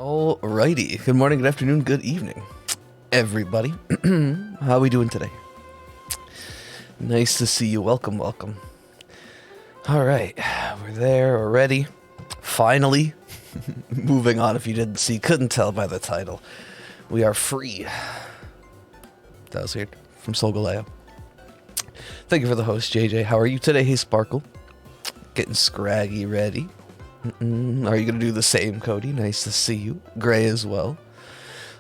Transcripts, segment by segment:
Alrighty. Good morning, good afternoon, good evening, everybody. How are we doing today? Nice to see you. Welcome, welcome. Alright, we're there already. Finally. Moving on, if you couldn't tell by the title. We are free. That was weird. From Solgaleo. Thank you for the host, JJ. How are you today? Hey, Sparkle. Getting scraggy ready. Are you going to do the same, Cody? Nice to see you. Gray as well.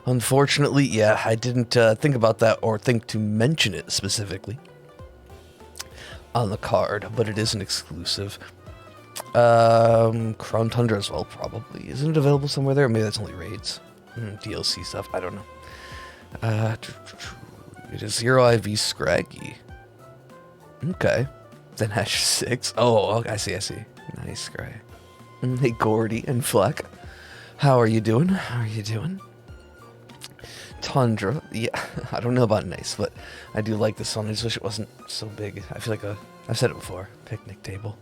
Unfortunately, yeah, I didn't think about that or think to mention it specifically on the card, but it is an exclusive. Crown Tundra as well, probably. Isn't it available somewhere there? Maybe that's only raids. DLC stuff, I don't know. It is 0 IV Scraggy. Okay. Then hash 6. Oh, okay, I see. Nice, Gray. Hey, Gordy and Fleck. How are you doing? Tundra. Yeah, I don't know about nice, but I do like this one. I just wish it wasn't so big. I feel like I've said it before. Picnic table.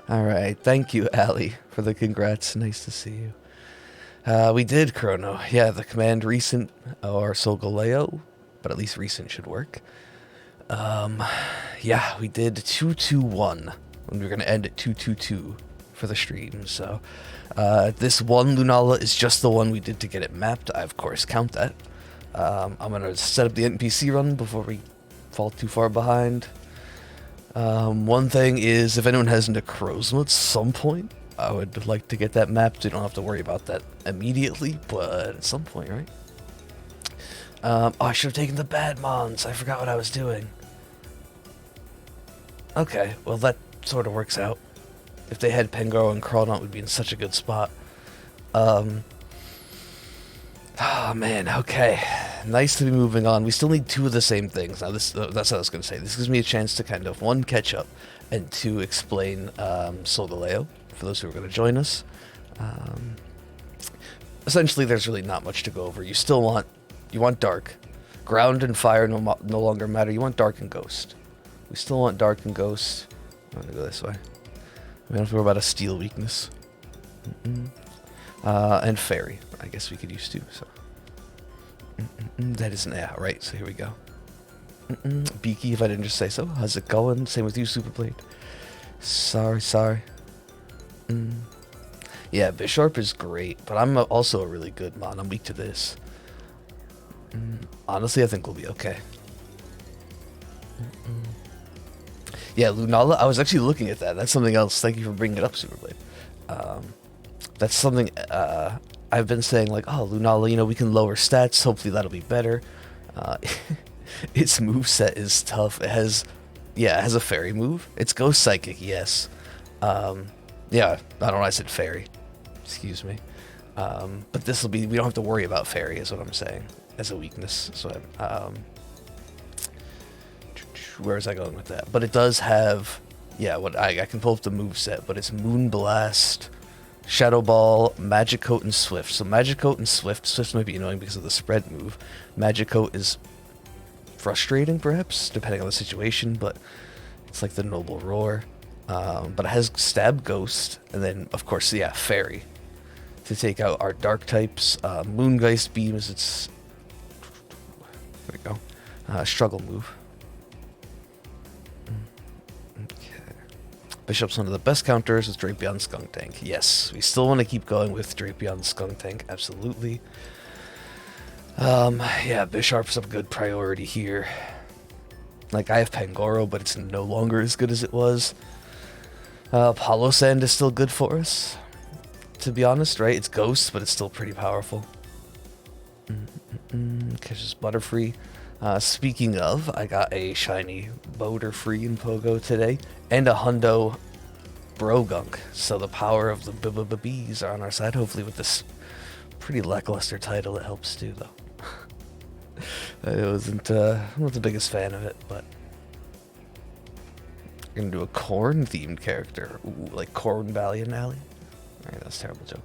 Alright, thank you, Allie, for the congrats. Nice to see you. We did Chrono. Yeah, the command recent or Solgaleo, but at least recent should work. Yeah, we did 221. And we're going to end at 222 for the stream. So, this one Lunala is just the one we did to get it mapped. I, of course, count that. I'm going to set up the NPC run before we fall too far behind. One thing is, if anyone has into Necrozma at some point, I would like to get that mapped. You don't have to worry about that immediately, but at some point, right? Oh, I should have taken the bad mons. I forgot what I was doing. Okay, well that sort of works out. If they had Pengaro and Crawdaunt, would be in such a good spot. Oh man, okay. Nice to be moving on. We still need 2 of the same things. Now that's what I was going to say. This gives me a chance to kind of, 1, catch up, and 2, explain Solgaleo, for those who are going to join us. Essentially, there's really not much to go over. You want Dark. Ground and Fire no longer matter. You want Dark and Ghost. We still want Dark and Ghost. I'm going to go this way. We don't have to worry about a Steel weakness. And Fairy, I guess we could use too, so. That isn't, yeah, right, so here we go. Beaky, if I didn't just say so. How's it going? Same with you, Superblade. Sorry. Yeah, Bisharp is great, but I'm also a really good mon. I'm weak to this. Honestly, I think we'll be okay. Yeah, Lunala, I was actually looking at that. That's something else. Thank you for bringing it up, Superblade. That's something I've been saying, like, oh, Lunala, we can lower stats. Hopefully that'll be better. Its moveset is tough. It has a fairy move. It's Ghost Psychic, yes. Yeah, I don't know why I said fairy. Excuse me. But this will be, we don't have to worry about fairy, is what I'm saying, as a weakness. So, where is I going with that? But it does have, yeah, what I can pull up the moveset, but it's Moonblast, Shadow Ball, Magic Coat, and Swift. So Magic Coat and Swift. Swift might be annoying because of the spread move. Magic Coat is frustrating, perhaps, depending on the situation, but it's like the Noble Roar. But it has Stab Ghost, and then, of course, yeah, Fairy to take out our Dark types. Moongeist Beam is its, there we go, struggle move. Bishop's one of the best counters with Drapion Skuntank. Yes, we still want to keep going with Drapion Skuntank, absolutely. Yeah, Bisharp's a good priority here. Like, I have Pangoro, but it's no longer as good as it was. Hollow Sand is still good for us, to be honest, right? It's Ghost, but it's still pretty powerful. Catches Butterfree. Speaking of, I got a shiny Butterfree in Pogo today, and a Hundo Brogunk, so the power of the bees are on our side. Hopefully with this pretty lackluster title it helps too, though. I'm not the biggest fan of it, but we're gonna do a corn themed character. Ooh, like Corn Valley and Alley. Alright, that's a terrible joke.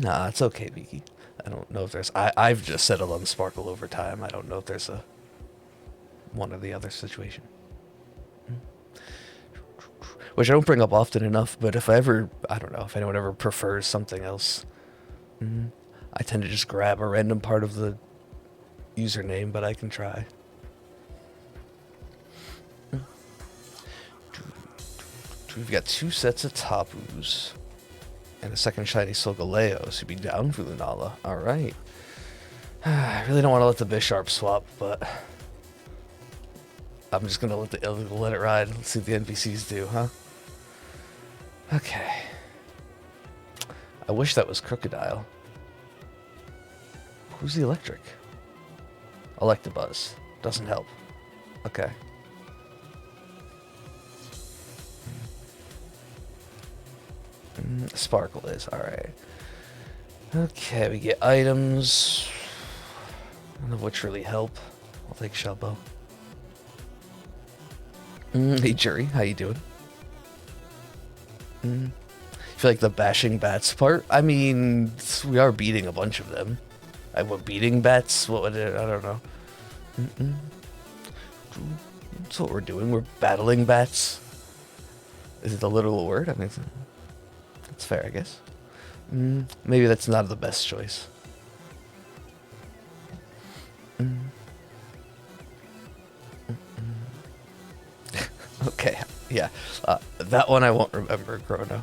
Nah, it's okay, Beaky. I don't know if there's... I've just settled on Sparkle over time. I don't know if there's a one or the other situation. which I don't bring up often enough, but if I ever, I don't know, if anyone ever prefers something else, I tend to just grab a random part of the username, but I can try. We've got 2 sets of Tapus and a second shiny Solgaleo, so you'd be down for Lunala. Alright. I really don't want to let the Bisharp swap, but I'm just going to let it ride. Let's see what the NPCs do, huh? Okay. I wish that was Crocodile. Who's the electric? Electabuzz. Doesn't help. Okay. Sparkle is. Alright. Okay, we get items. None of which really help. I'll take Shelbo. Hey, Jury. How you doing? You feel like the bashing bats part? I mean, we are beating a bunch of them. What, beating bats? What would it? I don't know. That's what we're doing. We're battling bats. Is it the literal word? I mean, that's fair, I guess. Maybe that's not the best choice. Okay, yeah. That one I won't remember, Chrono.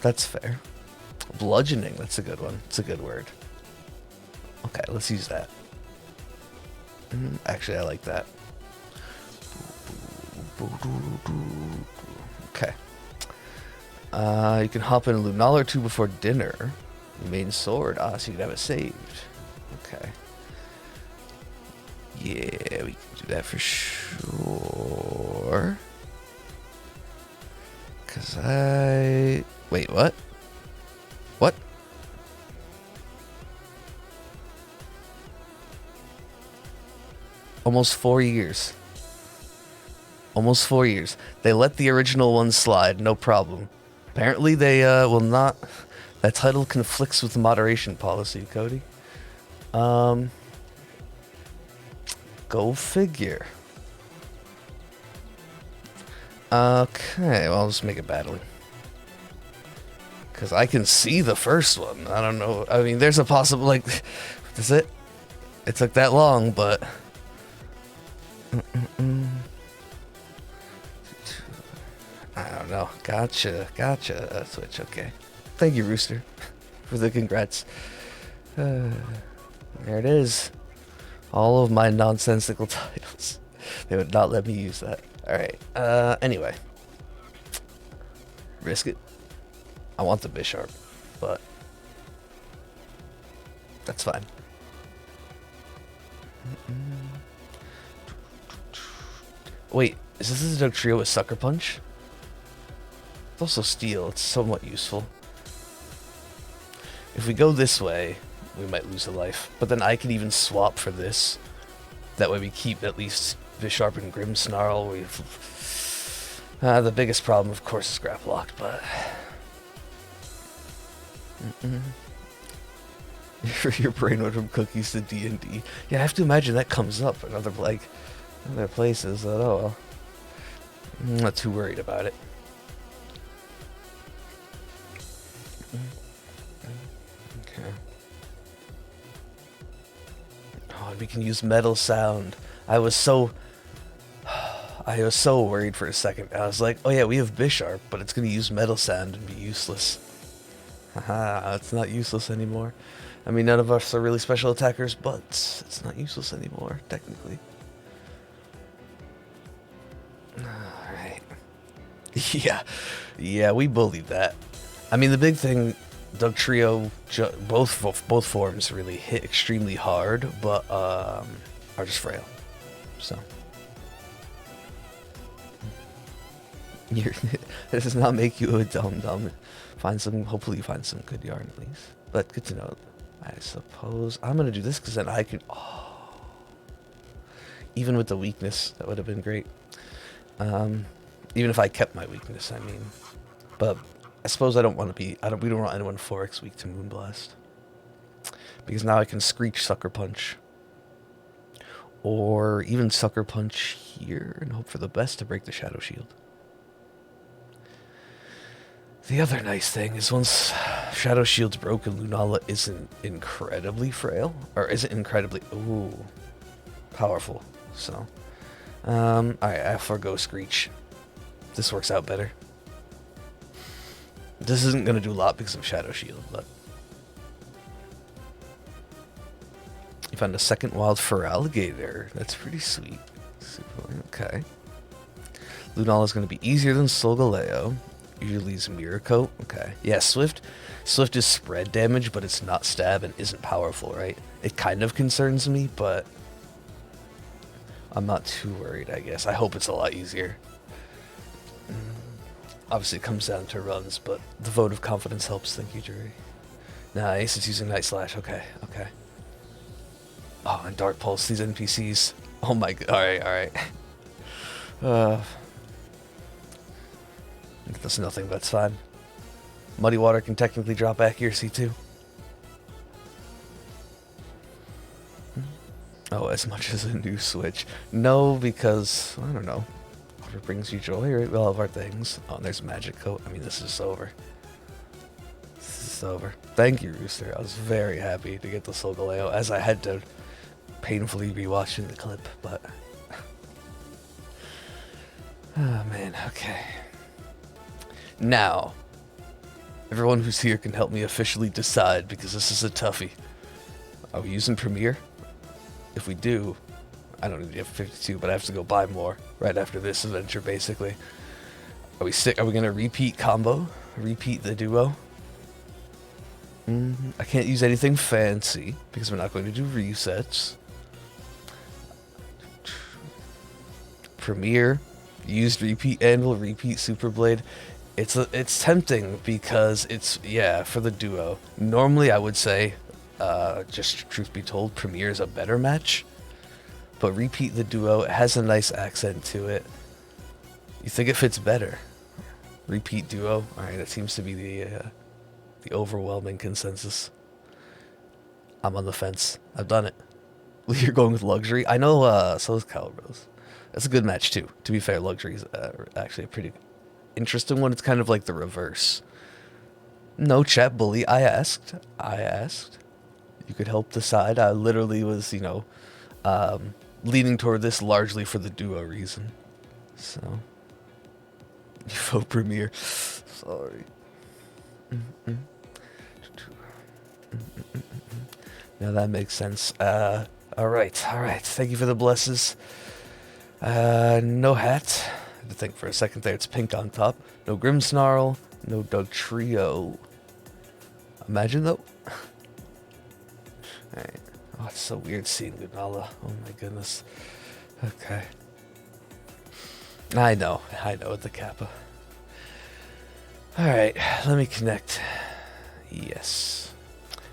That's fair. Bludgeoning, that's a good one. It's a good word. Okay, let's use that. Actually, I like that. Okay. You can hop in a Lunala or 2 before dinner. Main sword. So you can have it saved. Okay. Yeah, we can do that for sure. Cause wait, what? What? Almost 4 years. Almost 4 years. They let the original one slide, no problem. Apparently they will not. That title conflicts with the moderation policy, Cody. Go figure. Okay, well, I'll just make it battling. Because I can see the first one. I don't know. I mean, there's a possible, like, that's it. It took that long, but... I don't know. Gotcha. Switch, okay. Thank you, Rooster, for the congrats. There it is. All of my nonsensical titles. They would not let me use that. Alright, anyway. Risk it. I want the Bisharp, but that's fine. Wait, is this a Dugtrio with Sucker Punch? It's also Steel. It's somewhat useful. If we go this way, we might lose a life. But then I can even swap for this. That way we keep at least Bisharp and Grimmsnarl. The biggest problem, of course, is Grapple Locked, but... Your brain went from cookies to D&D. Yeah, I have to imagine that comes up in other places. Oh, well. I'm not too worried about it. Okay. Oh, and we can use Metal Sound. I was so worried for a second. I was like, oh yeah, we have Bisharp, but it's going to use Metal Sound and be useless. Haha, it's not useless anymore. I mean, none of us are really special attackers, but it's not useless anymore, technically. Alright. Yeah, we bullied that. I mean, the big thing, Dugtrio, both forms really hit extremely hard, but are just frail. So. This does not make you a dumb. Hopefully you find some good yarn at least. But good to know. I suppose I'm gonna do this because then I can. Oh, even with the weakness, that would have been great. Even if I kept my weakness, I mean. But I suppose I don't want to be. We don't want anyone 4x weak to Moonblast, because now I can Screech Sucker Punch, or even Sucker Punch here and hope for the best to break the Shadow Shield. The other nice thing is once Shadow Shield's broken, Lunala isn't incredibly frail, or isn't incredibly, ooh, powerful. So, alright, I forgo Screech. This works out better. This isn't going to do a lot because of Shadow Shield, but... You found a second wild fur alligator. That's pretty sweet. Okay. Lunala's going to be easier than Solgaleo. Usually is Mirror Coat. Okay. Yeah, Swift. Swift is spread damage, but it's not stab and isn't powerful, right? It kind of concerns me, but... I'm not too worried, I guess. I hope it's a lot easier. Obviously, it comes down to runs, but the vote of confidence helps. Thank you, Jury. Nice, it's using Night Slash. Okay, okay. Oh, and Dark Pulse, these NPCs. Oh my god. Alright, alright. That's nothing, that's fine. Muddy Water can technically drop accuracy too. Oh, as much as a new Switch. No, because, I don't know. Whatever brings you joy, right? We all have our things. Oh, and there's Magic Coat. I mean, this is over. This is over. Thank you, Rooster. I was very happy to get the Solgaleo, as I had to painfully be watching the clip, but... Oh, man, okay. Now, everyone who's here can help me officially decide, because this is a toughie. Are we using Premiere? If we do, I don't need to have 52, but I have to go buy more right after this adventure, basically. Are we gonna repeat combo? Repeat the duo? I can't use anything fancy, because we're not going to do resets. Premiere, used repeat Anvil, repeat Super Blade. It's tempting because it's, yeah, for the duo. Normally I would say, just truth be told, Premiere is a better match. But repeat the duo, it has a nice accent to it. You think it fits better. Repeat duo, alright, that seems to be the overwhelming consensus. I'm on the fence. I've done it. You're going with Luxury? I know, so is Calibros. That's a good match too. To be fair, Luxury is actually a pretty interesting one. It's kind of like the reverse. No, chat bully. I asked. You could help decide. I literally was, you know, leaning toward this largely for the duo reason. So, you vote Premiere. Sorry. Now that makes sense. Alright. Thank you for the blesses. No hat. I had to think for a second there. It's pink on top. No Grimmsnarl. No Doug Trio. Imagine though. Alright. Oh, it's so weird seeing Lunala. Oh my goodness. Okay. I know with the Kappa. Alright, let me connect. Yes.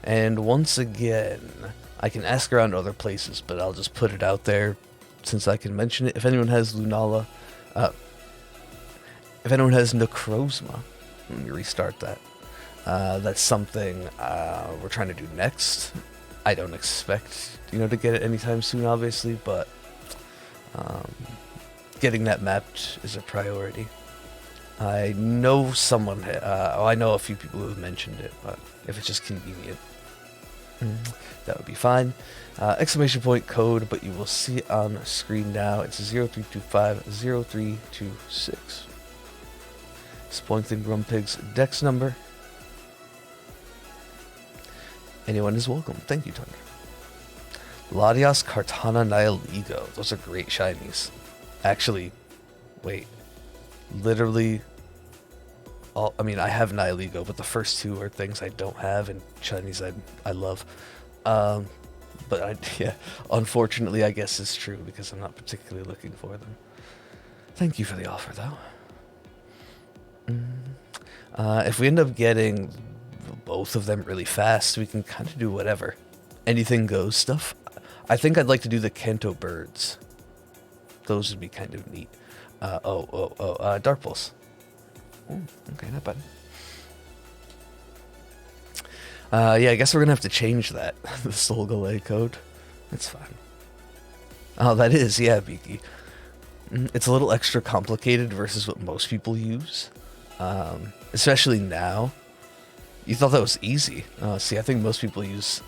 And once again, I can ask around other places, but I'll just put it out there since I can mention it. If anyone has Lunala, if anyone has Necrozma, let me restart that. That's something we're trying to do next. I don't expect, you know, to get it anytime soon, obviously, but getting that mapped is a priority. I know someone, I know a few people who have mentioned it, but if it's just convenient, that would be fine. Exclamation point code, but you will see it on screen now. It's 03250326. Spoinkling Grumpig's Dex number. Anyone is welcome. Thank you, Thunder. Latias, Kartana, Nihiligo. Those are great shinies. Actually, wait. Literally, I mean, I have Nihiligo, but the first two are things I don't have, and shinies I love. But yeah, unfortunately, I guess it's true, because I'm not particularly looking for them. Thank you for the offer, though. If we end up getting both of them really fast, we can kind of do whatever. Anything goes stuff. I think I'd like to do the Kanto birds. Those would be kind of neat. Dark Pulse. Ooh, okay, not bad. Yeah, I guess we're gonna have to change that. The Solgaleo code. That's fine. Oh, that is, yeah, Beaky. It's a little extra complicated versus what most people use. especially now. You thought that was easy. See, I think most people use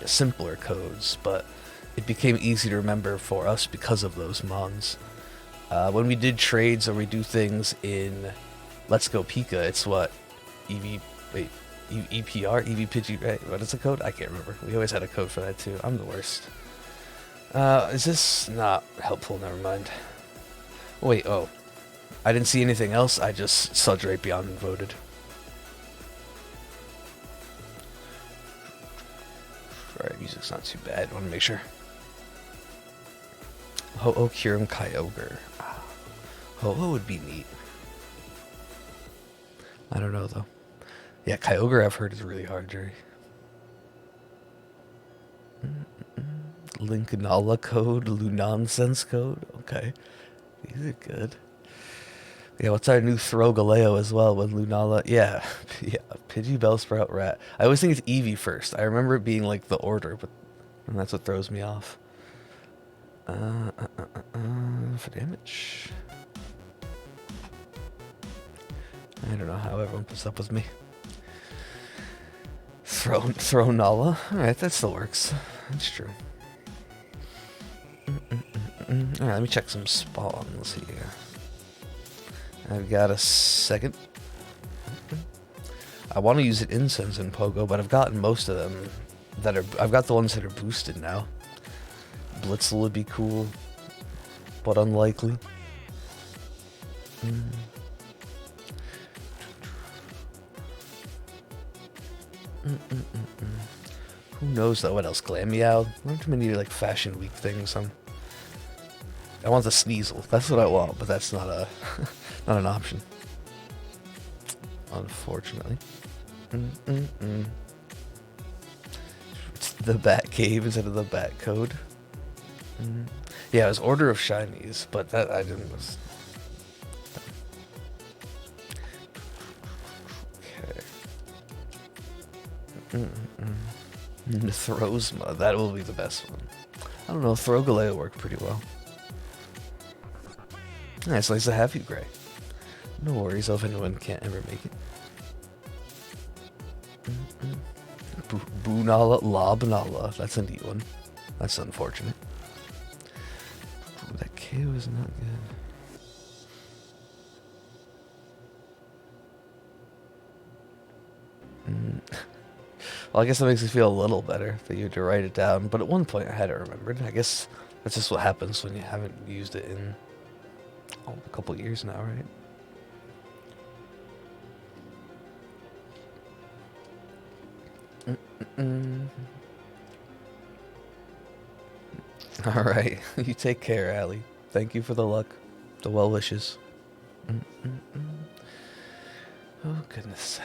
simpler codes, but it became easy to remember for us because of those mons. When we did trades or we do things in Let's Go Pika, it's what? EPR? EV Pidgey, right? What is the code? I can't remember. We always had a code for that too. I'm the worst. Is this not helpful? Never mind. Wait, oh. I didn't see anything else. I just saw Drapion and voted. Alright, music's not too bad. I want to make sure. Ho-Oh Kyurem Kyogre. Ho-Oh would be neat. I don't know, though. Yeah, Kyogre I've heard is really hard, Jerry. Lunala code, Lunonsense code. Okay. These are good. Yeah, what's our new Throgaleo as well with Lunala? Yeah, yeah, Pidgey, Bellsprout, Rat. I always think it's Eevee first. I remember it being like the order, but and that's what throws me off. For damage. I don't know how everyone puts up with me. Throw Nala. Alright, that still works. That's true. Alright, let me check some spawns here. I've got a second. I want to use it incense in Pogo, but I've gotten most of them that are. I've got the ones that are boosted now. Blitzel would be cool, but unlikely. Who knows though? What else? Glameow. Not too many like Fashion Week things. I want the Sneasel. That's what I want, but that's not a not an option. Unfortunately. It's the Bat Cave instead of the Bat Code. Yeah, it was Order of Shinies, but that I didn't. Okay. Throsma, that will be the best one. I don't know, Throgaleo worked pretty well. Nice, nice to have you, Gray. No worries if anyone can't ever make it. Boonala, Lobnala, that's a neat one. That's unfortunate. Ooh, that K was not good. Well, I guess that makes me feel a little better that you had to write it down, but at one point I had it remembered. I guess that's just what happens when you haven't used it in a couple years now, right? All right, you take care, Allie. Thank you for the luck, the well wishes. Oh goodness.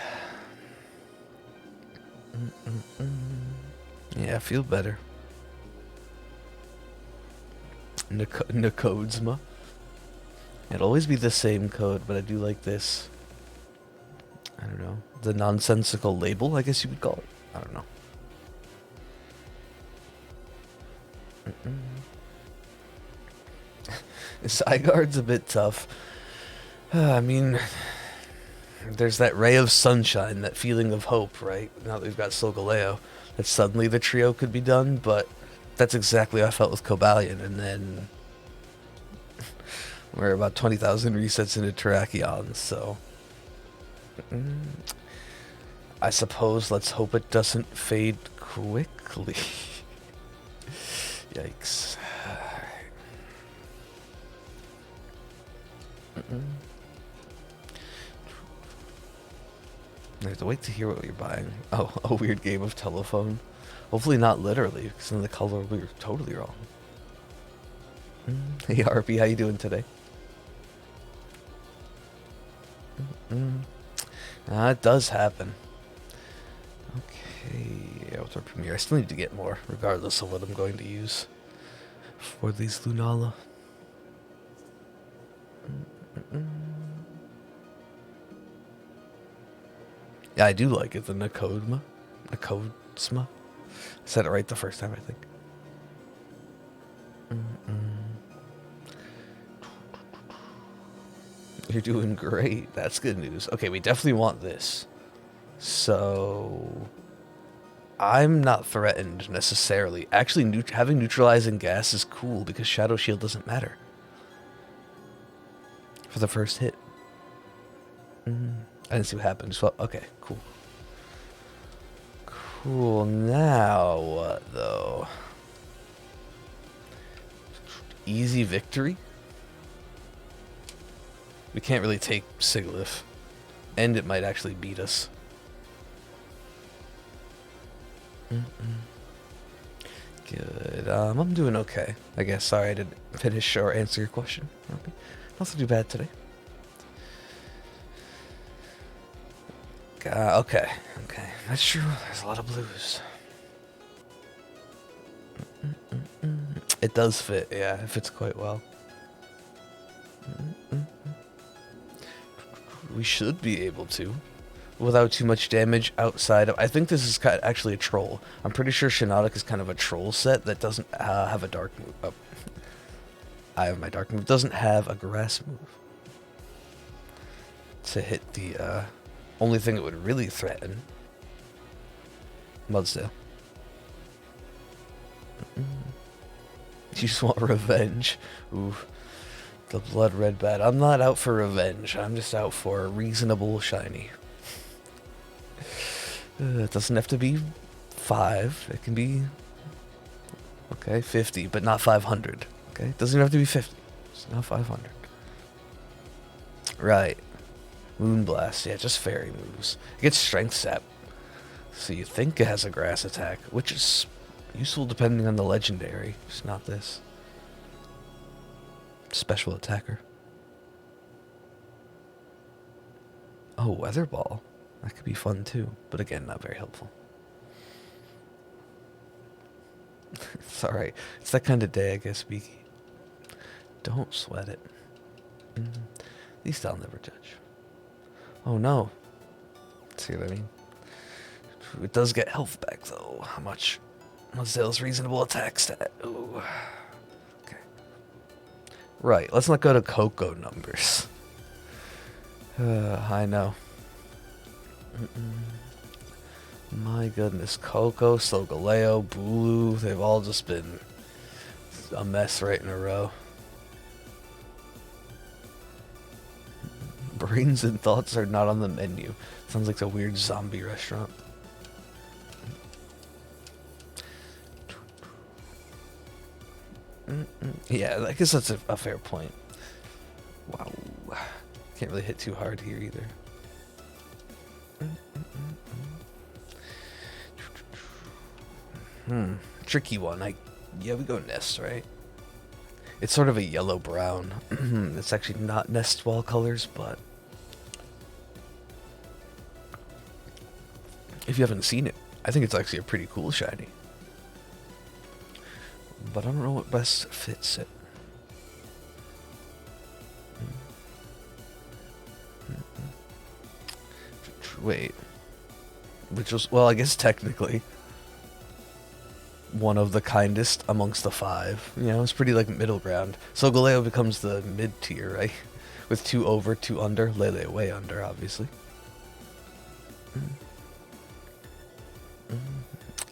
Yeah, I feel better. Nakodsma. It'll always be the same code, but I do like this. I don't know. The nonsensical label, I guess you would call it. I don't know. Zygarde's a bit tough. I mean, there's that ray of sunshine, that feeling of hope, right? Now that we've got Solgaleo, that suddenly the trio could be done, but that's exactly how I felt with Cobalion, and then we're about 20,000 resets into Terrakion, so I suppose let's hope it doesn't fade quickly. Yikes. I have to wait to hear what you're buying. Oh, a weird game of telephone. Hopefully not literally, because then the color will be totally wrong. Hey RP, how you doing today? It does happen. Okay, what's our premiere? I still need to get more, regardless of what I'm going to use for these Lunala. Yeah, I do like it, the Nakodsma. I said it right the first time, I think. You're doing great. That's good news. Okay, we definitely want this. So... I'm not threatened, necessarily. Actually, having neutralizing gas is cool, because Shadow Shield doesn't matter. For the first hit. I didn't see what happened. So, okay, cool. Cool, now what, though? Easy victory? We can't really take Siglif. And it might actually beat us. Good. I'm doing okay, I guess. Sorry I didn't finish or answer your question. Nothing too bad today. Okay. That's true. There's a lot of blues. It does fit, yeah. It fits quite well. We should be able to. Without too much damage outside of... I think this is actually a troll. I'm pretty sure Shiinotic is kind of a troll set that doesn't have a dark move. Oh. I have my dark move. Doesn't have a grass move. To hit the only thing it would really threaten. Mudsdale. You just want revenge. Ooh. The blood red bat. I'm not out for revenge. I'm just out for a reasonable shiny. It doesn't have to be 5. It can be, okay, 50, but not 500. Okay, it doesn't even have to be 50. It's not 500. Right. Moonblast. Yeah, just fairy moves. It gets strength sap. So you think it has a grass attack, which is useful depending on the legendary. It's not this. Special attacker. Oh, weather ball. That could be fun too, but again, not very helpful. It's alright. It's that kind of day, I guess, Beaky. Don't sweat it. At least I'll never judge. Oh no. See what I mean? It does get health back, though. How much? Mudsdale's reasonable attack stat. Ooh. Okay. Right, let's not go to Coco numbers. I know. My goodness, Coco, Solgaleo, Bulu, they've all just been a mess right in a row. Brains and thoughts are not on the menu. Sounds like a weird zombie restaurant. Yeah, I guess that's a fair point. Wow. Can't really hit too hard here either. Tricky one. Yeah, we go Nest, right? It's sort of a yellow-brown. It's actually not Nest wall colors, but if you haven't seen it, I think it's actually a pretty cool shiny. But I don't know what best fits it. Wait. Which was, well, I guess technically one of the kindest amongst the 5. You know, it's pretty like middle ground. So Galeo becomes the mid tier, right? With 2 over, 2 under. Lele way under, obviously.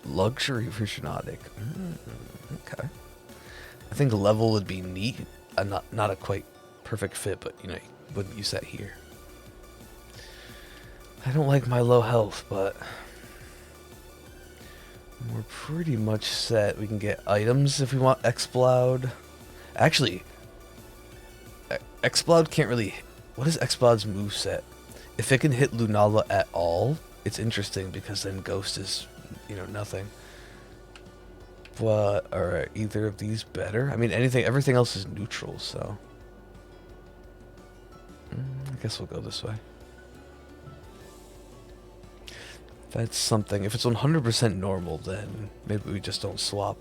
Luxury for Shiinotic. Okay. I think level would be neat. Not a quite perfect fit, but you know, you wouldn't use that here. I don't like my low health, but we're pretty much set. We can get items if we want Exploud. Actually, Exploud can't really... What is Exploud's moveset? If it can hit Lunala at all, it's interesting because then Ghost is, you know, nothing. But are either of these better? I mean, everything else is neutral, so... I guess we'll go this way. That's something. If it's 100% normal, then maybe we just don't swap.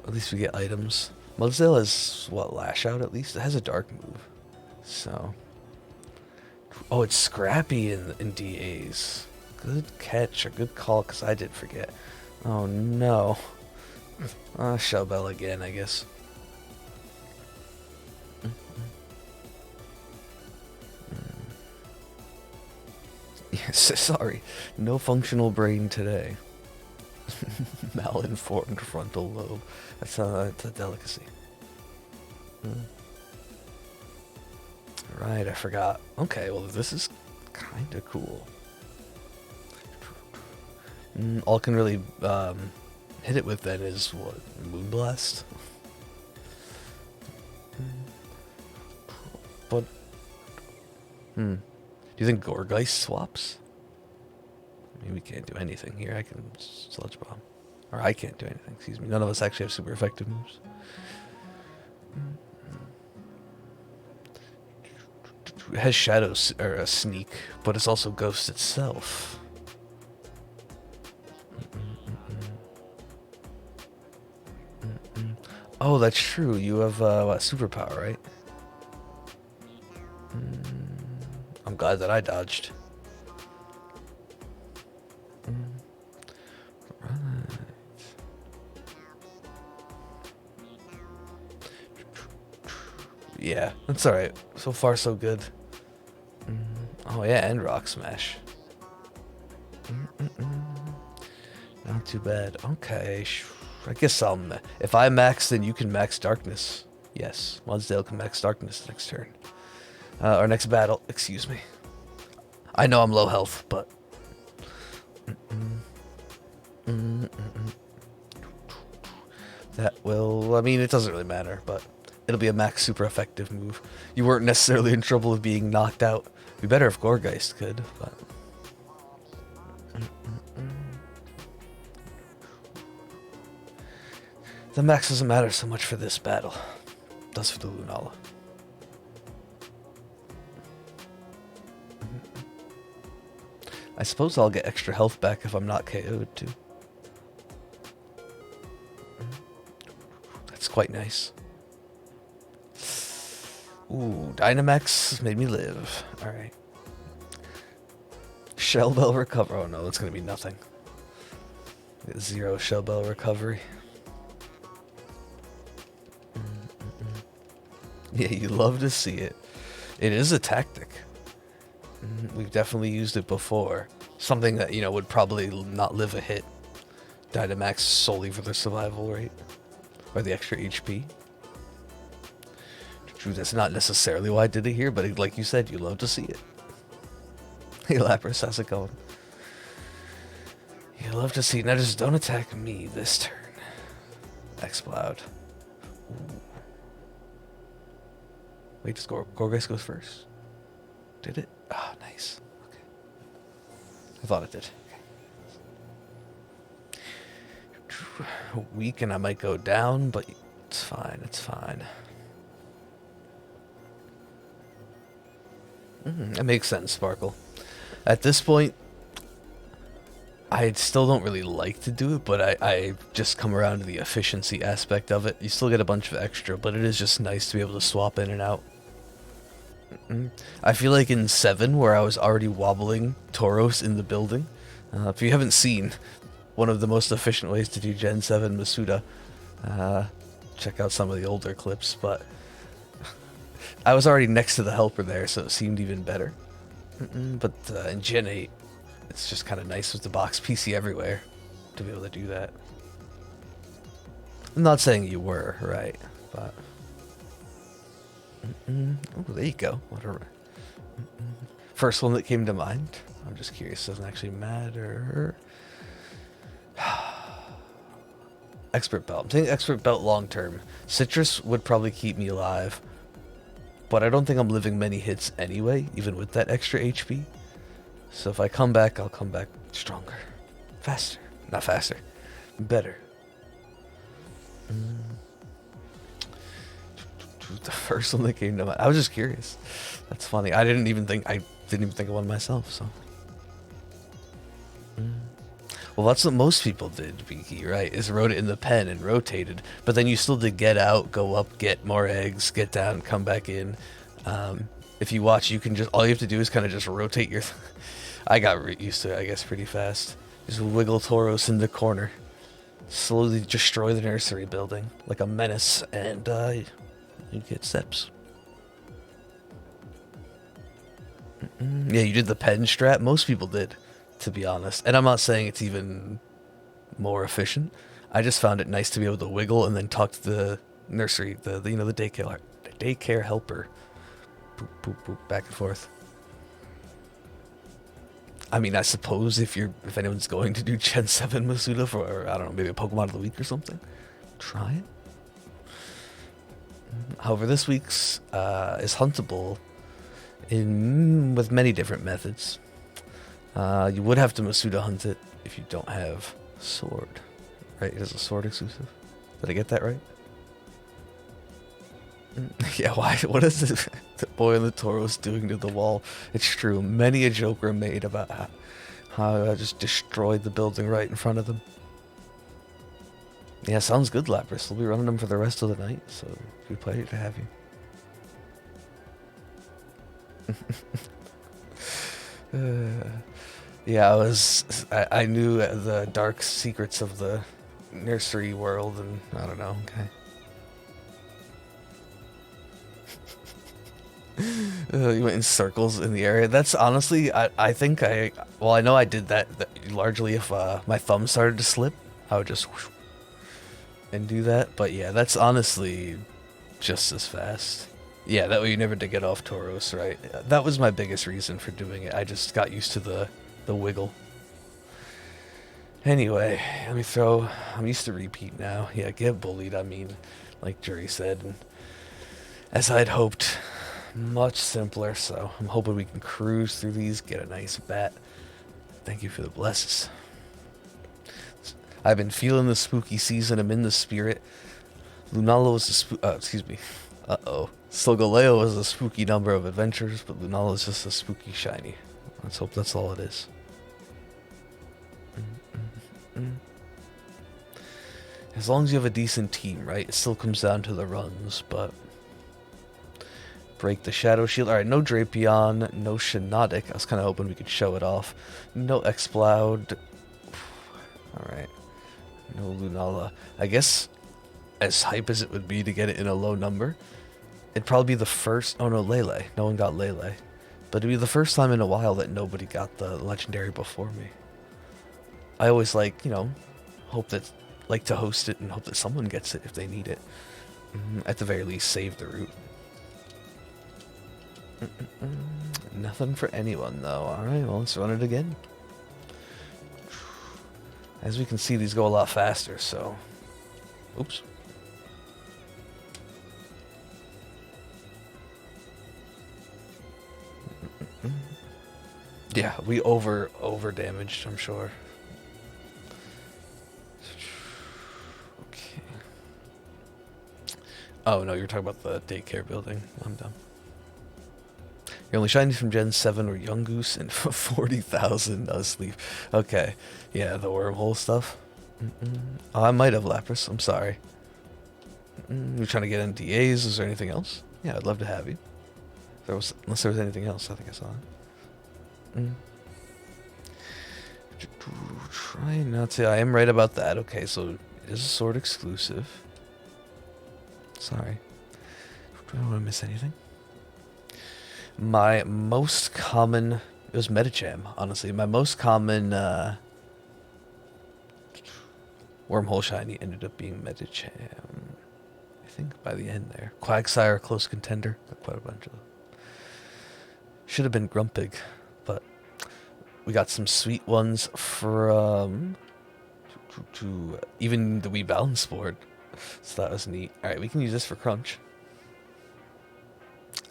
At least we get items. Mudsdale has, what, Lash Out at least? It has a dark move. So. Oh, it's Scrappy in DAs. Good catch, or good call, because I did forget. Oh, no. Shellbell again, I guess. Sorry, no functional brain today. Malinformed frontal lobe. That's a delicacy. Right, I forgot. Okay, well this is kind of cool. All I can really hit it with then is what? Moonblast? But do you think Gorgeist swaps? I mean, we can't do anything here. I can Sludge Bomb. Or I can't do anything, excuse me. None of us actually have super effective moves. It has Shadows, or a Sneak, but it's also Ghost itself. Oh, that's true. You have, what, superpower, right? I'm glad that I dodged. Yeah, that's alright. So far, so good. Oh, yeah, and Rock Smash. Not too bad. Okay, I guess if I max, then you can max Darkness. Yes, Mudsdale can max Darkness next turn. Or next battle, excuse me. I know I'm low health, but... That will... I mean, it doesn't really matter, but... It'll be a max super effective move. You weren't necessarily in trouble of being knocked out. It'd be better if Goregeist could, but... The max doesn't matter so much for this battle. It does for the Lunala. I suppose I'll get extra health back if I'm not KO'd too. That's quite nice. Ooh, Dynamax made me live. Alright. Shell Bell recover. Oh no, that's gonna be nothing. Get 0 Shell Bell recovery. Yeah, you love to see it. It is a tactic. We've definitely used it before. Something that, you know, would probably not live a hit. Dynamax solely for the survival rate. Or the extra HP. True, that's not necessarily why I did it here, but like you said, you love to see it. Hey Lapras, how's it going? You love to see it. Now just don't attack me this turn. X-Cloud. Wait, just Goregeist goes first. Did it? Ah, oh, nice. Okay. I thought it did. Okay. Weak and I might go down, but it's fine. It's fine. That makes sense, Sparkle. At this point, I still don't really like to do it, but I just come around to the efficiency aspect of it. You still get a bunch of extra, but it is just nice to be able to swap in and out. I feel like in 7, where I was already wobbling Tauros in the building, if you haven't seen one of the most efficient ways to do Gen 7 Masuda, check out some of the older clips, but I was already next to the helper there, so it seemed even better. But in Gen 8, it's just kind of nice with the box PC everywhere to be able to do that. I'm not saying you were, right, but... Oh, there you go. Whatever. First one that came to mind. I'm just curious. Doesn't actually matter. Expert Belt. I'm thinking Expert Belt long term. Citrus would probably keep me alive, but I don't think I'm living many hits anyway, even with that extra HP. So if I come back, I'll come back stronger. Faster. Not faster. Better. The first one that came to mind. I was just curious. That's funny. I didn't even think of one myself, so. Well, that's what most people did, Beaky, right? Is wrote it in the pen and rotated. But then you still did get out, go up, get more eggs, get down, come back in. If you watch, you can just, all you have to do is kind of just rotate your... I got used to it, I guess, pretty fast. Just wiggle Tauros in the corner. Slowly destroy the nursery building like a menace, and you get steps. Yeah, you did the pen strat. Most people did, to be honest. And I'm not saying it's even more efficient. I just found it nice to be able to wiggle and then talk to the nursery, the daycare helper. Boop, boop, boop, back and forth. I mean, I suppose if anyone's going to do Gen 7 Masuda for, I don't know, maybe a Pokemon of the Week or something, try it. However, this week's is huntable with many different methods. You would have to Masuda hunt it if you don't have Sword. Right? It is a Sword exclusive. Did I get that right? Yeah, why? What is this? The boy in the Tauros doing to the wall? It's true. Many a joke were made about how I just destroyed the building right in front of them. Yeah, sounds good, Lapras. We'll be running them for the rest of the night, so it'll be a pleasure to have you. Yeah, I knew the dark secrets of the nursery world, and I don't know, okay. You went in circles in the area. That's honestly, I think I know I did that largely if my thumb started to slip, I would just whoosh and do that. But yeah, that's honestly just as fast. Yeah, that way you never did get off Tauros, right? That was my biggest reason for doing it. I just got used to the wiggle. Anyway, I'm used to repeat now. Yeah, get bullied, I mean, like Jury said. And as I'd hoped, much simpler, so I'm hoping we can cruise through these, get a nice bat. Thank you for the blesses. I've been feeling the spooky season. I'm in the spirit. Lunala was Solgaleo was a spooky number of adventures, but Lunala is just a spooky shiny. Let's hope that's all it is. As long as you have a decent team, right? It still comes down to the runs, but break the Shadow Shield. Alright, no Drapion, no Shiinotic. I was kind of hoping we could show it off. No Exploud. Alright. No Lunala. I guess, as hype as it would be to get it in a low number, it'd probably be the first... Oh no, Lele. No one got Lele. But it'd be the first time in a while that nobody got the Legendary before me. I always like to host it and hope that someone gets it if they need it. At the very least, save the route. Nothing for anyone, though. Alright, well, let's run it again. As we can see, these go a lot faster, so... Oops. Yeah, we over damaged, I'm sure. Okay. Oh, no, you're talking about the daycare building. I'm dumb. Your only shinies from Gen 7 were Yungoos and 40,000 Nuzleaf. Okay. Yeah, the wormhole stuff. Oh, I might have Lapras. I'm sorry. You're trying to get NDAs. Is there anything else? Yeah, I'd love to have you. Unless there was anything else. I think I saw it. Try not to. I am right about that. Okay, so it is a Sword exclusive. Sorry. Do I want to miss anything? My most common... It was Medicham, honestly. My most common wormhole shiny ended up being Medicham. I think by the end there. Quagsire, close contender. Got quite a bunch of them. Should have been Grumpig, but we got some sweet ones from... even the Wii Balance board. So that was neat. Alright, we can use this for Crunch.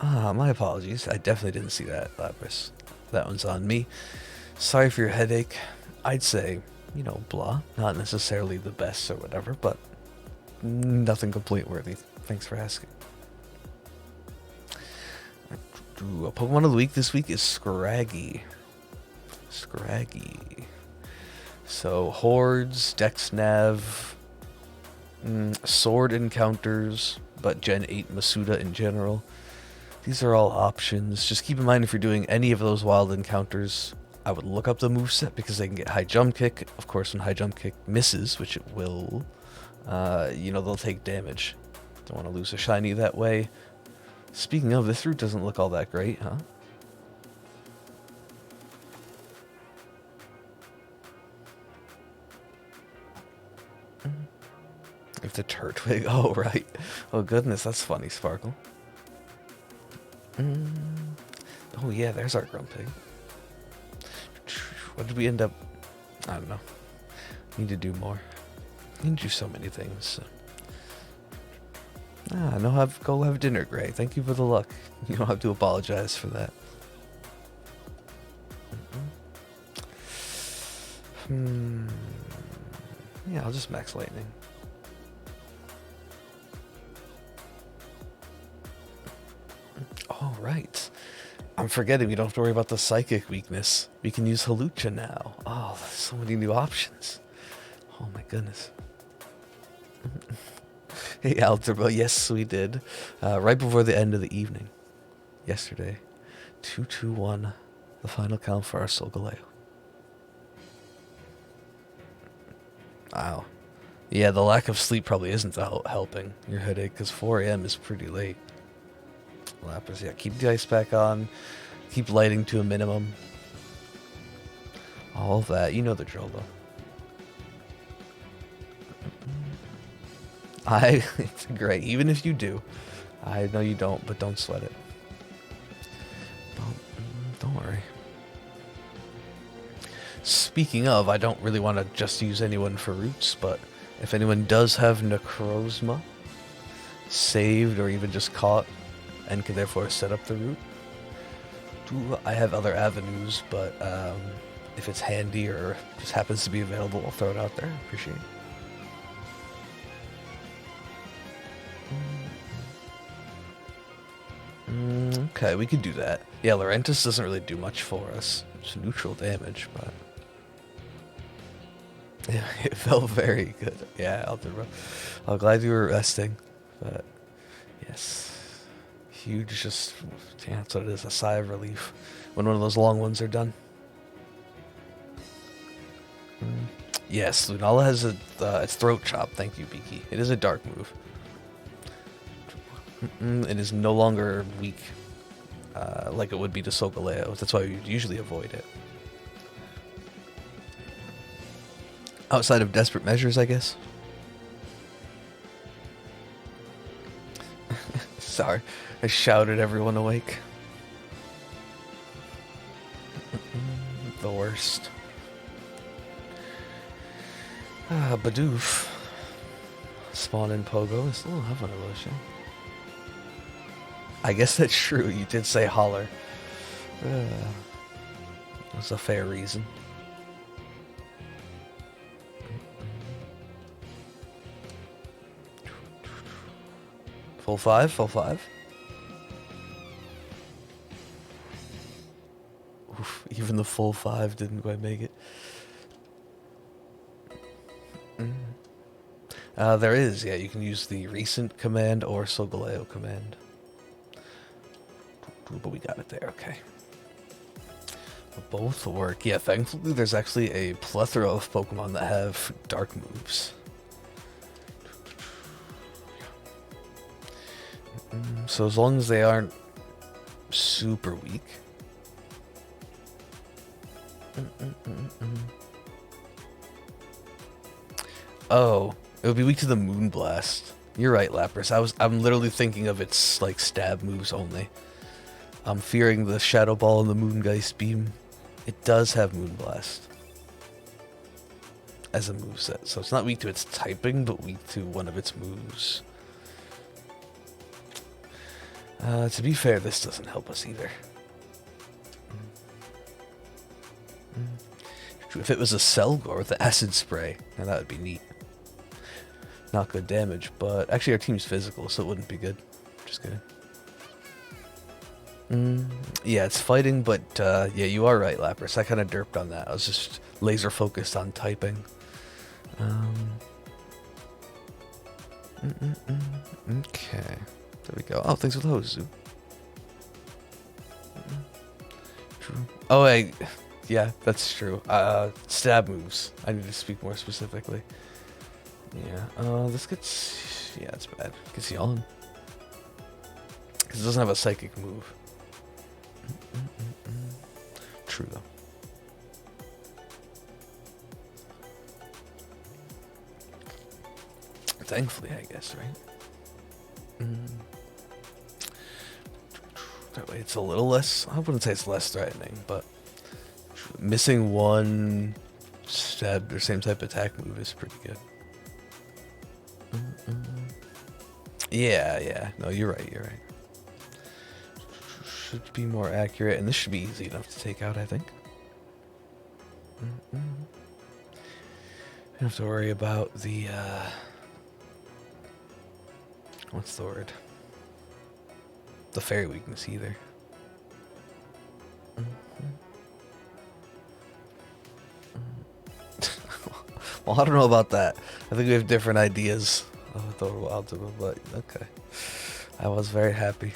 My apologies. I definitely didn't see that, Lapras. That one's on me. Sorry for your headache. I'd say, blah. Not necessarily the best or whatever, but nothing complaint worthy. Thanks for asking. A Pokemon of the Week this week is Scraggy. So, Hordes, Dex Nav, Sword encounters, but Gen 8 Masuda in general. These are all options. Just keep in mind if you're doing any of those wild encounters, I would look up the moveset because they can get High Jump Kick. Of course, when High Jump Kick misses, which it will, they'll take damage. Don't want to lose a shiny that way. Speaking of, this route doesn't look all that great, huh? If the Turtwig. Oh, right. Oh, goodness. That's funny, Sparkle. Oh, yeah. There's our Grumpig. What did we end up? I don't know. Need to do more. Need to do so many things. No, go have dinner, Gray. Thank you for the luck. You don't have to apologize for that. Yeah, I'll just max lightning. Oh, right. I'm forgetting we don't have to worry about the psychic weakness. We can use Halucha now. Oh, there's so many new options. Oh my goodness. Hey, Alterbo, yes, we did. Right before the end of the evening. Yesterday. 2-2-1. The final count for our Solgaleo. Wow. Yeah, the lack of sleep probably isn't helping your headache, because 4 a.m. is pretty late. Lapras, yeah, keep the ice pack on. Keep lighting to a minimum. All of that. You know the drill, though. It's great. Even if you do. I know you don't, but don't sweat it. Don't worry. Speaking of, I don't really want to just use anyone for roots, but if anyone does have Necrozma saved or even just caught and can therefore set up the route, I have other avenues, but if it's handy or just happens to be available, I'll throw it out there. Appreciate it. Okay, we could do that. Yeah, Laurentis doesn't really do much for us. It's neutral damage, but... Yeah, it felt very good. Yeah, I'm glad you were resting, but... Yes. Huge, just... Yeah, that's what it is, a sigh of relief when one of those long ones are done. Yes, Lunala has its Throat Chop. Thank you, Beaky. It is a dark move. It is no longer weak like it would be to Solgaleo. That's why we usually avoid it. Outside of desperate measures, I guess. Sorry, I shouted everyone awake. The worst. Bidoof. Spawn in Pogo. I still don't have one of those yet. I guess that's true. You did say holler. That's a fair reason. Full 5, full 5. Oof, even the full 5 didn't quite make it. There is, yeah, you can use the recent command or Solgaleo command. But we got it there, okay. Both work. Yeah, thankfully there's actually a plethora of Pokemon that have dark moves. So as long as they aren't super weak. Oh, it would be weak to the Moonblast. You're right, Lapras. I'm literally thinking of its like stab moves only. I'm fearing the Shadow Ball and the Moongeist Beam. It does have Moonblast as a moveset, so it's not weak to its typing, but weak to one of its moves. To be fair, this doesn't help us either. If it was a Selgor with the Acid Spray, now that would be neat. Not good damage, but actually our team's physical, so it wouldn't be good. Just kidding. Yeah, it's fighting, but yeah, you are right, Lapras. I kind of derped on that. I was just laser focused on typing. Okay, there we go. Oh, thanks for the hose, Zoo. True. Oh, yeah, that's true. Stab moves. I need to speak more specifically. Yeah, this gets... Yeah, it's bad. Gets Yawn. Because it doesn't have a psychic move. True, though. Thankfully, I guess, right? That way it's a little less, I wouldn't say it's less threatening, but missing one stab or same type of attack move is pretty good. Yeah. No, you're right. Should be more accurate, and this should be easy enough to take out, I think. Don't have to worry about the, what's the word? The fairy weakness either. Well, I don't know about that. I think we have different ideas of what the wild to, but okay. I was very happy.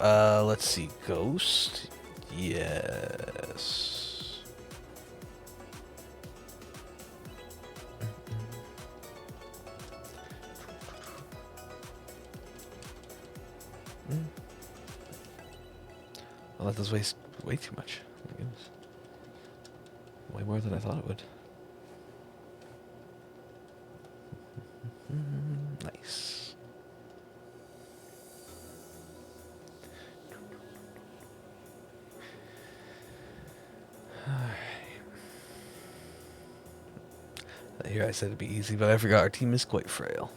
Let's see. Ghost? Yes. Well, that does waste way too much. Oh my goodness. Way more than I thought it would. Nice. Alright. Here I said it'd be easy, but I forgot our team is quite frail.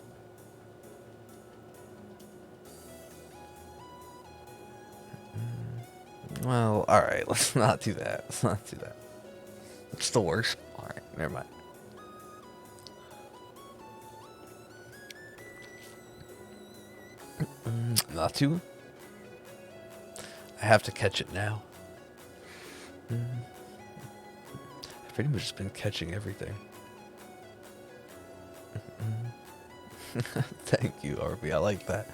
Well, alright, let's not do that. It's the worst. Alright, never mind. Not to. I have to catch it now. I've pretty much just been catching everything. Thank you, RB. I like that.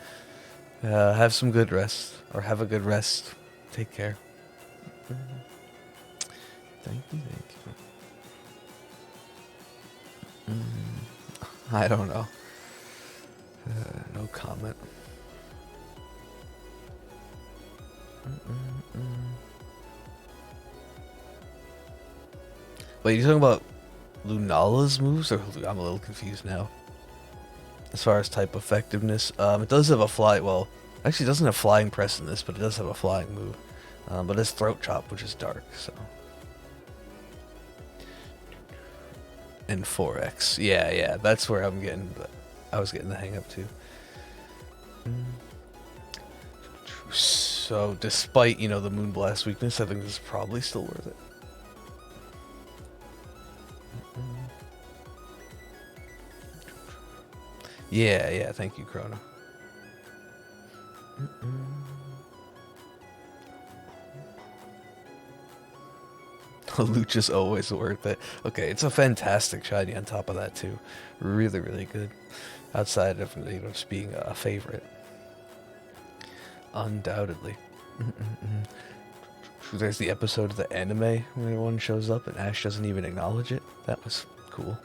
Have some good rest. Or have a good rest. Take care. Thank you. I don't know. No comment. Wait, you talking about Lunala's moves? Or I'm a little confused now. As far as type effectiveness, it does have a fly. Well, actually, it doesn't have flying press in this, but it does have a flying move. But it's throat chop, which is dark. So. And 4x. Yeah. That's where I'm getting. I was getting the hang up too. So, despite the Moonblast weakness, I think this is probably still worth it. Yeah. Thank you, Chrono. Lucha's always worth it. Okay, it's a fantastic shiny on top of that too. Really good. Outside of just being a favorite. Undoubtedly. There's the episode of the anime where one shows up and Ash doesn't even acknowledge it. That was cool.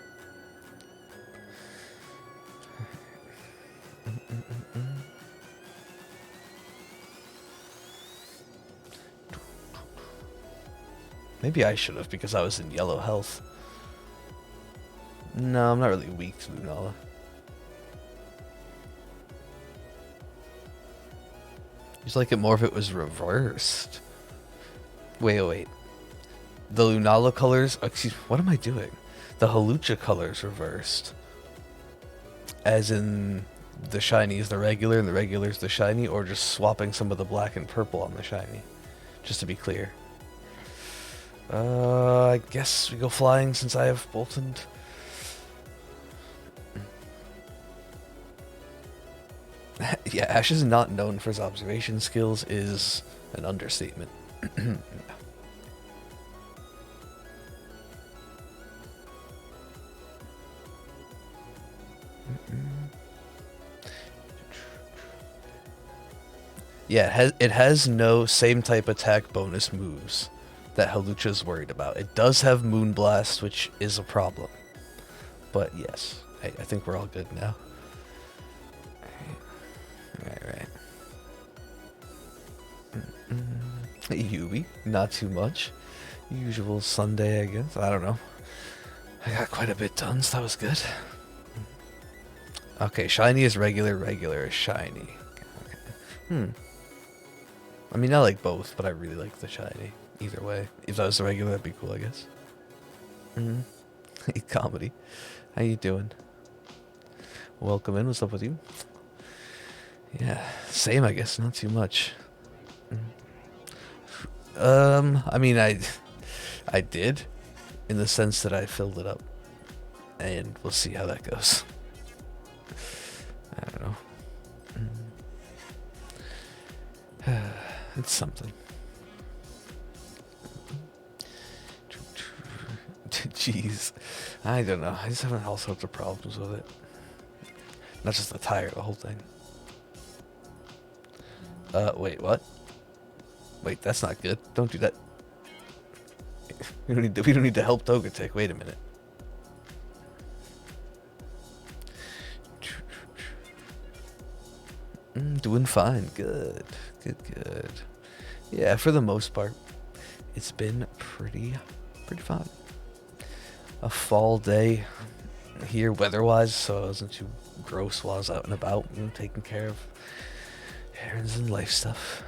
Maybe I should have, because I was in yellow health. No, I'm not really weak to Lunala. Just like it more if it was reversed. Wait. The Lunala colors... Excuse me, what am I doing? The Hawlucha colors reversed. As in, the shiny is the regular and the regular is the shiny, or just swapping some of the black and purple on the shiny? Just to be clear. I guess we go flying since I have Boltoned. Yeah, Ash is not known for his observation skills is an understatement. Yeah, it has no same type attack bonus moves that Hawlucha's worried about. It does have Moonblast, which is a problem. But yes, I think we're all good now. Right. UB. Not too much. Usual Sunday, I guess. I don't know. I got quite a bit done, so that was good. Okay, shiny is regular, regular is shiny. Okay. I mean, I like both, but I really like the shiny. Either way. If that was the regular, that'd be cool, I guess. Hey, comedy. How you doing? Welcome in. What's up with you? Yeah, same, I guess. Not too much. I mean, I did, in the sense that I filled it up, and we'll see how that goes. I don't know. It's something. Jeez, I don't know. I just have all sorts of problems with it. Not just the tire, the whole thing. Wait, what? Wait, that's not good. Don't do that. We don't need to help Togetic. Wait a minute. Doing fine. Good. Good. Yeah, for the most part, it's been pretty fun. A fall day here weather-wise, so it wasn't too gross while I was out and about, taking care of errands and life stuff.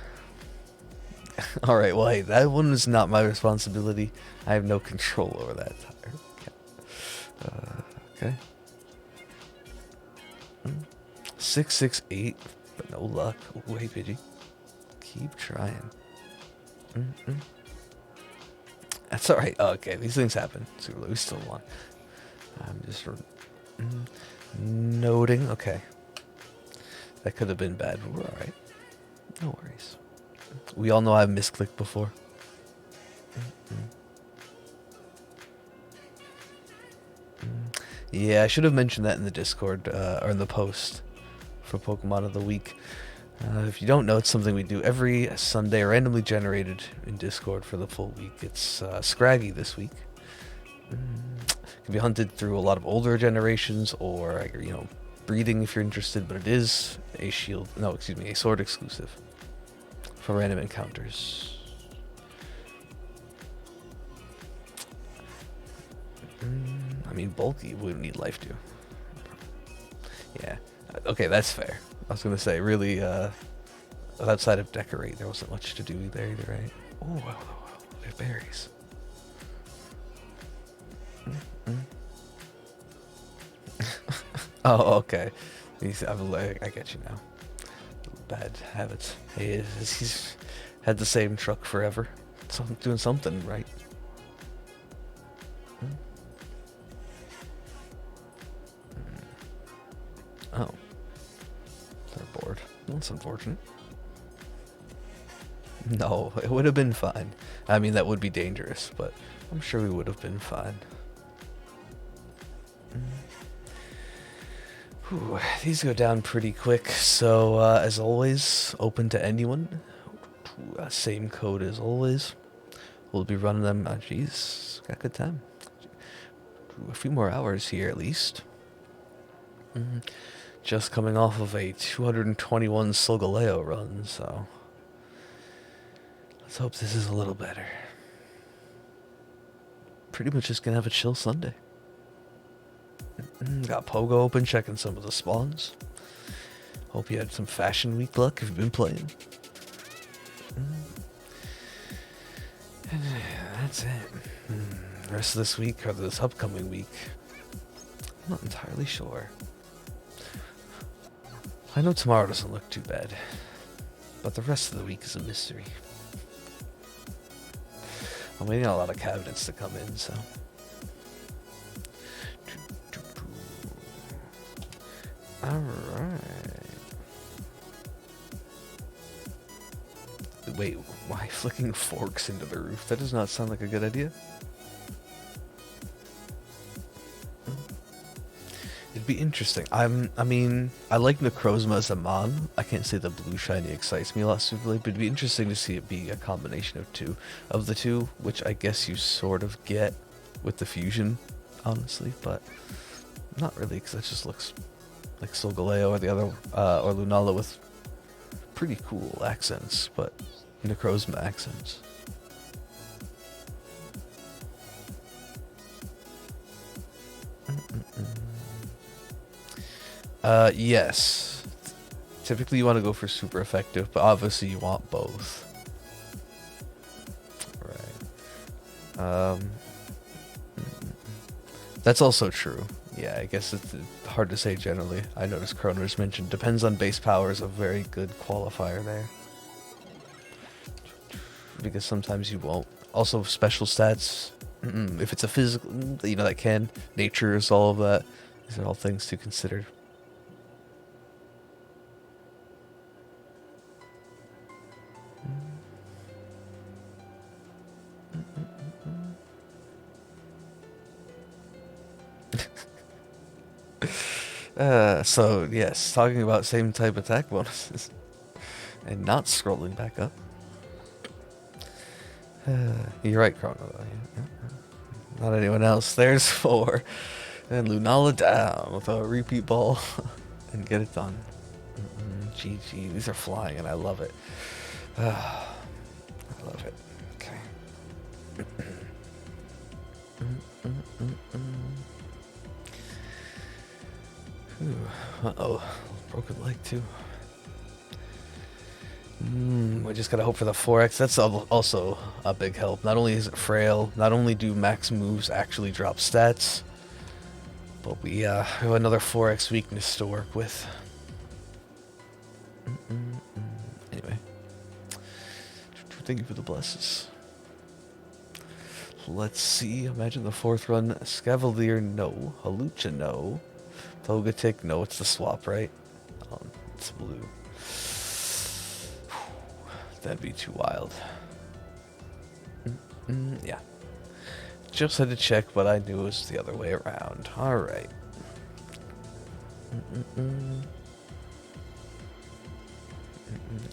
Alright, well, hey, that one is not my responsibility. I have no control over that tire. Okay. 668, but no luck. Ooh, hey, Pidgey. Keep trying. That's alright. Oh, okay, these things happen. So we still won. I'm just noting. Okay. That could have been bad, but we're alright. No worries. We all know I've misclicked before. Yeah, I should have mentioned that in the Discord, or in the post for Pokemon of the Week. If you don't know, it's something we do every Sunday, randomly generated in Discord for the full week. It's Scraggy this week. Can be hunted through a lot of older generations, or breeding if you're interested. But it is a sword exclusive for random encounters. I mean, bulky wouldn't need life to. Yeah. Okay, that's fair. I was gonna say, really, outside of decorate, there wasn't much to do there either, right? Oh, wow, there's berries. Oh, okay. I get you now. Bad habits. He's had the same truck forever. Doing something right. Oh. They're bored. That's unfortunate. No, it would have been fine. I mean, that would be dangerous, but I'm sure we would have been fine. Whew, these go down pretty quick, so as always, open to anyone. Same code as always. We'll be running them. Jeez, got a good time. A few more hours here at least. Just coming off of a 221 Solgaleo run, so let's hope this is a little better. Pretty much just gonna have a chill Sunday. Got Pogo open, checking some of the spawns. Hope you had some Fashion Week luck if you've been playing. And that's it. The rest of this week, or this upcoming week, I'm not entirely sure. I know tomorrow doesn't look too bad, but the rest of the week is a mystery. I'm waiting on a lot of cabinets to come in, so. Alright. Wait, why flicking forks into the roof? That does not sound like a good idea. It'd be interesting. I mean, I like Necrozma as a mon. I can't say the blue shiny excites me a lot superly, but it'd be interesting to see it be a combination of the two, which I guess you sort of get with the fusion, honestly, but not really, because that just looks like Solgaleo or the other, or Lunala with pretty cool accents, but Necrozma accents. Yes. Typically you want to go for super effective, but obviously you want both. Right. That's also true. Yeah, I guess it's hard to say generally. I noticed Kroner's mentioned depends on base power is a very good qualifier there. Because sometimes you won't. Also, special stats, if it's a physical, that can. Nature is all of that. These are all things to consider. So, yes, talking about same type attack bonuses. And not scrolling back up. You're right, Chrono, though. Yeah. Not anyone else. There's 4. And Lunala down with a repeat ball. And get it done. GG. These are flying, and I love it. I love it. Okay. Uh-oh. Broken leg, too. We just gotta hope for the 4x. That's also a big help. Not only is it frail, not only do max moves actually drop stats, but we have another 4x weakness to work with. Anyway. Thank you for the blesses. Let's see. Imagine the 4th run. Scavalier, no. Halucha, no. Togetic, no. It's the swap, right? It's blue. That'd be too wild. Yeah. Just had to check, but I knew it was the other way around. Alright.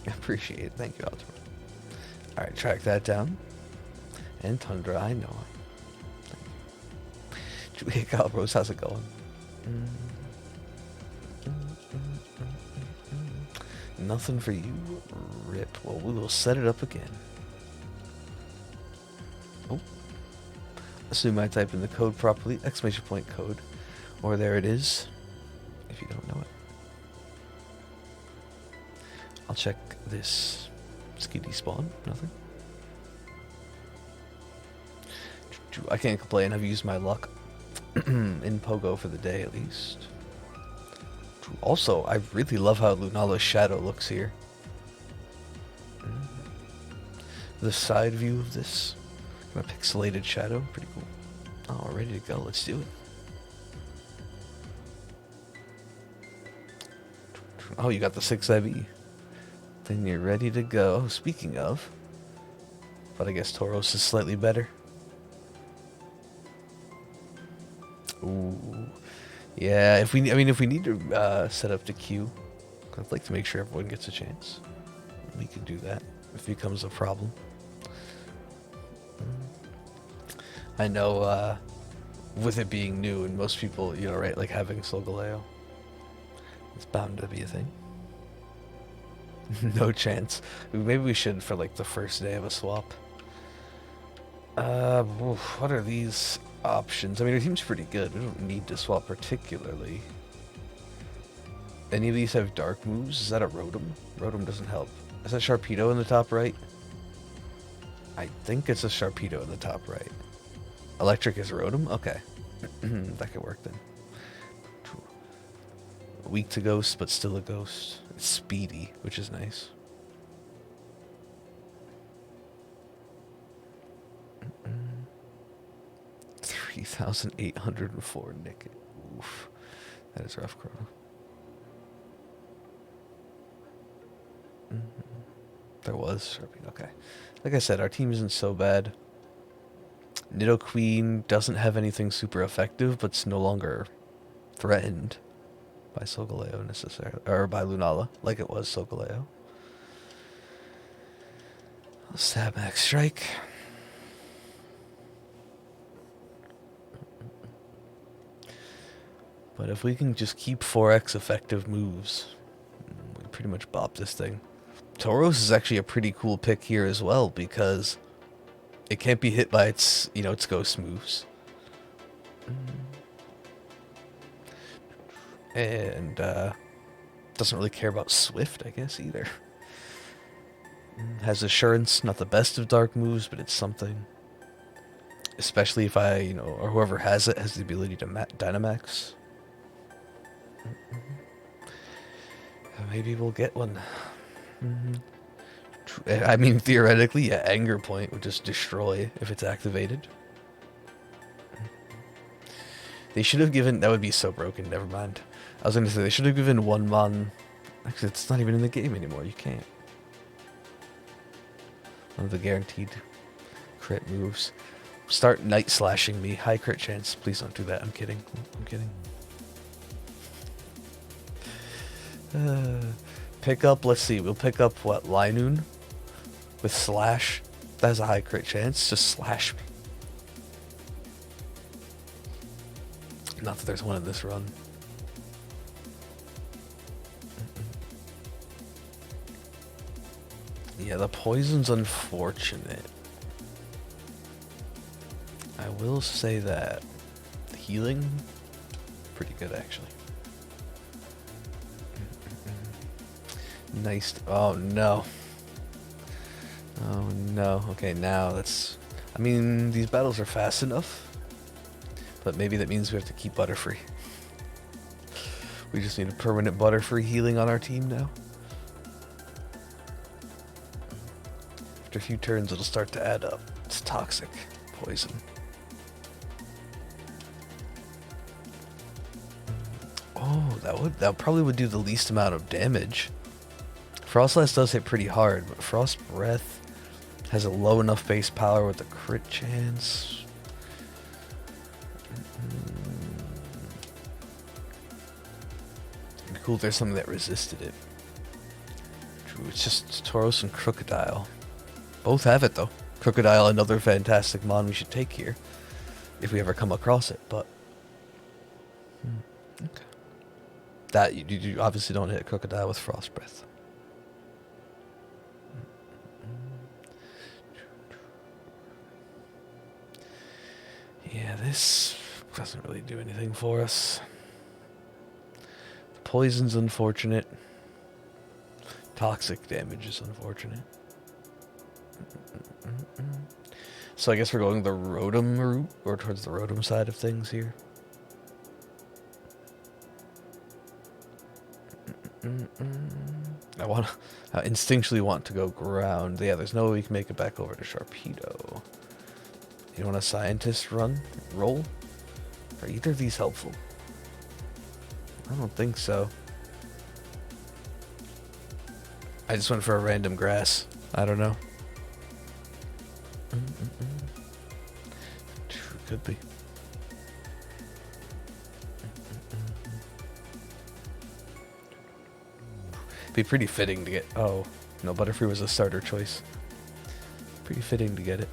Appreciate it. Thank you, Ultimate. Alright, track that down. And Tundra, I know it. Julia Calrose, how's it going? Nothing for you. Rip. Well, we will set it up again. Oh. Assume I type in the code properly. Exclamation point code. Or there it is. If you don't know it. I'll check this. Skitty spawn. Nothing. I can't complain. I've used my luck in Pogo for the day at least. Also, I really love how Lunala's shadow looks here. The side view of this kind of pixelated shadow, pretty cool. Oh, ready to go. Let's do it. Oh, you got the 6 IV. Then you're ready to go. Oh, speaking of, but I guess Tauros is slightly better. Ooh. Yeah, if we need to set up the queue, I'd like to make sure everyone gets a chance. We can do that if it becomes a problem. I know, with it being new and most people, right, like having Solgaleo, it's bound to be a thing. No chance. Maybe we should for like the first day of a swap. What are these options? I mean, it seems pretty good. We don't need to swap particularly. Any of these have dark moves? Is that a Rotom? Rotom doesn't help. Is that Sharpedo in the top right? I think it's a Sharpedo in the top right. Electric is Rotom? Okay. That could work then. Weak to Ghost, but still a Ghost. It's speedy, which is nice. 3,804 Nick. Oof. That is rough, Chrono. There was Sharpie. Okay. Like I said, our team isn't so bad. Nidoqueen doesn't have anything super effective, but it's no longer threatened by Solgaleo necessarily, or by Lunala, like it was Solgaleo. Stab Max Strike. But if we can just keep 4x effective moves, we pretty much bop this thing. Tauros is actually a pretty cool pick here as well, because it can't be hit by its, its ghost moves. And doesn't really care about Swift, I guess, either. Has Assurance, not the best of dark moves, but it's something. Especially if I, or whoever has it has the ability to Dynamax. Maybe we'll get one. I mean, theoretically, yeah, Anger Point would just destroy if it's activated. They should have given... That would be so broken, never mind. I was going to say, they should have given one Mon... Actually, it's not even in the game anymore, you can't. One of the guaranteed crit moves. Start Night Slashing me. High crit chance. Please don't do that. I'm kidding. I'm kidding. Pick up, let's see. We'll pick up, what, Linoon? With Slash. That has a high crit chance. Just slash me. Not that there's one in this run. Yeah, the poison's unfortunate. I will say that. The healing, pretty good actually. Nice. Oh no. Oh no. Okay, now that's... I mean, these battles are fast enough. But maybe that means we have to keep Butterfree. We just need a permanent Butterfree healing on our team now. After a few turns, it'll start to add up. It's toxic. Poison. Oh, that probably would do the least amount of damage. Frostlass does hit pretty hard, but Frost Breath has a low enough base power with a crit chance. It'd be cool if there's something that resisted it. True, it's just Tauros and Crocodile. Both have it though. Crocodile, another fantastic mon we should take here, if we ever come across it. But okay. That you obviously don't hit Crocodile with Frost Breath. Yeah, this doesn't really do anything for us. The poison's unfortunate. Toxic damage is unfortunate. So I guess we're going the Rotom route, or towards the Rotom side of things here. I instinctually want to go ground. Yeah, there's no way we can make it back over to Sharpedo. You want a Scientist roll? Are either of these helpful? I don't think so. I just went for a random grass. I don't know. Could be. Be pretty fitting to get... Oh, no, Butterfree was a starter choice. Pretty fitting to get it.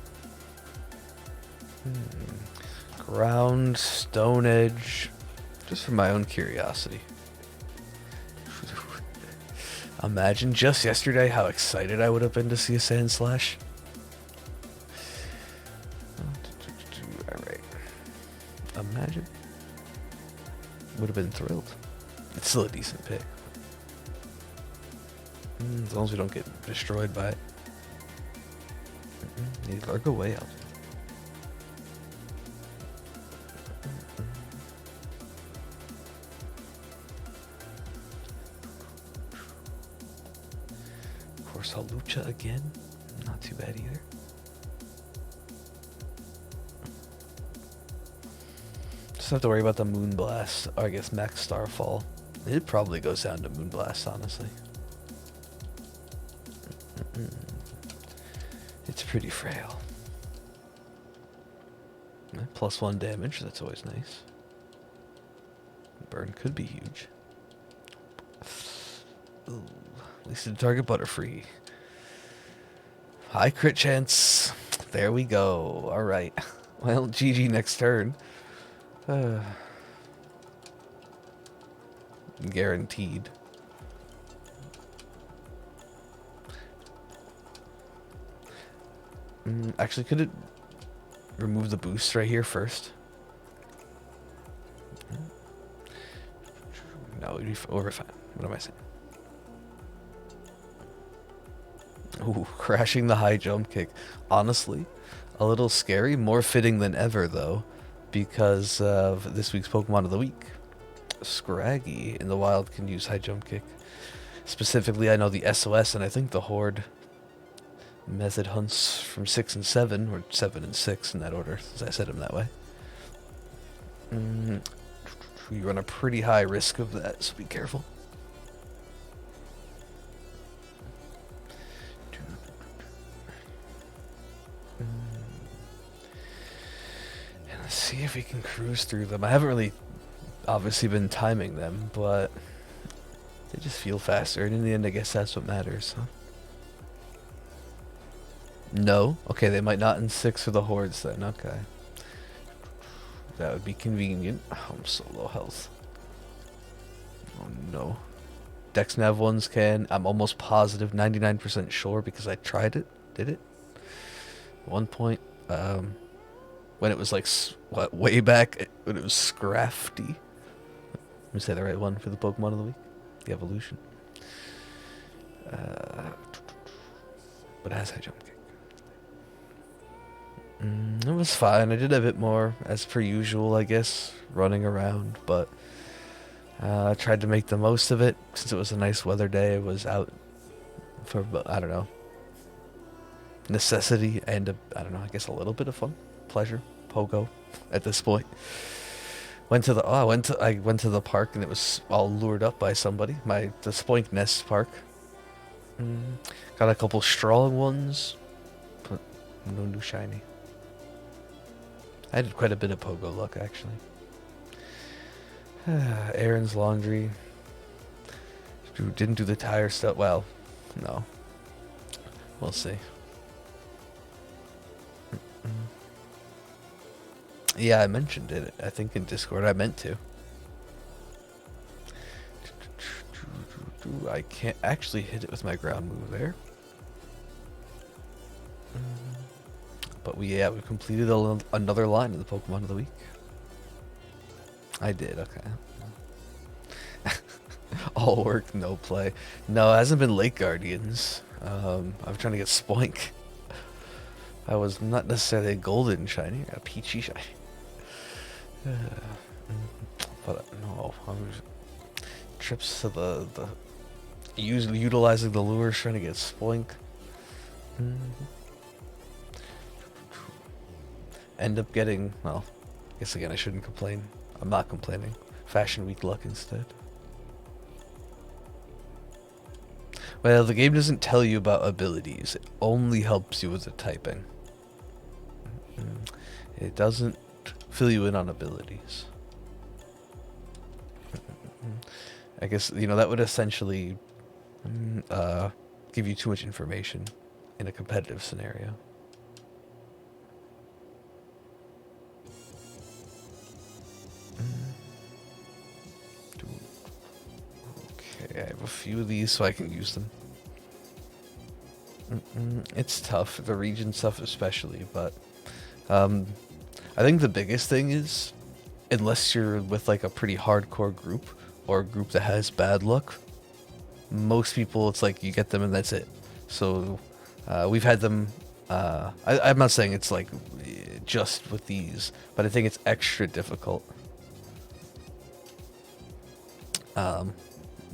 Ground, Stone Edge, just for my own curiosity. Imagine just yesterday how excited I would have been to see a Sand Slash. Alright. Imagine. Would have been thrilled. It's still a decent pick. As long as we don't get destroyed by it. Need to go way out. Of course, Halucha again. Not too bad either. Just have to worry about the Moonblast, or I guess Max Starfall. It probably goes down to Moonblast, honestly. It's pretty frail. +1 damage, that's always nice. Burn could be huge. Ooh, at least the target Butterfree. High crit chance. There we go. Alright. Well, GG next turn. Guaranteed. Actually, could it remove the boost right here first? we're fine. What am I saying? Ooh, crashing the high jump kick. Honestly, a little scary. More fitting than ever, though, because of this week's Pokemon of the Week. Scraggy in the wild can use high jump kick. Specifically, I know the SOS and I think the Horde method hunts from 6 and 7, or 7 and 6 in that order, as I said them that way. You run a pretty high risk of that, so be careful. And let's see if we can cruise through them. I haven't really obviously been timing them, but they just feel faster, and in the end I guess that's what matters, huh? No? Okay, they might not in 6 for the Hordes then, okay. That would be convenient. Oh, I'm so low health. Oh no. Dex Nav ones can. I'm almost positive, 99% sure, because I tried it. Did it? At one point, when it was like, what, way back, when it was Scrafty. Let me say the right one for the Pokemon of the Week. The evolution. But it has high jump kick. It was fine. I did a bit more, as per usual, I guess, running around, but I tried to make the most of it. Since it was a nice weather day, I was out for, I don't know, necessity and, I don't know, I guess a little bit of fun, pleasure, pogo, at this point. I went to the park and it was all lured up by somebody, the Spoink Nest Park. Got a couple strong ones, but no new shiny. I did quite a bit of pogo luck, actually. Aaron's laundry. Didn't do the tire stuff. Well, no. We'll see. Yeah, I mentioned it. I think in Discord. I meant to. I can't actually hit it with my ground move there. But we completed another line in the Pokemon of the Week. I did, okay. All work, no play. No, it hasn't been Lake Guardians. I'm trying to get Spoink. I was not necessarily a golden shiny, a peachy shiny. But no, I was trips to the utilizing the lures, trying to get Spoink. End up getting, well, I guess again I shouldn't complain. I'm not complaining. Fashion Week luck instead. Well, the game doesn't tell you about abilities. It only helps you with the typing. It doesn't fill you in on abilities. I guess, that would essentially give you too much information in a competitive scenario. Okay, I have a few of these so I can use them. It's tough, the region stuff especially, but I think the biggest thing is, unless you're with like a pretty hardcore group or a group that has bad luck, most people it's like you get them and that's it. So we've had them, I'm not saying it's like just with these, but I think it's extra difficult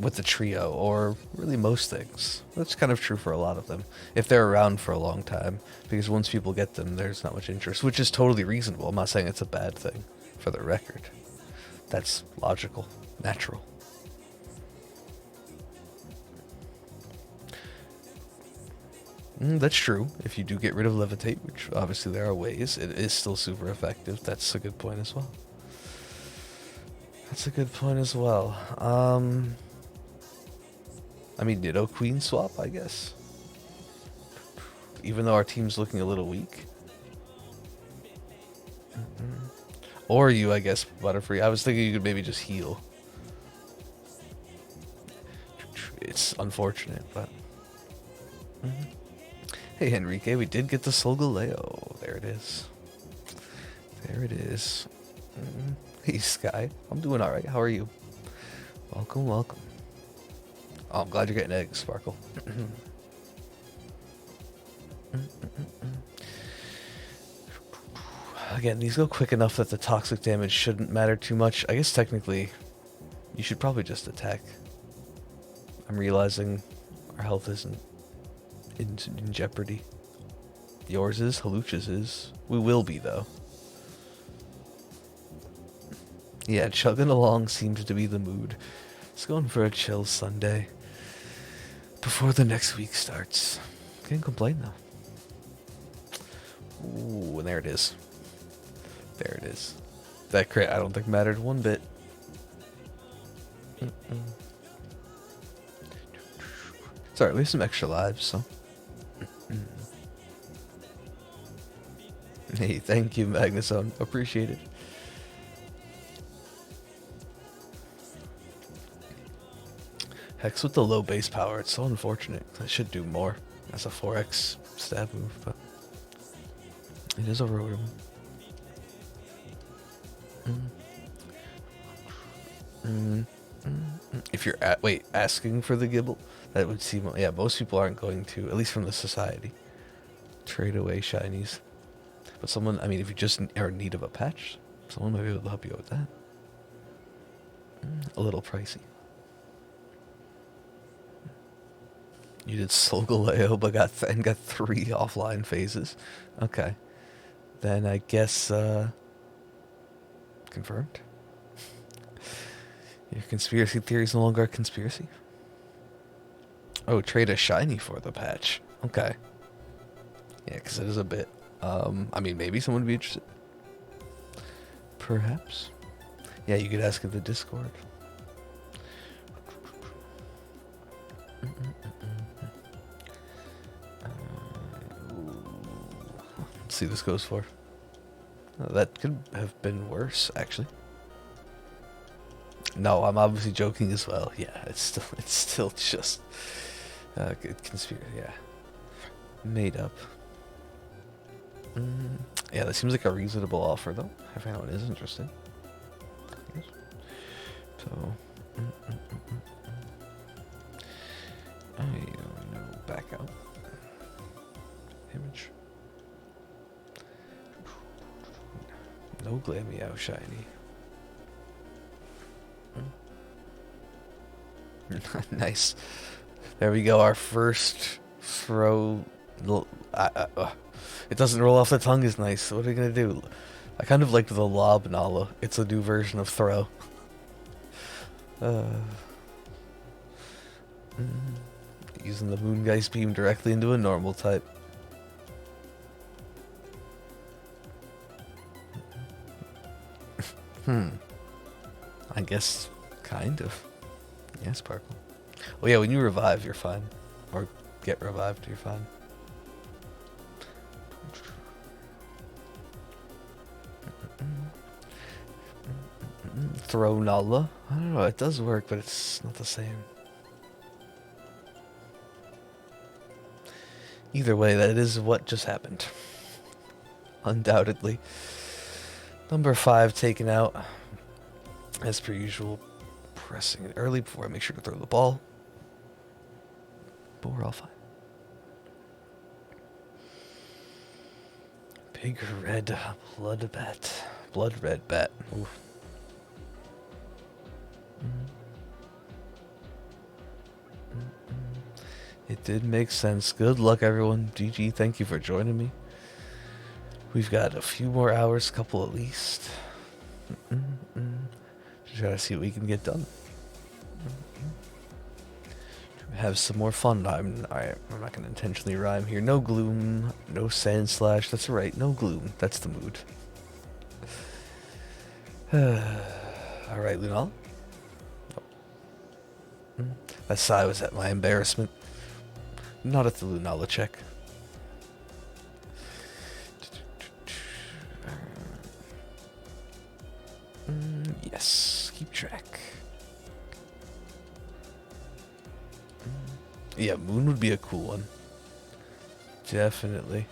with the trio, or really most things. That's kind of true for a lot of them, if they're around for a long time, because once people get them, there's not much interest, which is totally reasonable. I'm not saying it's a bad thing, for the record. That's logical, natural. That's true. If you do get rid of Levitate, which obviously there are ways, it is still super effective. That's a good point as well. That's a good point as well. I mean, Ditto Queen swap, I guess. Even though our team's looking a little weak. Or you, I guess, Butterfree. I was thinking you could maybe just heal. It's unfortunate, but... Hey, Henrique, we did get the Solgaleo. There it is. There it is. Hey, Sky. I'm doing alright. How are you? Welcome, welcome. Oh, I'm glad you're getting eggs, Sparkle. Again, these go quick enough that the toxic damage shouldn't matter too much. I guess technically, you should probably just attack. I'm realizing our health isn't in jeopardy. Yours is, Haluch's is. We will be, though. Yeah, chugging along seems to be the mood. It's going for a chill Sunday before the next week starts. Can't complain, though. Ooh, and there it is. There it is. That crit, I don't think mattered one bit. Sorry, we have some extra lives, so. Hey, thank you, Magnusone. Appreciate it. Hex with the low base power, it's so unfortunate. I should do more as a 4x stab move, but it is a rotom. If you're asking for the Gibble, that would seem, yeah, most people aren't going to, at least from the society, trade away shinies. But someone, I mean, if you just are in need of a patch, someone might be able to help you out with that. A little pricey. You did Solgaleo, but got 3 offline phases. Okay. Then I guess, confirmed? Your conspiracy theory is no longer a conspiracy? Oh, trade a shiny for the patch. Okay. Yeah, because it is a bit, I mean, maybe someone would be interested. Perhaps. Yeah, you could ask in the Discord. Let's see what this goes for. Oh, that could have been worse, actually. No, I'm obviously joking as well. Yeah, it's still just good conspiracy. Yeah, made up. Yeah, that seems like a reasonable offer, though. I find out it is interesting. So, I don't know. Back out. Image. No Glameow shiny. Nice. There we go. Our first throw. It doesn't roll off the tongue is nice. What are we gonna do? I kind of liked the Lunala. It's a new version of throw. Using the Moongeist beam directly into a normal type. I guess, kind of. Yeah, Sparkle. Oh yeah, when you revive, you're fine. Or get revived, you're fine. Throw Nala? I don't know, it does work, but it's not the same. Either way, that is what just happened. Undoubtedly. Number 5 taken out. As per usual, pressing it early before I make sure to throw the ball. But we're all fine. Big red blood bat. Blood red bat. Oof. It did make sense. Good luck, everyone. GG, thank you for joining me. We've got a few more hours, couple at least. Just gotta see what we can get done. Have some more fun. I'm not gonna intentionally rhyme here. No gloom, no sand slash. That's right, no gloom. That's the mood. All right, Lunala. That sigh was at my embarrassment. Not at the Lunala check. Yes, keep track. Yeah, Moon would be a cool one. Definitely.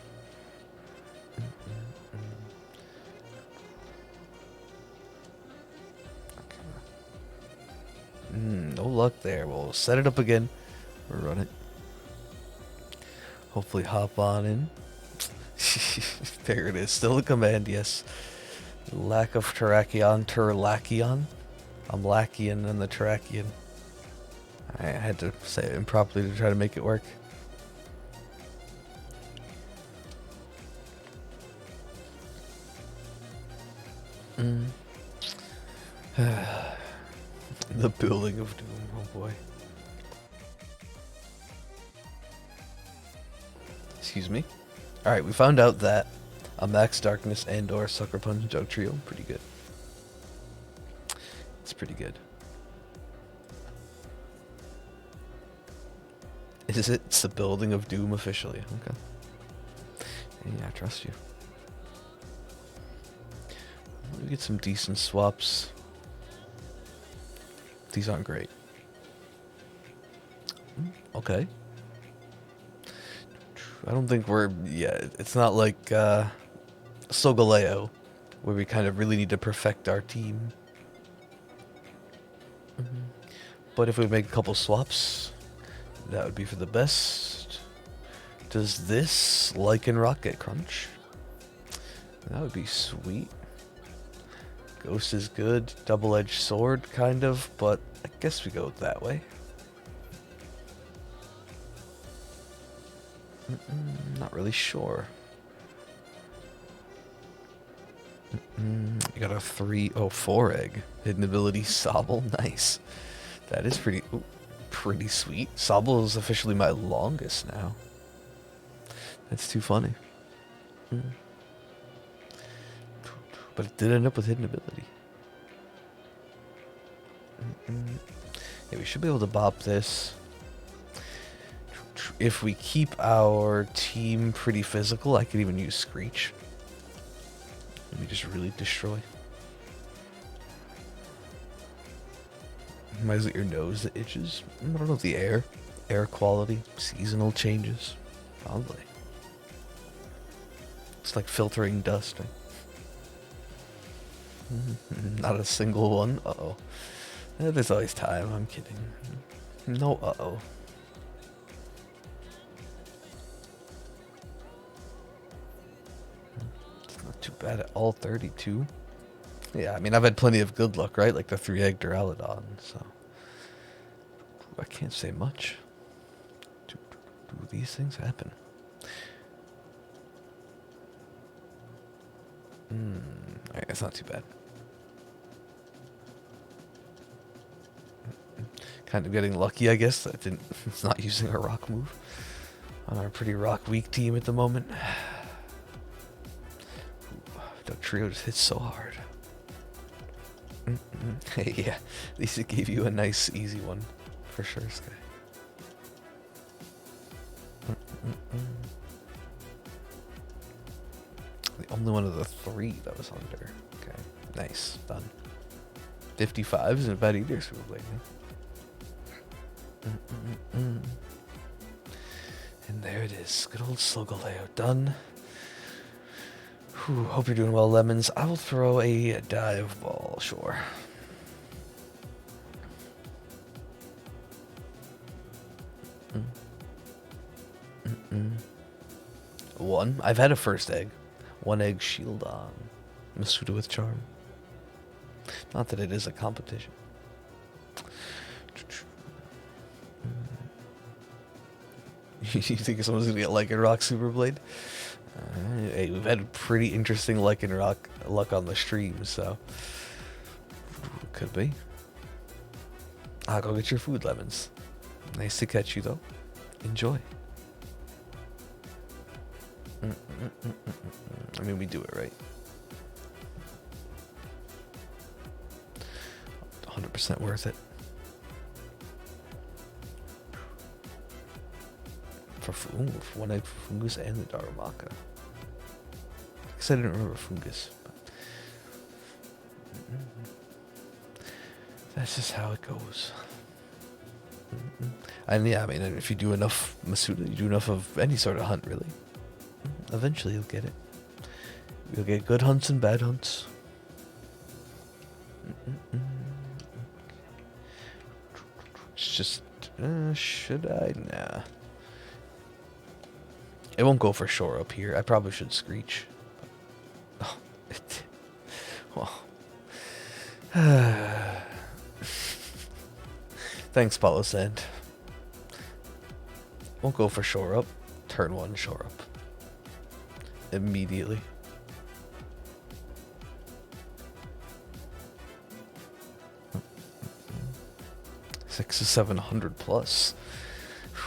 No luck there. We'll set it up again. Or run it. Hopefully hop on in. There it is. Still a command, yes. Lack of Terrakion. Terlakion. I'm Lakian and the Terrakion. I had to say it improperly to try to make it work. The building of doom, oh boy. Excuse me. Alright, we found out that a Max Darkness and or Sucker Punch Jug Trio, pretty good. It's pretty good. Is it? It's the building of doom officially. Okay. Yeah, I trust you. Let me get some decent swaps. These aren't great. Okay. I don't think we're... Yeah, it's not like Solgaleo, where we kind of really need to perfect our team. But if we make a couple swaps, that would be for the best. Does this Lycanroc get crunch? That would be sweet. Ghost is good. Double-edged sword, kind of, but I guess we go that way. Not really sure. You got a 4 egg. Hidden ability, Sobble. Nice. That is pretty sweet. Sobble is officially my longest now. That's too funny. But it did end up with hidden ability. Yeah, we should be able to bop this. If we keep our team pretty physical, I could even use Screech. Let me just really destroy. Is it your nose that itches? I don't know, the air quality, seasonal changes, probably. It's like filtering dust. Right? Not a single one. Uh-oh. There's always time. I'm kidding. No uh-oh. It's not too bad at all. 32. Yeah, I mean, I've had plenty of good luck, right? Like the 3-egg Duraludon, so... I can't say much. Do these things happen? Alright, that's not too bad. Kind of getting lucky, I guess, that it's not using a rock move on our pretty rock weak team at the moment. Dog Trio just hits so hard. Hey, yeah, at least it gave you a nice, easy one, for sure, Sky. The only one of the 3 that was under. Okay, nice, done. 55 isn't bad either, so we're blaming. And there it is, good old Solgaleo done. Whew, hope you're doing well, Lemons. I will throw a dive ball, sure. One. I've had a first egg. 1 egg shield on. Masuda with charm. Not that it is a competition. You think someone's gonna get Lycanroc Super Blade? Hey, we've had pretty interesting Lycanroc luck on the stream, so could be. I'll go get your food, Lemons. Nice to catch you, though. Enjoy. I mean, we do it right. 100% worth it. For 1 egg for Fungus and the Darumaka. I guess I didn't remember Fungus. But that's just how it goes. And yeah, I mean, if you do enough Masuda, you do enough of any sort of hunt, really. Eventually you'll get it. You'll get good hunts and bad hunts. just... should I? Nah. It won't go for shore up here. I probably should screech. Oh, it... Well... Thanks, Paulo Sand. Won't go for shore up. Turn 1, shore up. Immediately. Six to 700 plus.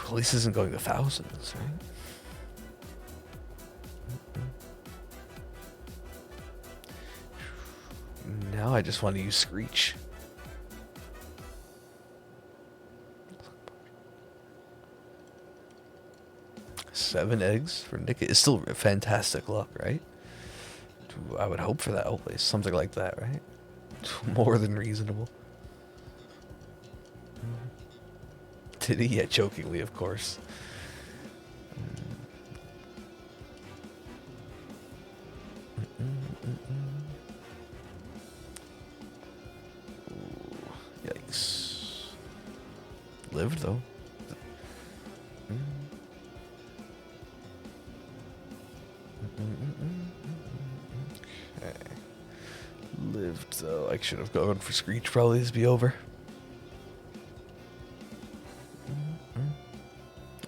At least isn't going to thousands, right? Now I just want to use Screech. Seven eggs for Nick is still fantastic luck, right? I would hope for that always. Something like that, right? More than reasonable. Did he? Yeah, jokingly, of course. Ooh, yikes. Lived, though. Okay. Lived, though. I should have gone for Screech, probably, to be over.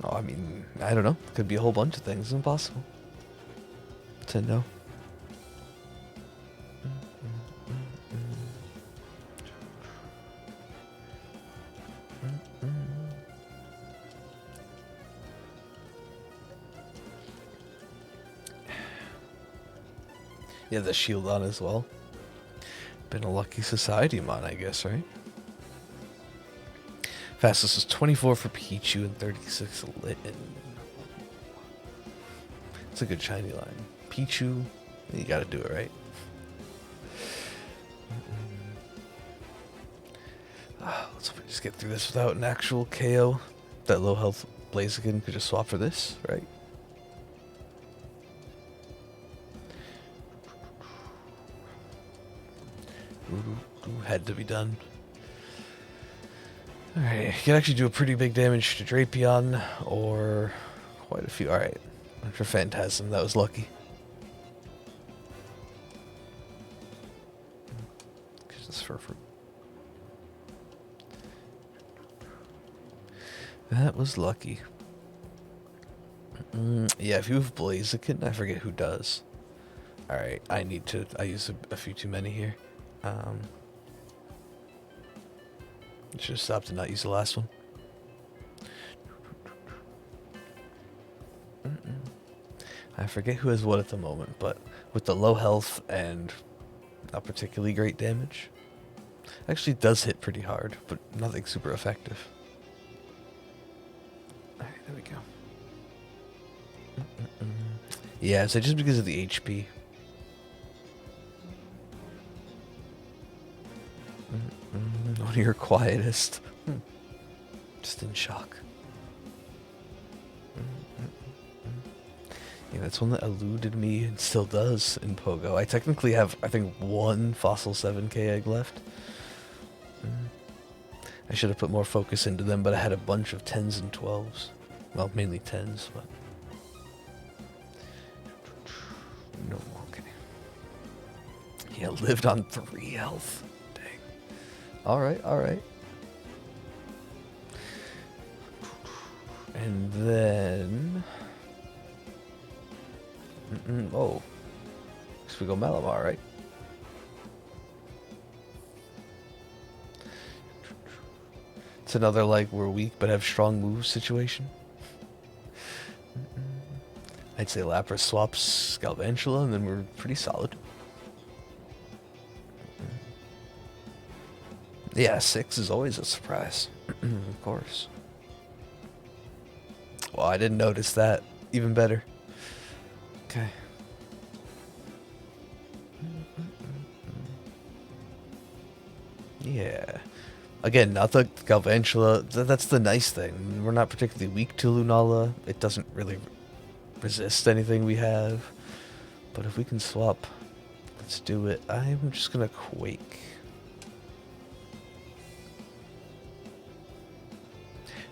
Oh, I mean, I don't know. Could be a whole bunch of things. It's impossible to know. Yeah, the shield on as well. Been a lucky society mon, I guess, right? Fastest was 24 for Pichu and 36 Litten. It's a good shiny line. Pichu, you gotta do it right. Let's hope we just get through this without an actual KO. That low health Blaziken could just swap for this, right? Had to be done. Alright, you can actually do a pretty big damage to Drapion, or quite a few. Alright, for Phantasm, that was lucky. This fur fruit. That was lucky. Yeah, if you have Blaziken, I forget who does. Alright, I use a few too many here. Should have stopped and not use the last one. I forget who has what at the moment, but with the low health and not particularly great damage, actually does hit pretty hard, but nothing super effective. Alright, there we go. Yeah, so just because of the HP. One of your quietest. Just in shock. Yeah, that's one that eluded me and still does in Pogo. I technically have, I think, one Fossil 7k egg left. I should have put more focus into them, but I had a bunch of 10s and 12s. Well, mainly 10s, but... No, okay. Yeah, lived on 3 health. Alright, alright. And then... oh. Guess we go Malamar, right? It's another, like, we're weak but have strong moves situation. I'd say Lapras swaps Galvantula, and then we're pretty solid. Yeah, 6 is always a surprise. Of course. Well, I didn't notice that. Even better. Okay. Yeah. Again, not the Galvantula. That's the nice thing. We're not particularly weak to Lunala. It doesn't really resist anything we have. But if we can swap, let's do it. I'm just gonna Quake.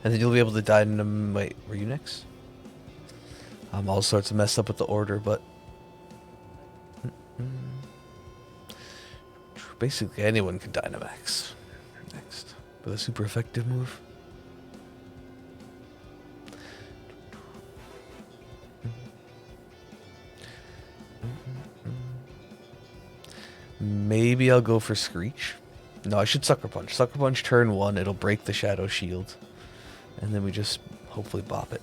And then you'll be able to dynam... Wait, were you next? I'm all sorts of messed up with the order, but... Basically, anyone can Dynamax next with a super effective move. Maybe I'll go for Screech. No, I should Sucker Punch. Sucker Punch turn 1, it'll break the Shadow Shield. And then we just hopefully bop it.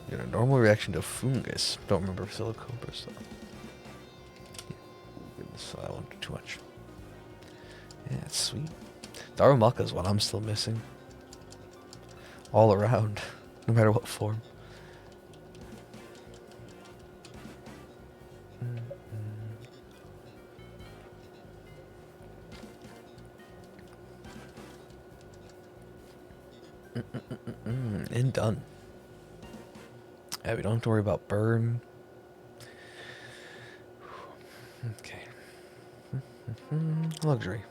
Get a normal reaction to Fungus. Don't remember Silicobras though. Yeah. Goodness, I won't do too much. Yeah, it's sweet. Darumaka is one I'm still missing. All around, no matter what form. And done. Yeah, we don't have to worry about burn. Okay. Luxury.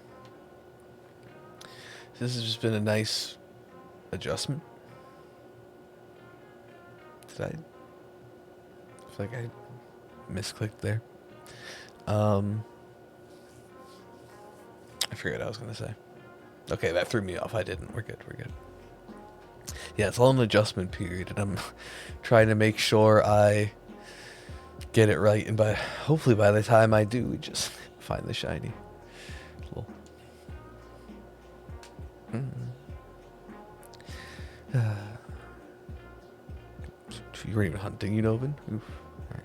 This has just been a nice adjustment. Did I feel like I misclicked there? I forget what I was gonna say. Okay, that threw me off. I didn't. We're good. We're good. Yeah, it's all an adjustment period, and I'm trying to make sure I get it right. And hopefully by the time I do, we just find the shiny. Cool. You weren't even hunting, you Novin? Oof. Right.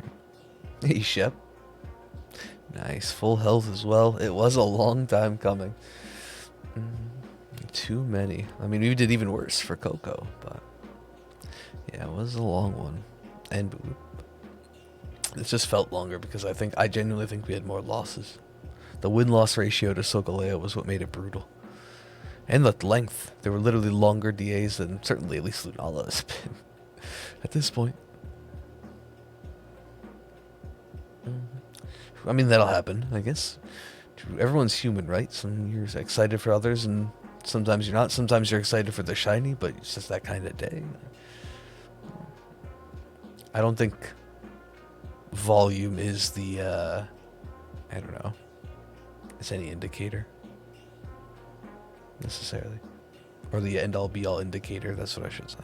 Hey, Shep. Nice, full health as well. It was a long time coming. Too many. I mean, we did even worse for Coco, but yeah, it was a long one. And Boo. It just felt longer because I genuinely think we had more losses. The win-loss ratio to Sogaleo was what made it brutal. And the length. There were literally longer DAs than certainly at least Lunala has been at this point. I mean, that'll happen, I guess. Everyone's human, right? Some you're excited for others, and sometimes you're not. Sometimes you're excited for the shiny, but it's just that kind of day. I don't think volume is the, I don't know, it's any indicator, necessarily. Or the end-all be-all indicator, that's what I should say.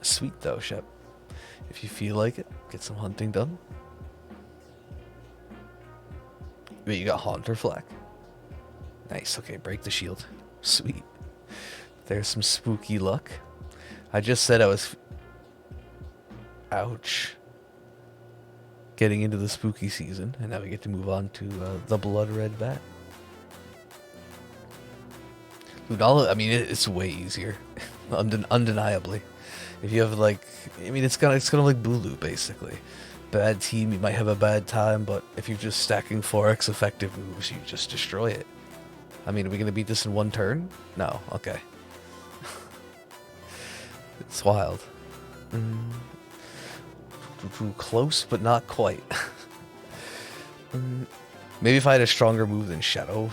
Sweet though, Shep. If you feel like it, get some hunting done. Wait, you got Haunter Flack? Nice, okay, break the shield. Sweet. There's some spooky luck. I just said I was... Ouch. Getting into the spooky season, and now we get to move on to the Blood Red Bat. Lunala, I mean, it's way easier. Undeniably. If you have, like... I mean, it's kind of like Bulu, basically. Bad team, you might have a bad time, but if you're just stacking 4x effective moves, you just destroy it. I mean, are we going to beat this in one turn? No. Okay. It's wild. Close, but not quite. Maybe if I had a stronger move than Shadow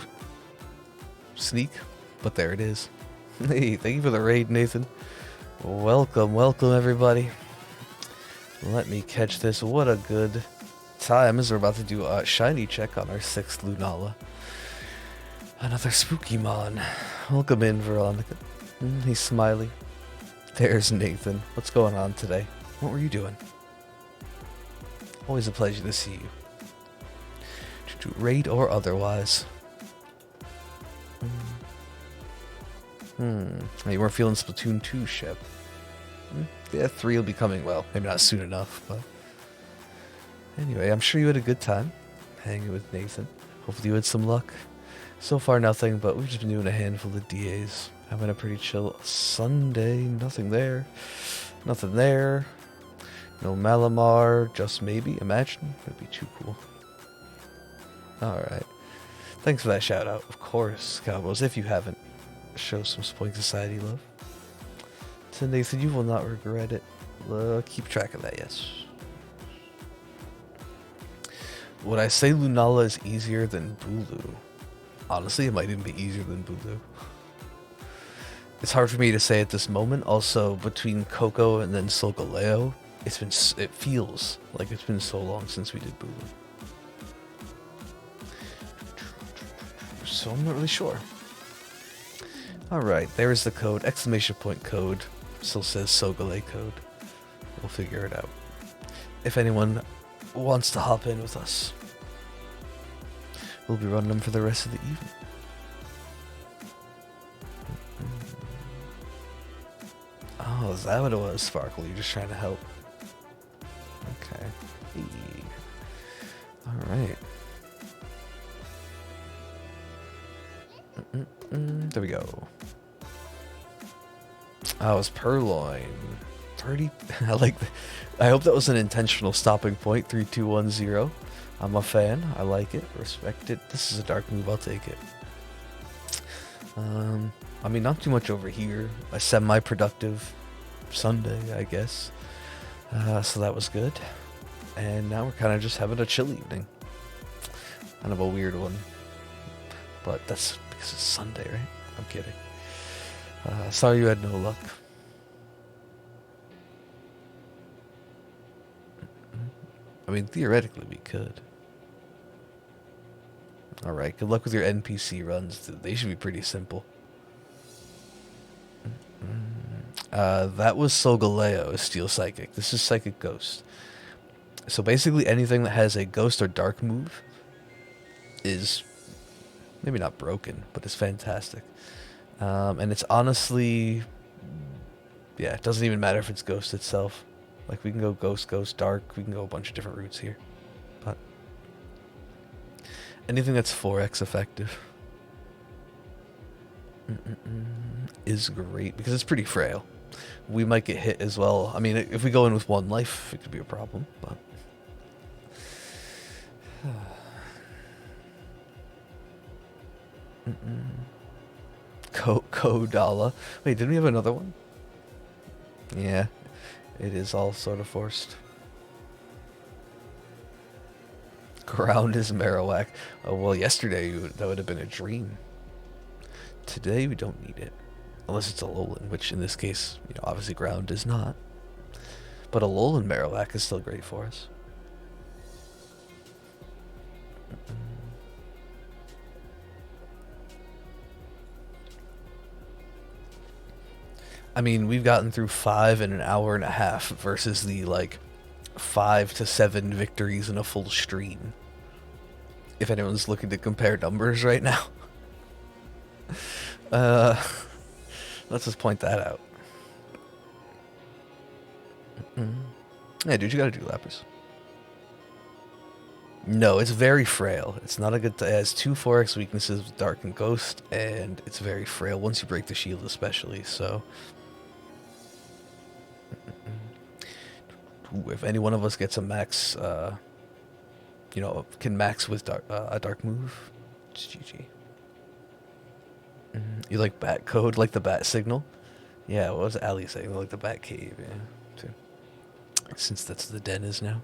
Sneak, but there it is. Hey, thank you for the raid, Nathan. Welcome, welcome, everybody. Let me catch this. What a good time as we're about to do a shiny check on our 6th Lunala. Another spooky mon. Welcome in, Veronica. He's smiley. There's Nathan. What's going on today? What were you doing? Always a pleasure to see you. To raid or otherwise. You weren't feeling Splatoon 2, Shep. Yeah, 3 will be coming, well, maybe not soon enough, but... Anyway, I'm sure you had a good time hanging with Nathan. Hopefully you had some luck. So far, nothing, but we've just been doing a handful of DAs. Having a pretty chill Sunday. Nothing there. Nothing there. No Malamar. Just maybe. Imagine. That'd be too cool. Alright. Thanks for that shout out. Of course, Cowboys. If you haven't, show some Spoink Society love. To Nathan, you will not regret it. Keep track of that, yes. Would I say Lunala is easier than Bulu? Honestly, it might even be easier than Bulu. It's hard for me to say at this moment. Also, between Coco and then Solgaleo, it feels like it's been so long since we did Bulu. So I'm not really sure. Alright, there's the code. Exclamation point code. Still says Solgaleo code. We'll figure it out. If anyone wants to hop in with us, we'll be running them for the rest of the evening. Oh, is that what it was, Sparkle? You're just trying to help. Okay. Hey. Alright. There we go. Oh, it was Purloin. 30. I like that. I hope that was an intentional stopping point. 3, 2, 1, 0. I'm a fan. I like it. Respect it. This is a dark move. I'll take it. I mean, not too much over here. A semi-productive Sunday, I guess. So that was good. And now we're kind of just having a chill evening. Kind of a weird one. But that's because it's Sunday, right? I'm kidding. Sorry you had no luck. I mean, theoretically we could. Alright, good luck with your NPC runs. They should be pretty simple. That was Solgaleo, Steel Psychic. This is Psychic Ghost. So basically anything that has a ghost or dark move is maybe not broken, but it's fantastic. And it's honestly, yeah, it doesn't even matter if it's ghost itself. Like, we can go ghost, ghost, dark. We can go a bunch of different routes here. But anything that's 4x effective is great because it's pretty frail. We might get hit as well. I mean, if we go in with 1 life, it could be a problem, but Kodala. Wait, didn't we have another one? Yeah, it is all sort of forced. Ground is Marowak. Oh, well, yesterday that would have been a dream. Today we don't need it. Unless it's a Alolan, which in this case, you know, obviously ground is not. But Alolan Marowak is still great for us. I mean, we've gotten through 5 in an hour and a half versus the, like, 5 to 7 victories in a full stream. If anyone's looking to compare numbers right now. Let's just point that out. Yeah, dude, you gotta do Lapras. No, it's very frail. It's not a good... It has 2 4x weaknesses with Dark and Ghost, and it's very frail once you break the shield especially, so... Ooh, if any one of us gets a max, you know, can max with a dark move, it's GG. You like bat code, like the bat signal? Yeah, what was Ali saying? Like the bat cave, yeah, too. Since that's the den is now.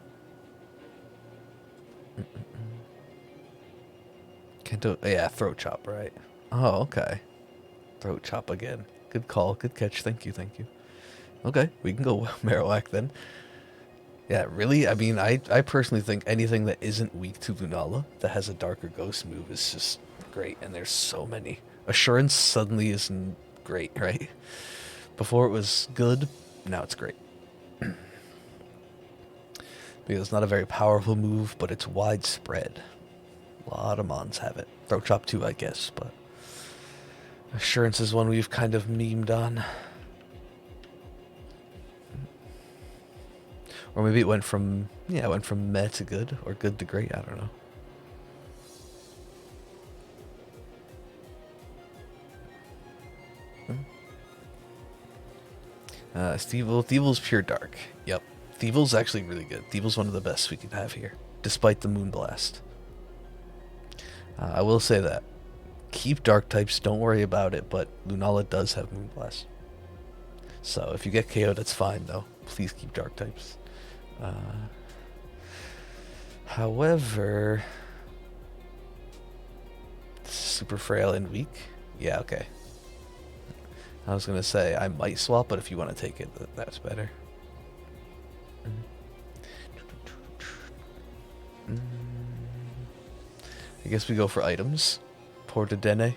Can't yeah, throat chop, right? Oh, okay. Throat chop again. Good call, good catch. Thank you, thank you. Okay, we can go Marowak then. Yeah, really? I mean, I personally think anything that isn't weak to Lunala, that has a darker ghost move, is just great. And there's so many. Assurance suddenly isn't great, right? Before it was good, now it's great. Because it's not a very powerful move, but it's widespread. A lot of mons have it. Throat chop too, I guess, but... Assurance is one we've kind of memed on. Or maybe it went from, yeah, it went from meh to good, or good to great, I don't know. Thievul's pure dark. Yep. Thievul's actually really good. Thievul's one of the best we can have here, despite the Moonblast. I will say that. Keep dark types, don't worry about it, but Lunala does have Moonblast. So if you get KO, that's fine, though. Please keep dark types. However, super frail and weak. Yeah, okay. I was gonna say I might swap, but if you want to take it, that's better. I guess we go for items. Porta Dene.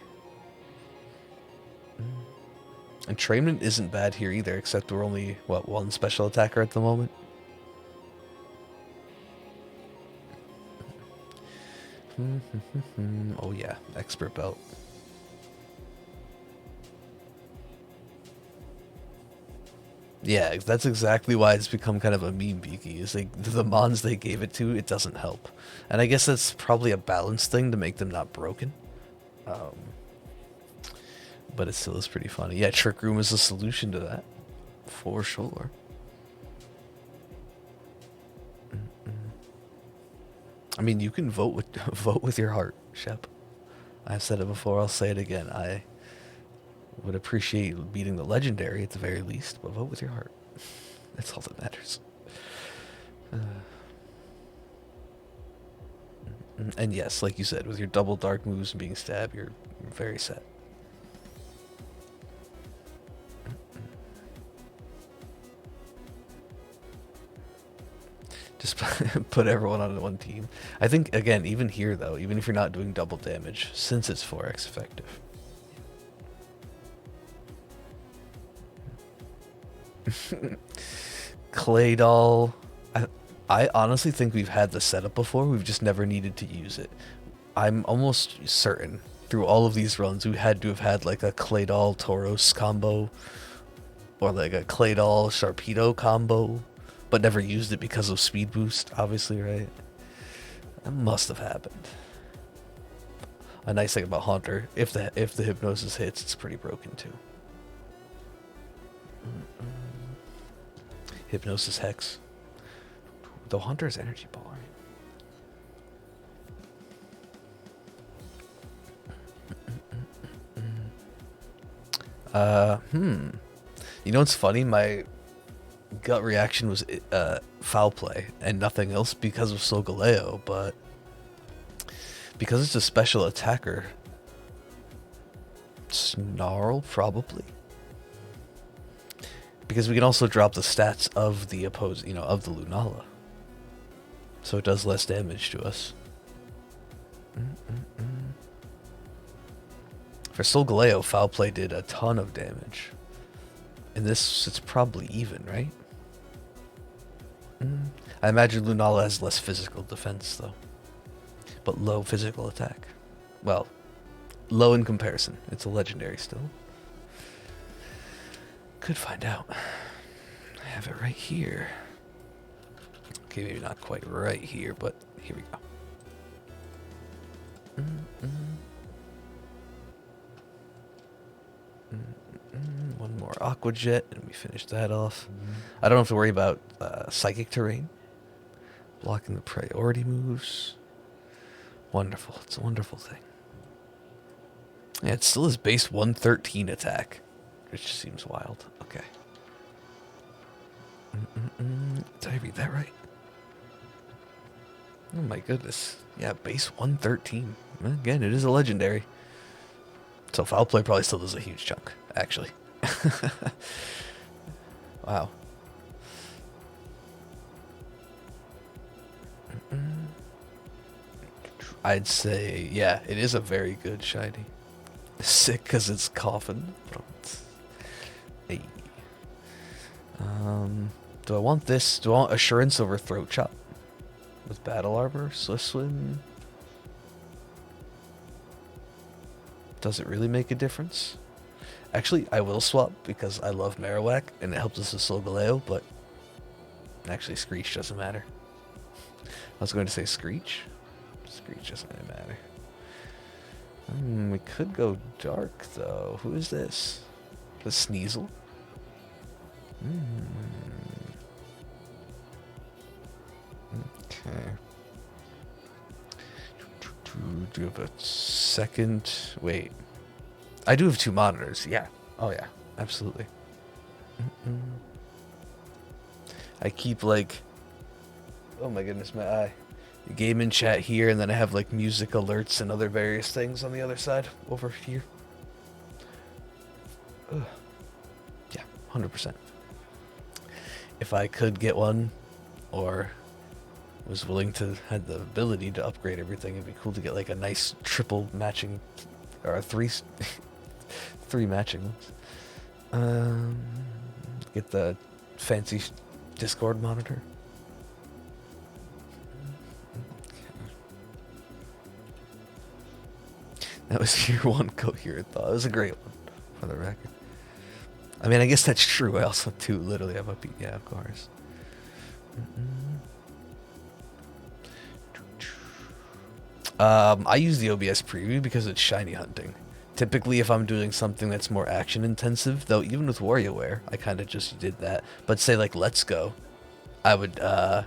Entrainment isn't bad here either, except we're only, what, one special attacker at the moment? Oh yeah, expert belt. Yeah, that's exactly why it's become kind of a meme beaky. Is like the mons they gave it to, it doesn't help, and I guess that's probably a balance thing to make them not broken. But it still is pretty funny. Yeah, Trick Room is a solution to that, for sure. I mean, you can vote with vote with your heart, Shep. I've said it before. I'll say it again. I would appreciate beating the legendary at the very least, but vote with your heart. That's all that matters. And yes, like you said, with your double dark moves and being stabbed, you're very set. Just put everyone on one team. I think, again, even here, though, even if you're not doing double damage, since it's 4x effective. Clay doll. I honestly think we've had the setup before. We've just never needed to use it. I'm almost certain through all of these runs we had to have had like a Clay doll Tauros combo or like a Clay doll Sharpedo combo, but never used it because of speed boost, obviously, right? That must have happened. A nice thing about Haunter, if the hypnosis hits, it's pretty broken too. Hypnosis Hex. Though Haunter is energy ball, right? You know what's funny? My gut reaction was foul play and nothing else because of Solgaleo, but because it's a special attacker, Snarl probably. Because we can also drop the stats of the opposing, of the Lunala. So it does less damage to us. For Solgaleo, foul play did a ton of damage. In this, it's probably even, right? I imagine Lunala has less physical defense, though. But low physical attack. Well, low in comparison. It's a legendary still. Could find out. I have it right here. Okay, maybe not quite right here, but here we go. One more Aqua Jet, and we finish that off. I don't have to worry about Psychic Terrain. Blocking the priority moves. Wonderful. It's a wonderful thing. Yeah, it still is base 113 attack, which seems wild. Okay. Did I read that right? Oh my goodness. Yeah, base 113. Again, it is a legendary. So foul play probably still does a huge chunk, actually. Wow. I'd say, yeah, it is a very good shiny. Sick because it's Coffin. Hey. Do I want this? Do I want Assurance over Throat Chop? With Battle Arbor? Swift Swim? Does it really make a difference? Actually, I will swap because I love Marowak and it helps us with Solgaleo, but actually Screech doesn't matter. I was going to say Screech. Screech doesn't really matter. We could go dark though. Who is this? The Sneasel? Okay. Do you have a second? Wait. I do have 2 monitors. Yeah. Oh yeah. Absolutely. I keep like... Oh my goodness, my eye. game and chat here, and then I have like music alerts and other various things on the other side over here. Ugh. Yeah, 100%. If I could get one, or was willing to had the ability to upgrade everything, it'd be cool to get like a nice triple matching, or a three matching ones. Get the fancy Discord monitor. That was your one coherent thought. It was a great one, for the record. I mean, I guess that's true. I also, too, literally have a beat. Yeah, of course. I use the OBS preview because it's shiny hunting. Typically, if I'm doing something that's more action intensive, though, even with WarioWare, I kind of just did that. But say like Let's Go, I would, I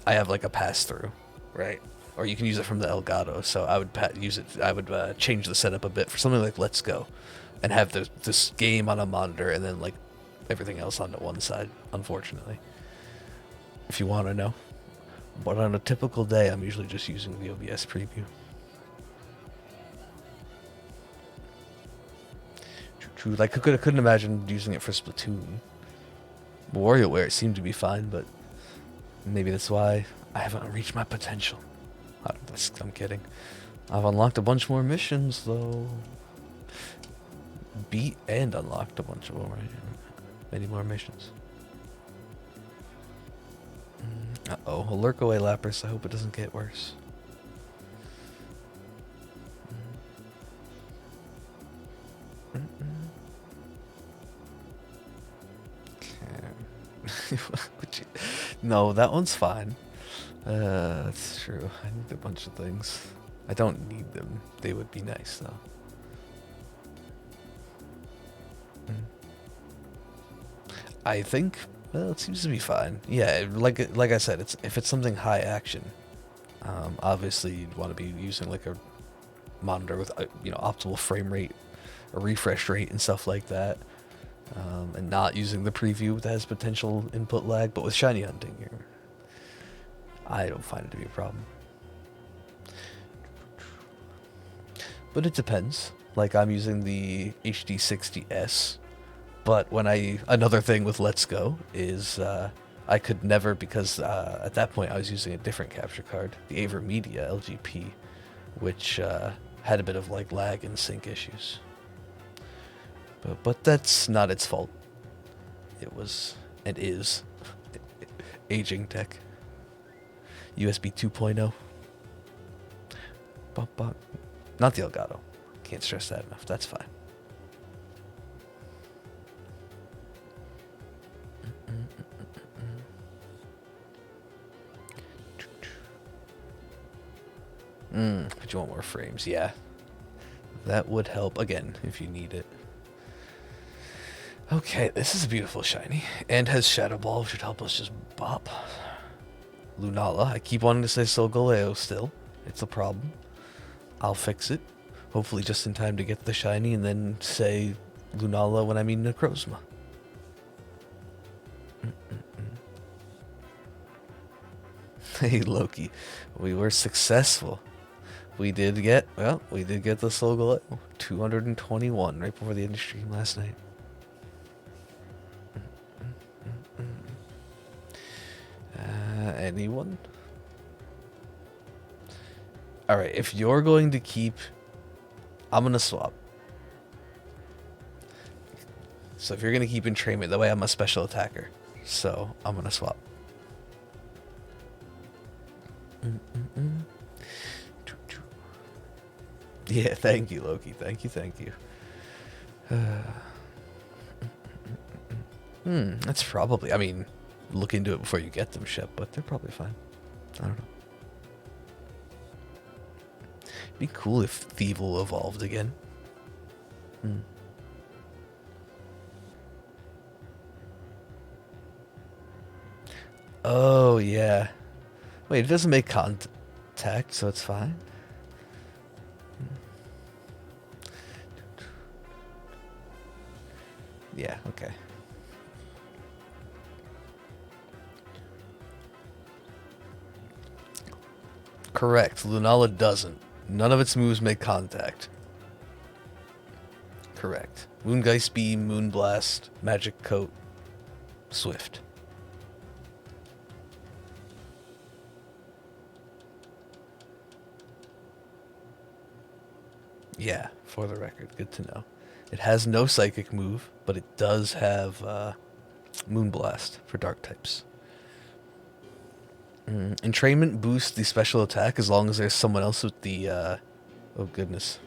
have like a pass through, right? Or you can use it from the Elgato. So I would use it. I would change the setup a bit for something like Let's Go, and have this game on a monitor and then like everything else on the one side. Unfortunately, if you want to know. But on a typical day, I'm usually just using the OBS preview. True. Like, I couldn't imagine using it for Splatoon. WarioWare, it seemed to be fine, but maybe that's why I haven't reached my potential. I'm kidding. I've unlocked a bunch more missions, though. Beat and unlocked a bunch more. Many more missions. Uh-oh, lurk away, Lapras. I hope it doesn't get worse. No, that one's fine. That's true. I need a bunch of things. I don't need them. They would be nice, though. I think, well, it seems to be fine. Yeah, like I said, if it's something high action, obviously you'd want to be using like a monitor with optimal frame rate, a refresh rate, and stuff like that, and not using the preview that has potential input lag. But with shiny hunting, I don't find it to be a problem. But it depends. Like, I'm using the HD60S. But another thing with Let's Go is I could never, because at that point I was using a different capture card, the AverMedia LGP, which had a bit of like lag and sync issues. But that's not its fault. It was and is aging tech. USB 2.0. Not the Elgato. Can't stress that enough. That's fine. But you want more frames, yeah. That would help, again, if you need it. Okay, this is a beautiful shiny. And has Shadow Ball, which should help us just bop. Lunala, I keep wanting to say Solgaleo still. It's a problem. I'll fix it. Hopefully just in time to get the shiny and then say Lunala when I mean Necrozma. Hey Loki, we were successful. We did get the Solgaleo. 221 right before the end of stream last night. Anyone? Alright, if you're going to keep... I'm going to swap. So if you're going to keep entrainment, that way I'm a special attacker. So I'm going to swap. Yeah, thank you, Loki. Thank you. That's probably... I mean, look into it before you get them, Shep, but they're probably fine. I don't know. It'd be cool if Thievul evolved again. Oh, yeah. Wait, it doesn't make contact, so it's fine? Yeah, okay. Correct. Lunala doesn't. None of its moves make contact. Correct. Moongeist Beam, Moonblast, Magic Coat, Swift. Yeah, for the record, good to know. It has no Psychic move, but it does have Moonblast for Dark types. Entrainment boosts the special attack as long as there's someone else with the... oh, goodness.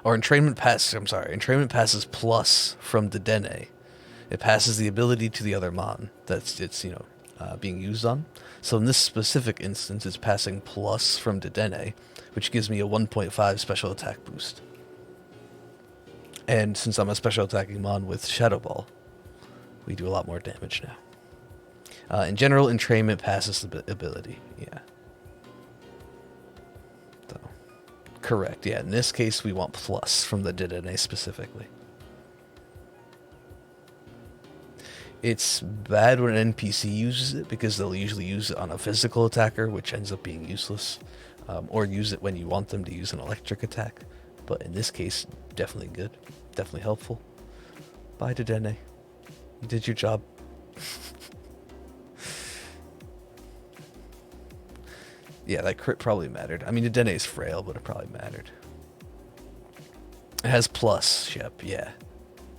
Or Entrainment passes plus from Dedenne. It passes the ability to the other Mon that's being used on. So in this specific instance, it's passing plus from Dedenne, which gives me a 1.5 special attack boost. And since I'm a special attacking Mon with Shadow Ball, we do a lot more damage now. In general, Entrainment passes the ability. Yeah. So, correct. Yeah, in this case, we want plus from the Dedenne specifically. It's bad when an NPC uses it because they'll usually use it on a physical attacker, which ends up being useless. Or use it when you want them to use an electric attack. But in this case, definitely good. Definitely helpful. Bye, Dedenne. You did your job. Yeah, that crit probably mattered. I mean, Dedenne is frail, but it probably mattered. It has plus, Shep, yeah.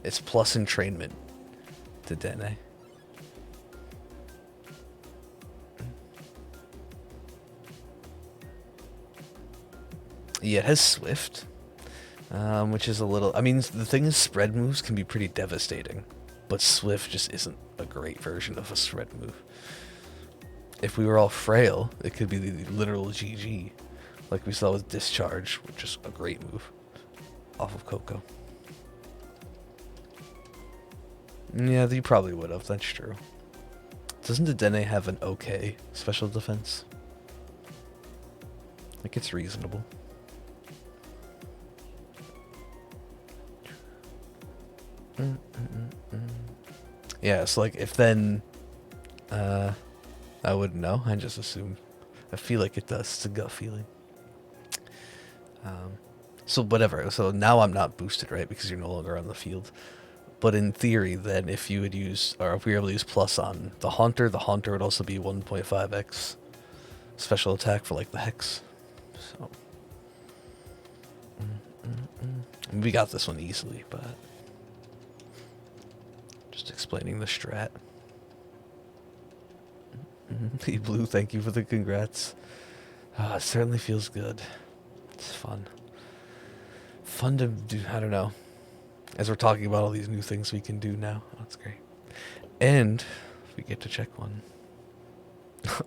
It's plus entrainment. Dedenne. Yeah, it has Swift, which is a little... I mean, the thing is, spread moves can be pretty devastating, but Swift just isn't a great version of a spread move. If we were all frail, it could be the literal GG, like we saw with Discharge, which is a great move off of Coco. Yeah, you probably would have, that's true. Doesn't Dedenne have an okay special defense? I think it's reasonable. Yeah, so like if then... I wouldn't know. I just assume. I feel like it does. It's a gut feeling. So whatever. So now I'm not boosted, right? Because you're no longer on the field. But in theory, then, if you would use, or if we were able to use plus on the Haunter would also be 1.5x special attack for like the Hex. So we got this one easily, but just explaining the strat. Hey Blue, thank you for the congrats. It certainly feels good. It's fun. Fun to do, I don't know. As we're talking about all these new things we can do now. Oh, that's great. And we get to check one.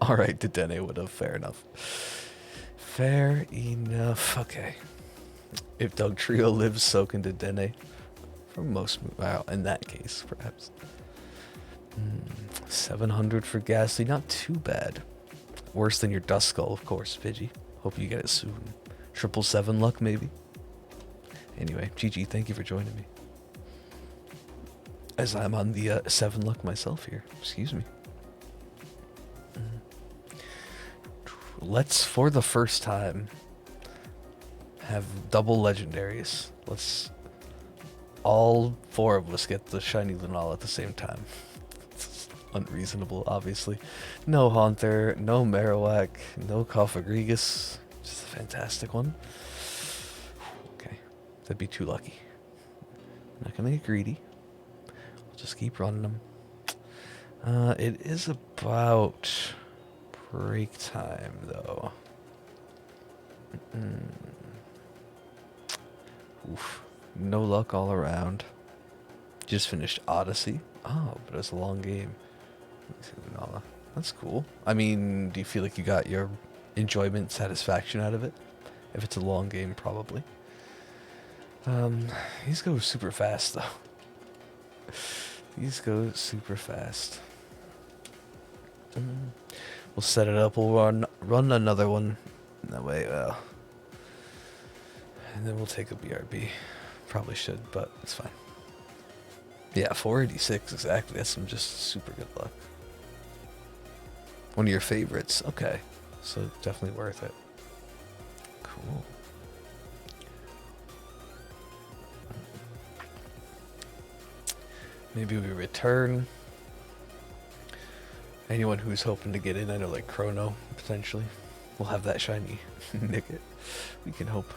Alright, Dedenne would have. Fair enough. Fair enough. Okay. If Dugtrio lives, so can Dedenne. For most, well, in that case, perhaps. 700 for Ghastly, not too bad. Worse than your Dust Skull, of course, Pidgey. Hope you get it soon. 777 luck, maybe. Anyway, GG, thank you for joining me. As I'm on the 7 luck myself here. Excuse me. Let's, for the first time, have double legendaries. Let's all 4 of us get the shiny Lunala at the same time. Unreasonable, obviously. No Haunter, no Marowak, no Cofagrigus. Just a fantastic one. Okay, that'd be too lucky. I'm not gonna get greedy. We'll just keep running them. It is about break time, though. Oof. No luck all around. Just finished Odyssey. Oh, but it's a long game. That's cool. I mean, do you feel like you got your enjoyment, satisfaction out of it? If it's a long game, probably. These go super fast, though. These go super fast. We'll set it up. We'll run another one. That way, and then we'll take a BRB. Probably should, but it's fine. Yeah, 486, exactly. That's some just super good luck. One of your favorites. Okay. so definitely worth it. Cool. Maybe we return. Anyone who's hoping to get in, I know like Chrono, potentially. We'll have that shiny Nicket. We can hope.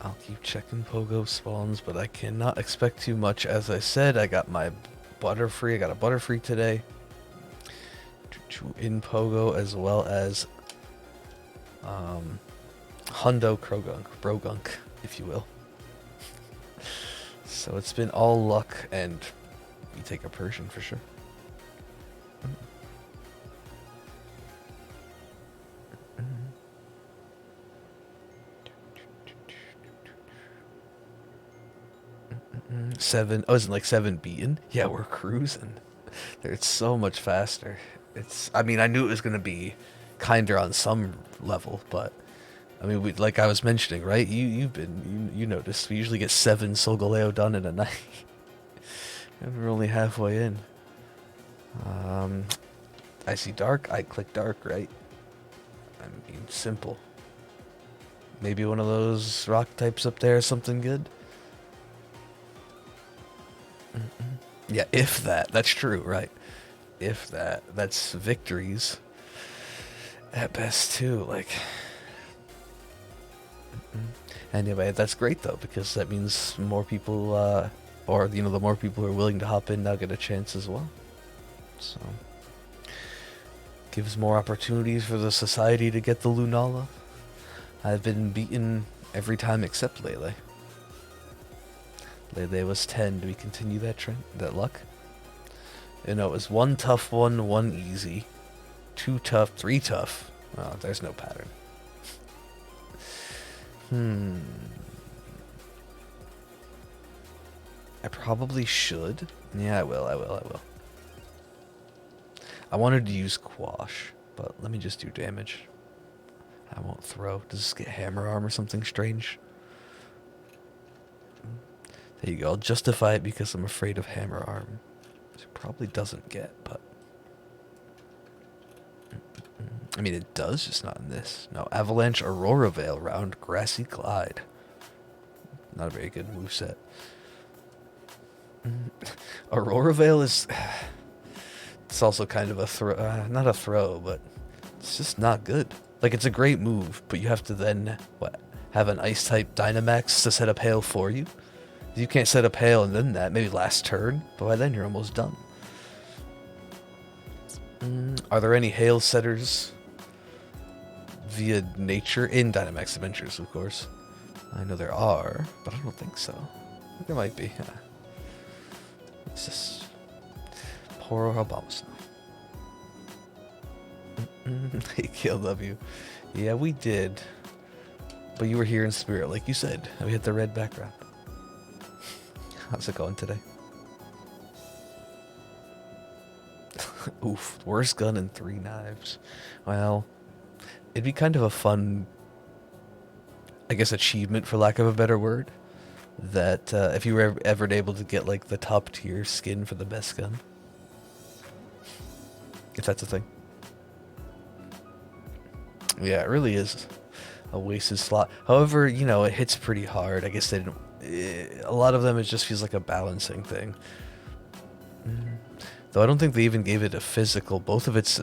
I'll keep checking Pogo spawns, but I cannot expect too much. As I said, I got my Butterfree. I got a Butterfree today. In Pogo, as well as Hundo Brogunk, if you will. So it's been all luck, and you take a Persian for sure. 7. Oh, isn't like 7 beaten? Yeah, we're cruising. It's so much faster. I mean, I knew it was going to be kinder on some level, but I mean, like I was mentioning, right? You noticed we usually get 7 Solgaleo done in a night. And we're only halfway in. I see dark. I click dark, right? I mean, simple. Maybe one of those rock types up there is something good. Yeah, if that. That's true, right? If that. That's victories. At best, too. Like. Anyway, that's great, though, because that means more people, or, you know, the more people who are willing to hop in now get a chance as well. So. Gives more opportunities for the society to get the Lunala. I've been beaten every time except Lele. Lele was 10. Do we continue that trend? That luck? You know, it was 1 tough one, 1 easy, 2 tough, 3 tough. Oh, there's no pattern. I probably should. Yeah, I will. I wanted to use Quash, but let me just do damage. I won't throw. Does this get Hammer Arm or something strange? There you go. I'll justify it because I'm afraid of Hammer Arm. Which it probably doesn't get, but... I mean, it does, just not in this. No, Avalanche Aurora Veil round Grassy Glide. Not a very good moveset. Aurora Veil is... It's also kind of a throw... not a throw, but it's just not good. Like, it's a great move, but you have to then, what, have an Ice-type Dynamax to set up Hail for you? You can't set up Hail and then that, maybe last turn, but by then you're almost done. Are there any Hail setters via nature in Dynamax Adventures, of course? I know there are, but I don't think so. I think there might be. Yeah. It's just poor Obama. Hey, KLW. Yeah, we did. But you were here in spirit, like you said. And we hit the red background. How's it going today? Oof, worst gun and 3 knives. Well, it'd be kind of a fun, I guess, achievement, for lack of a better word, that if you were ever able to get, like, the top tier skin for the best gun. If that's a thing. Yeah, it really is a wasted slot. However, you know, it hits pretty hard. I guess they didn't... a lot of them, it just feels like a balancing thing. Though I don't think they even gave it a physical. Both of it's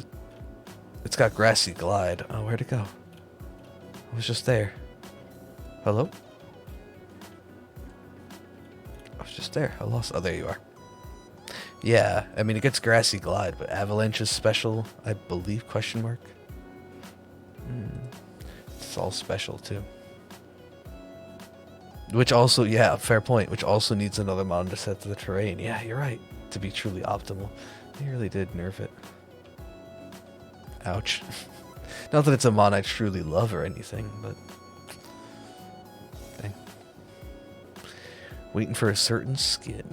got Grassy Glide. Oh, where'd it go? I was just there. Hello? I was just there. I lost... Oh, there you are. Yeah, I mean, it gets Grassy Glide, but Avalanche is special, I believe, question mark. It's all special, too. Which also, yeah, fair point, which also needs another mon to set to the terrain. Yeah, you're right. To be truly optimal. They really did nerf it. Ouch. Not that it's a mon I truly love or anything, but... Dang. Waiting for a certain skin.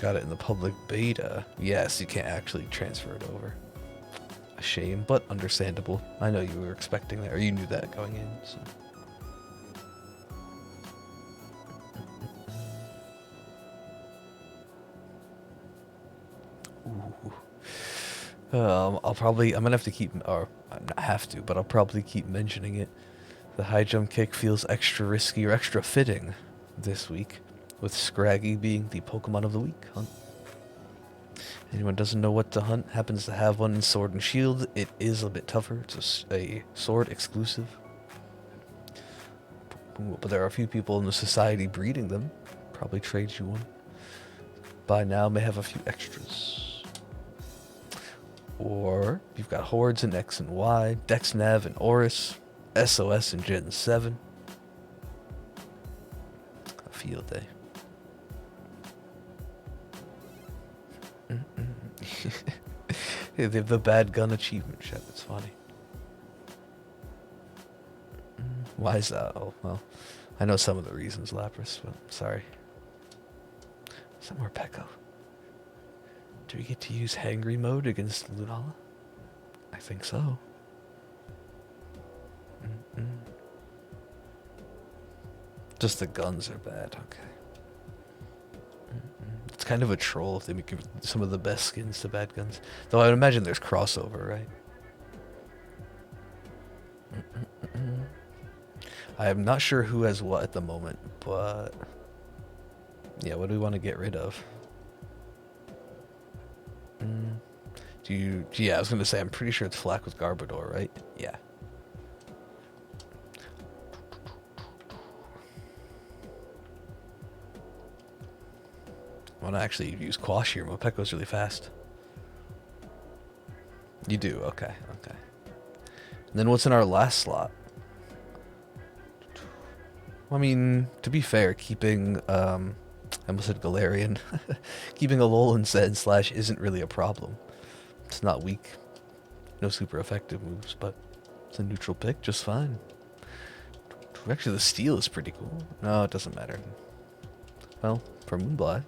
Got it in the public beta. Yes, you can't actually transfer it over. A shame, but understandable. I know you were expecting that, or you knew that going in, so... Ooh. I'm gonna have to keep, or not have to, but I'll probably keep mentioning it. The high jump kick feels extra risky or extra fitting this week, with Scraggy being the Pokemon of the week hunt. Anyone doesn't know what to hunt, happens to have one in Sword and Shield, it is a bit tougher. It's a Sword exclusive. But there are a few people in the society breeding them. Probably trade you one. By now may have a few extras. Or you've got Hordes in X and Y, Dexnav and Oris, SOS in Gen 7. A field day. They have the bad gun achievement ship. It's funny. Why is that? Oh, well, I know some of the reasons, Lapras, but sorry. Some more Pekko. Do we get to use Hangry mode against Lunala? I think so. Just the guns are bad, okay. It's kind of a troll if they make some of the best skins to bad guns. Though I would imagine there's crossover, right? I am not sure who has what at the moment, but... yeah, what do we want to get rid of? Yeah, I was going to say, I'm pretty sure it's Flack with Garbodor, right? Yeah. I want to actually use Quash here. Mopekko's really fast. You do? Okay, okay. And then what's in our last slot? I mean, to be fair, keeping, I almost said Galarian. Keeping a Alolan Zen slash isn't really a problem. It's not weak. No super effective moves, but it's a neutral pick just fine. Actually, the steel is pretty cool. No, it doesn't matter. Well, for Moonblast.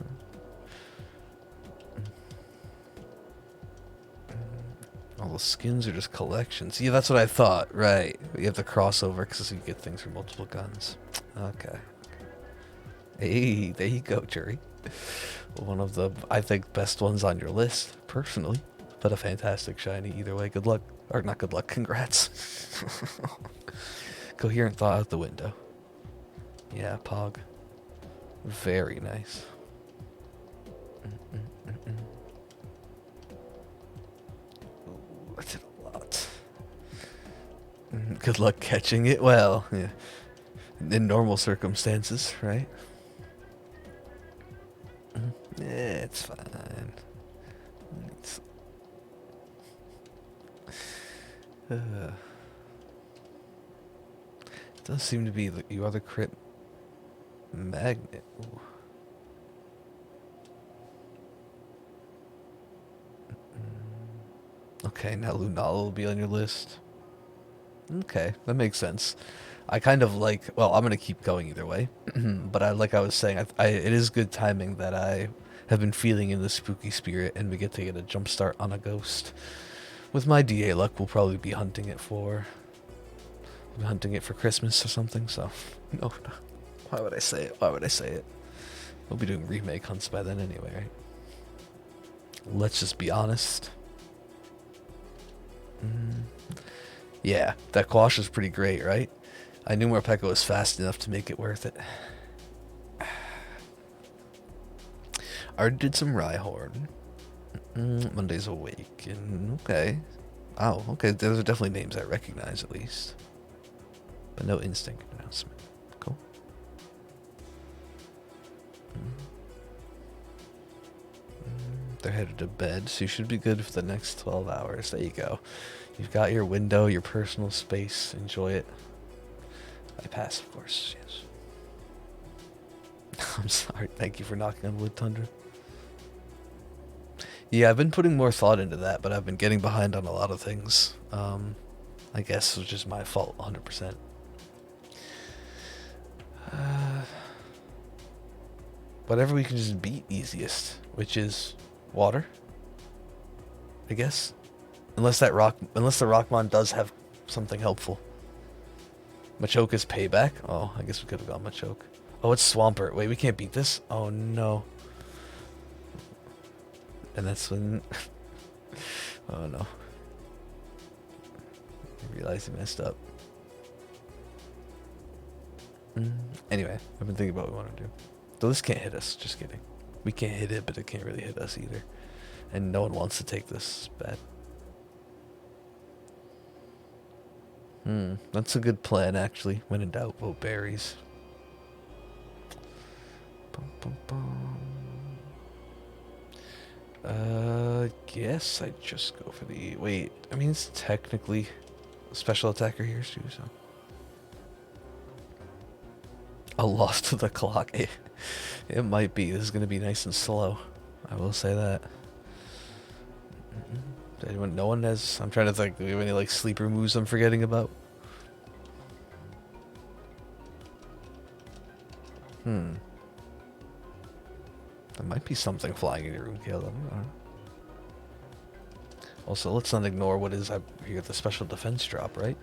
All the skins are just collections. Yeah, that's what I thought. Right. You have the crossover because you get things from multiple guns. Okay. Hey, there you go, Jury. One of the, I think, best ones on your list, personally. But a fantastic shiny either way. Good luck. Or not good luck, congrats. Coherent thought out the window. Yeah, Pog. Very nice. Ooh, I did a lot. Good luck catching it. Well, yeah. In normal circumstances, right? Yeah, it's fine. It's... it does seem to be that you are the crit magnet. Ooh. Okay, now Lunala will be on your list. Okay, that makes sense. I kind of like, well, I'm going to keep going either way. But like I was saying, it is good timing that I have been feeling in the spooky spirit and we get to get a jump start on a ghost. With my DA luck, we'll probably be hunting it for Christmas or something, so no. Why would I say it? Why would I say it? We'll be doing remake hunts by then anyway, right? Let's just be honest. Yeah, that Quash is pretty great, right? I knew Morpeko was fast enough to make it worth it. I already did some Rhyhorn. Monday's Awaken. Okay. Oh, okay. Those are definitely names I recognize at least. But no instinct announcement. Cool. They're headed to bed, so you should be good for the next 12 hours. There you go. You've got your window, your personal space. Enjoy it. I pass, of course, yes. I'm sorry. Thank you for knocking on wood, Tundra. Yeah, I've been putting more thought into that, but I've been getting behind on a lot of things. I guess it was just my fault, 100%. Whatever we can just beat easiest, which is water, I guess. Unless the Rockmon does have something helpful. Machoke is payback? Oh, I guess we could have gone Machoke. Oh, it's Swampert. Wait, we can't beat this? Oh, no. And that's when... Oh no. I realized he messed up. Anyway, I've been thinking about what we want to do. So this can't hit us, just kidding. We can't hit it, but it can't really hit us either. And no one wants to take this bad. That's a good plan, actually. When in doubt, vote berries. Guess I'd just go for the... Wait, I mean, it's technically a special attacker here, too, so... A loss to the clock. It might be. This is going to be nice and slow. I will say that. Anyone? No one has... I'm trying to think. Do we have any, like, sleeper moves I'm forgetting about? There might be something flying in your room, Caleb. I don't know. Also, let's not ignore what is... You get the special defense drop, right?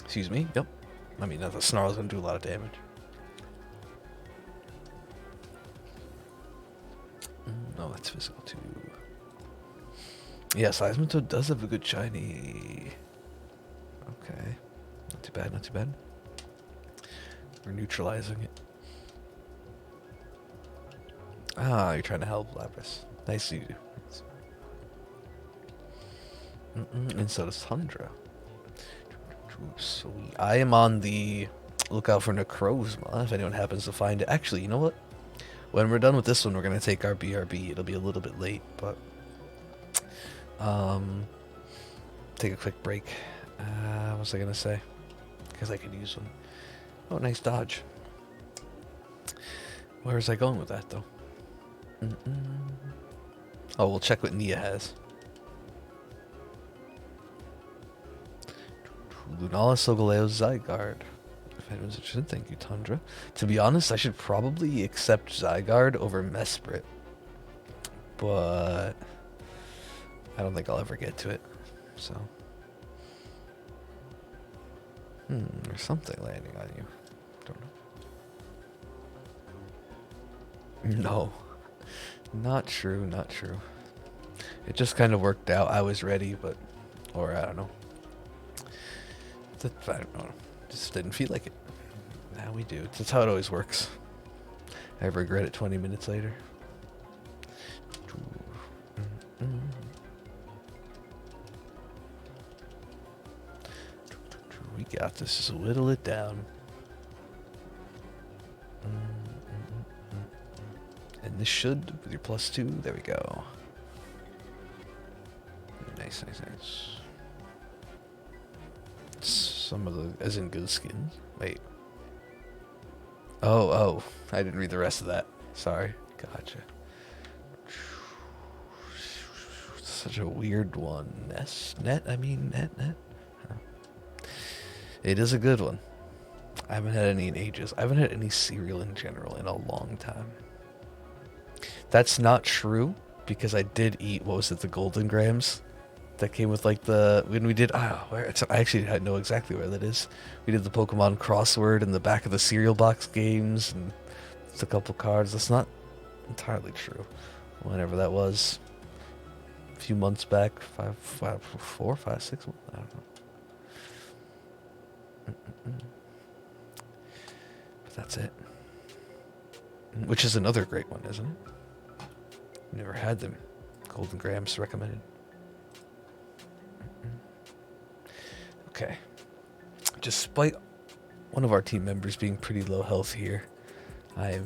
Excuse me. Yep. I mean, the snarl's gonna do a lot of damage. No, that's physical too. Yeah, Seismitoad does have a good shiny. Okay. Not too bad, not too bad. We're neutralizing it. Ah, you're trying to help, Lapras. Nice of you. And so does Tundra. Sweet. I am on the lookout for Necrozma if anyone happens to find it. Actually, you know what? When we're done with this one, we're going to take our BRB. It'll be a little bit late, but... take a quick break. What was I going to say? Because I could use one. Oh, nice dodge. Where was I going with that, though? Oh, we'll check what Nia has. Lunala, Solgaleo, Zygarde. If anyone's interested, thank you, Tundra. To be honest, I should probably accept Zygarde over Mesprit. But... I don't think I'll ever get to it. So... there's something landing on you. Don't know. No. Not true, not true. It just kind of worked out. I was ready, but... Or, I don't know. I don't know. Just didn't feel like it. Now we do. That's how it always works. I regret it 20 minutes later. We got this. Just whittle it down. And this should, with your +2, there we go. Nice, nice, nice. Some of the, as in good skins. Wait. Oh, I didn't read the rest of that. Sorry. Gotcha. Such a weird one. Net? Huh. It is a good one. I haven't had any in ages. I haven't had any cereal in general in a long time. That's not true, because I did eat, what was it, the Golden Grams? That came with like the, when we did, where it's, I actually know exactly where that is. We did the Pokemon crossword in the back of the cereal box games, and it's a couple cards. That's not entirely true. Whenever that was, a few months back, 4, 5, 6 months, I don't know. But that's it. Which is another great one, isn't it? Never had them. Golden Grams recommended. Okay. Despite one of our team members being pretty low health here, I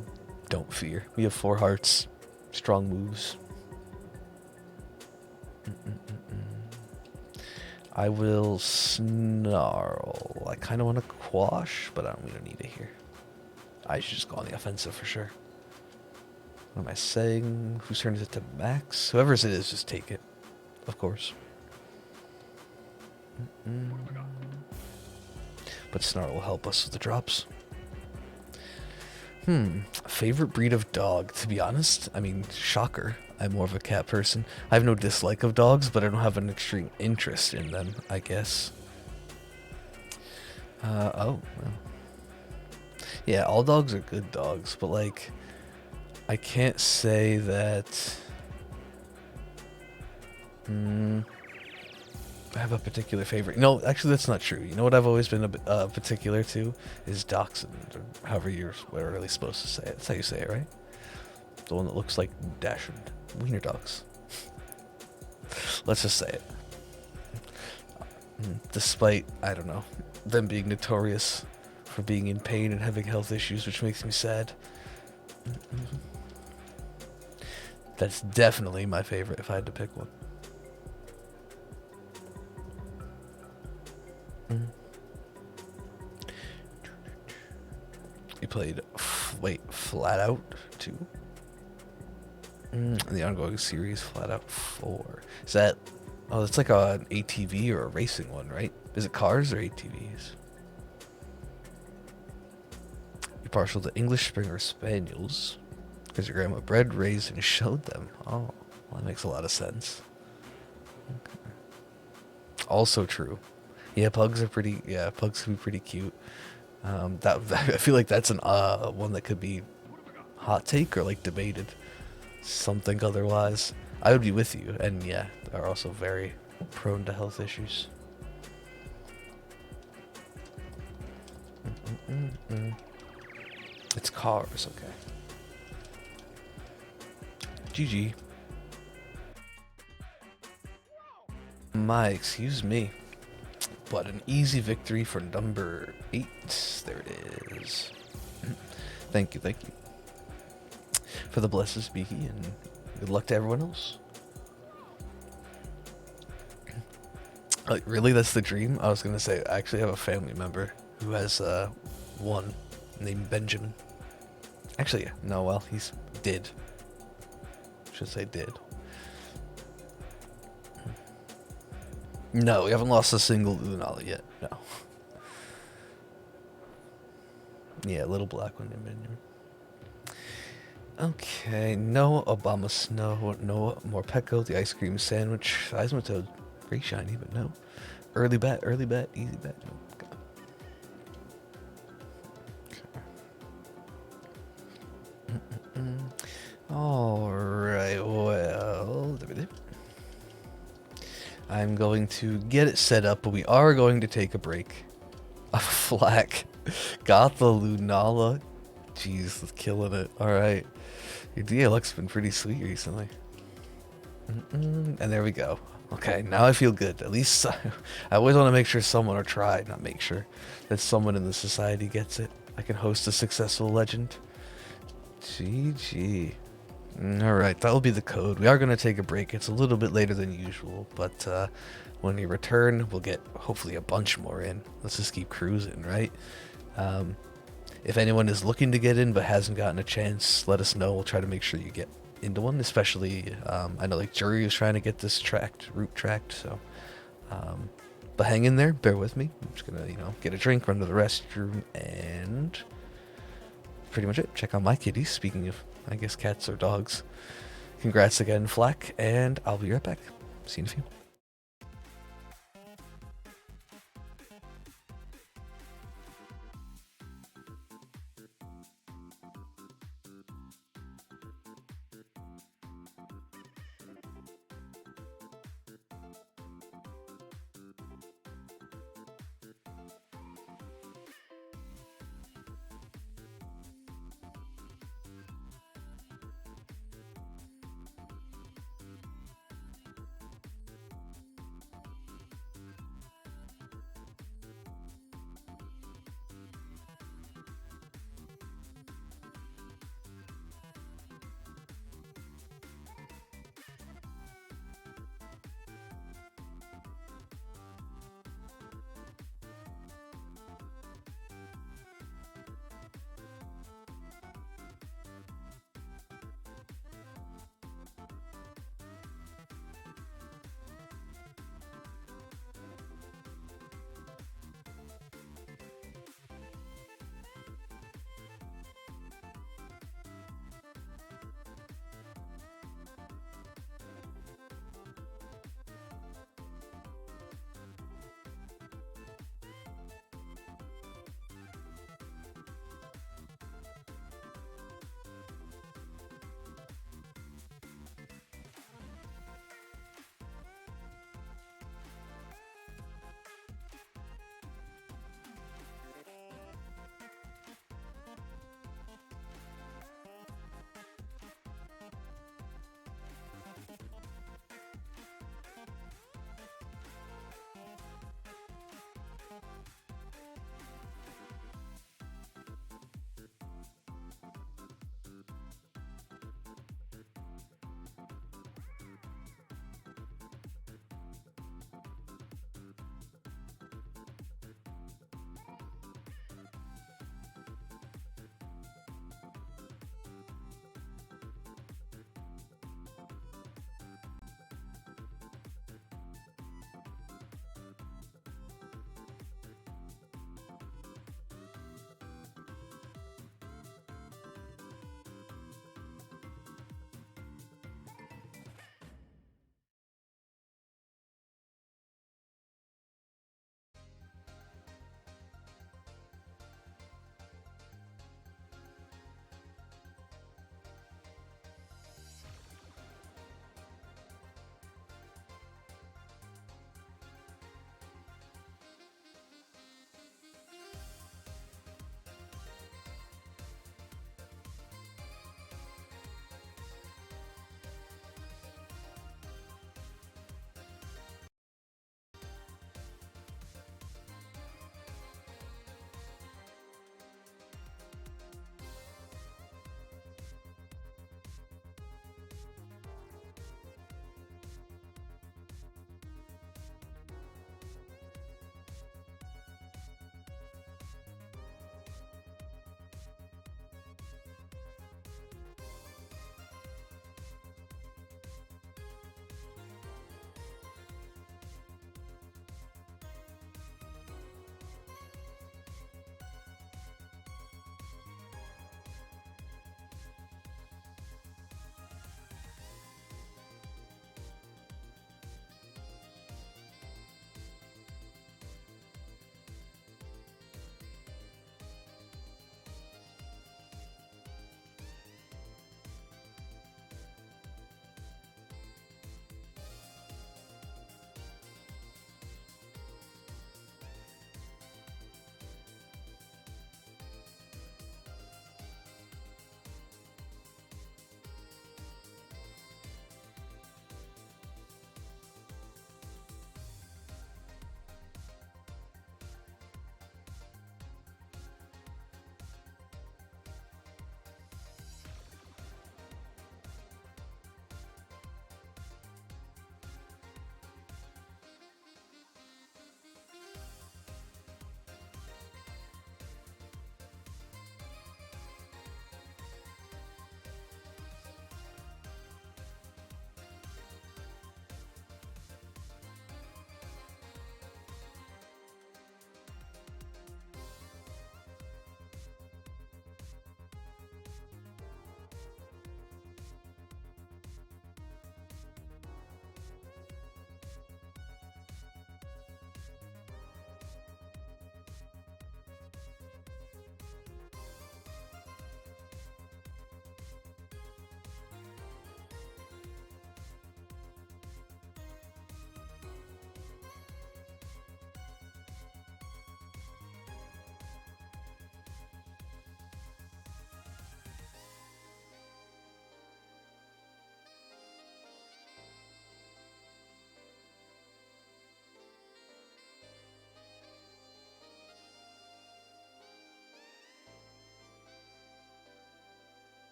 don't fear. We have 4 hearts, strong moves. I will snarl. I kind of want to quash, but we don't need it here. I should just go on the offensive for sure. What am I saying? Whose turn is it to Max? Whoever's it is, just take it. Of course. But Snarl will help us with the drops. Favorite breed of dog? To be honest, I mean, shocker. I'm more of a cat person. I have no dislike of dogs, but I don't have an extreme interest in them, I guess. Oh, well. Yeah, all dogs are good dogs, but like, I can't say that. I have a particular favorite. No, actually, that's not true. You know what I've always been a bit, particular to is Dachshund, or however you're really supposed to say it. That's how you say it, right? The one that looks like Dachshund. Wiener dogs. Let's just say it. Despite, I don't know, them being notorious for being in pain and having health issues, which makes me sad. That's definitely my favorite if I had to pick one. You played, Flat Out 2? And the ongoing series, Flat Out 4. Is that... Oh, that's like an ATV or a racing one, right? Is it cars or ATVs? You're partial to English Springer Spaniels because your grandma bred, raised, and showed them. Oh, well, that makes a lot of sense. Okay. Also true. Yeah, pugs are pretty... Yeah, pugs can be pretty cute. I feel like that's an one that could be hot take or like debated. Something otherwise. I would be with you, and yeah, are also very prone to health issues. It's cars, okay. GG. Excuse me. But an easy victory for number 8. There it is. Thank you. For the blesses, Beaky, and good luck to everyone else. Really, that's the dream? I was gonna say, I actually have a family member who has one named Benjamin. Actually, no, well, he's did. Should say did. No, we haven't lost a single Lunala yet. No. Yeah, little black one named Benjamin. Okay, no Obama Snow, no Morpeko, the ice cream sandwich, Seismitoad, pretty shiny, but no. Early bet, easy bet. No. Okay. Alright, well, I'm going to get it set up, but we are going to take a break. A Flack got the Lunala. Jeez, killing it. Alright. Your DLX has been pretty sweet recently. And there we go. Okay, now I feel good. At least I always want to make sure someone, or try, not make sure, that someone in the society gets it. I can host a successful legend. GG. Alright, that'll be the code. We are going to take a break. It's a little bit later than usual, but when we return, we'll get hopefully a bunch more in. Let's just keep cruising, right? If anyone is looking to get in but hasn't gotten a chance, let us know. We'll try to make sure you get into one, especially, I know like Jury is trying to get this route tracked, so, but hang in there, bear with me. I'm just gonna, get a drink, run to the restroom, and pretty much it. Check out my kitties, speaking of, I guess, cats or dogs. Congrats again, Flack, and I'll be right back. See you in a few.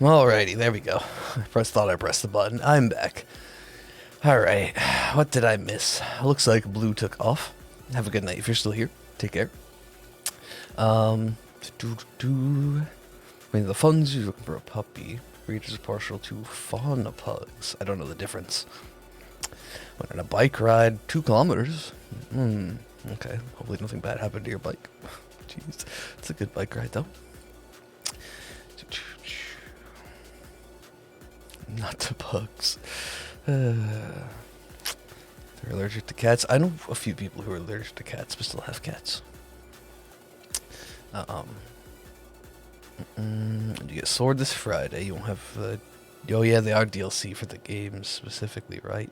Alrighty, there we go. Thought I pressed the button. I'm back. Alright, what did I miss? Looks like Blue took off. Have a good night if you're still here. Take care. I mean, the funds, you're looking for a puppy. Breeders is partial to fauna pugs. I don't know the difference. Went on a bike ride, 2 kilometers. Okay, hopefully nothing bad happened to your bike. Jeez, it's a good bike ride though. Not to pugs. They're allergic to cats. I know a few people who are allergic to cats but still have cats. You get sword this Friday. You won't have oh yeah, they are DLC for the games specifically, right?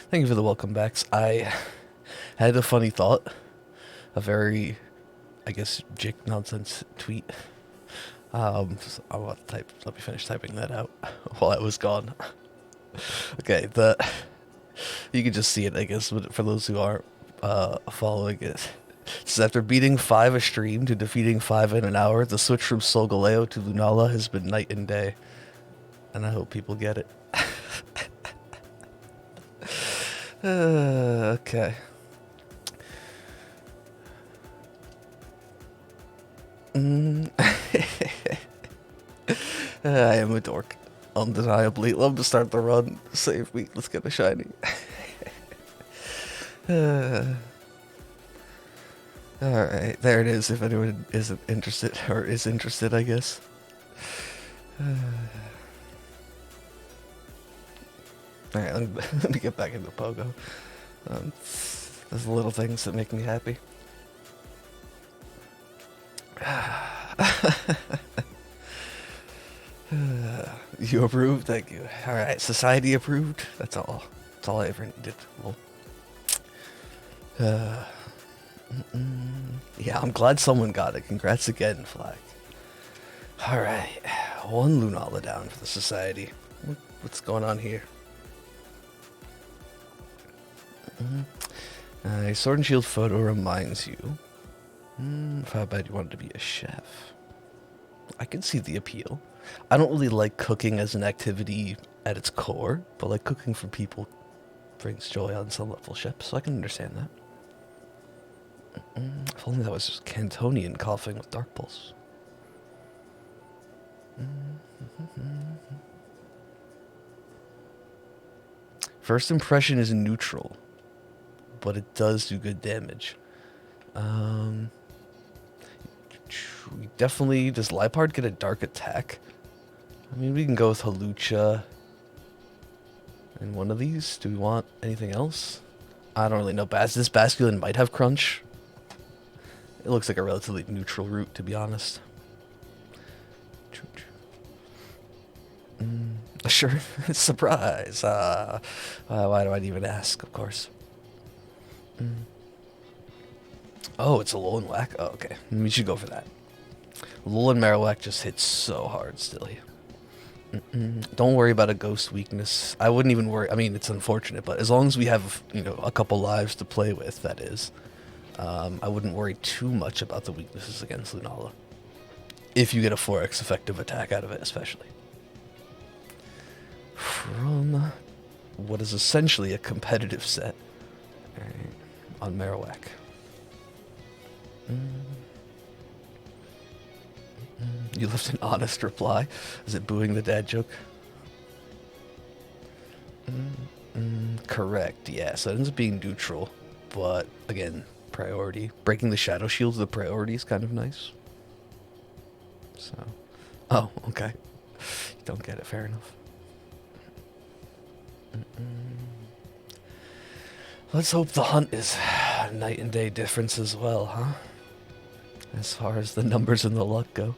Thank you for the welcome backs. I had a funny thought. A very, I guess, Jake nonsense tweet. Let me finish typing that out while I was gone. Okay, you can just see it, I guess, for those who aren't following it. So after beating 5 a stream to defeating 5 in an hour, the switch from Solgaleo to Lunala has been night and day. And I hope people get it. Okay. I am a dork. Undeniably. Love to start the run. Save me. Let's get a shiny. Alright, there it is if anyone isn't interested, or is interested, I guess. Alright, let me get back into Pogo. Those little things that make me happy. You approved? Thank you. Alright, society approved? That's all. That's all I ever needed. Well, yeah, I'm glad someone got it. Congrats again, Flag. Alright, 1 Lunala down for the society. What's going on here? A Sword and Shield photo reminds you of how bad you wanted to be a chef. I can see the appeal. I don't really like cooking as an activity at its core, but like cooking for people brings joy on some level, chef, so I can understand that. If only that was just Cantonian coughing with Dark Pulse. First impression is neutral, but it does do good damage. Definitely, does Lipard get a dark attack? I mean, we can go with Halucha and one of these. Do we want anything else? I don't really know. This Basculin might have Crunch. It looks like a relatively neutral route, to be honest. Sure. Surprise. Why do I even ask, of course? Oh, it's a Alolan Whack? Oh, okay. We should go for that. Alolan Marowak just hits so hard still here. Don't worry about a ghost weakness. I wouldn't even worry. I mean, it's unfortunate, but as long as we have, a couple lives to play with, that is, I wouldn't worry too much about the weaknesses against Lunala. If you get a 4x effective attack out of it, especially. From what is essentially a competitive set. Alright, on Marowak. You left an honest reply. Is it booing the dad joke? Correct, yeah. So it ends up being neutral, but again, priority. Breaking the shadow shields, the priority is kind of nice. So, oh, okay. You don't get it, fair enough. Let's hope the hunt is a night and day difference as well, huh? As far as the numbers and the luck go.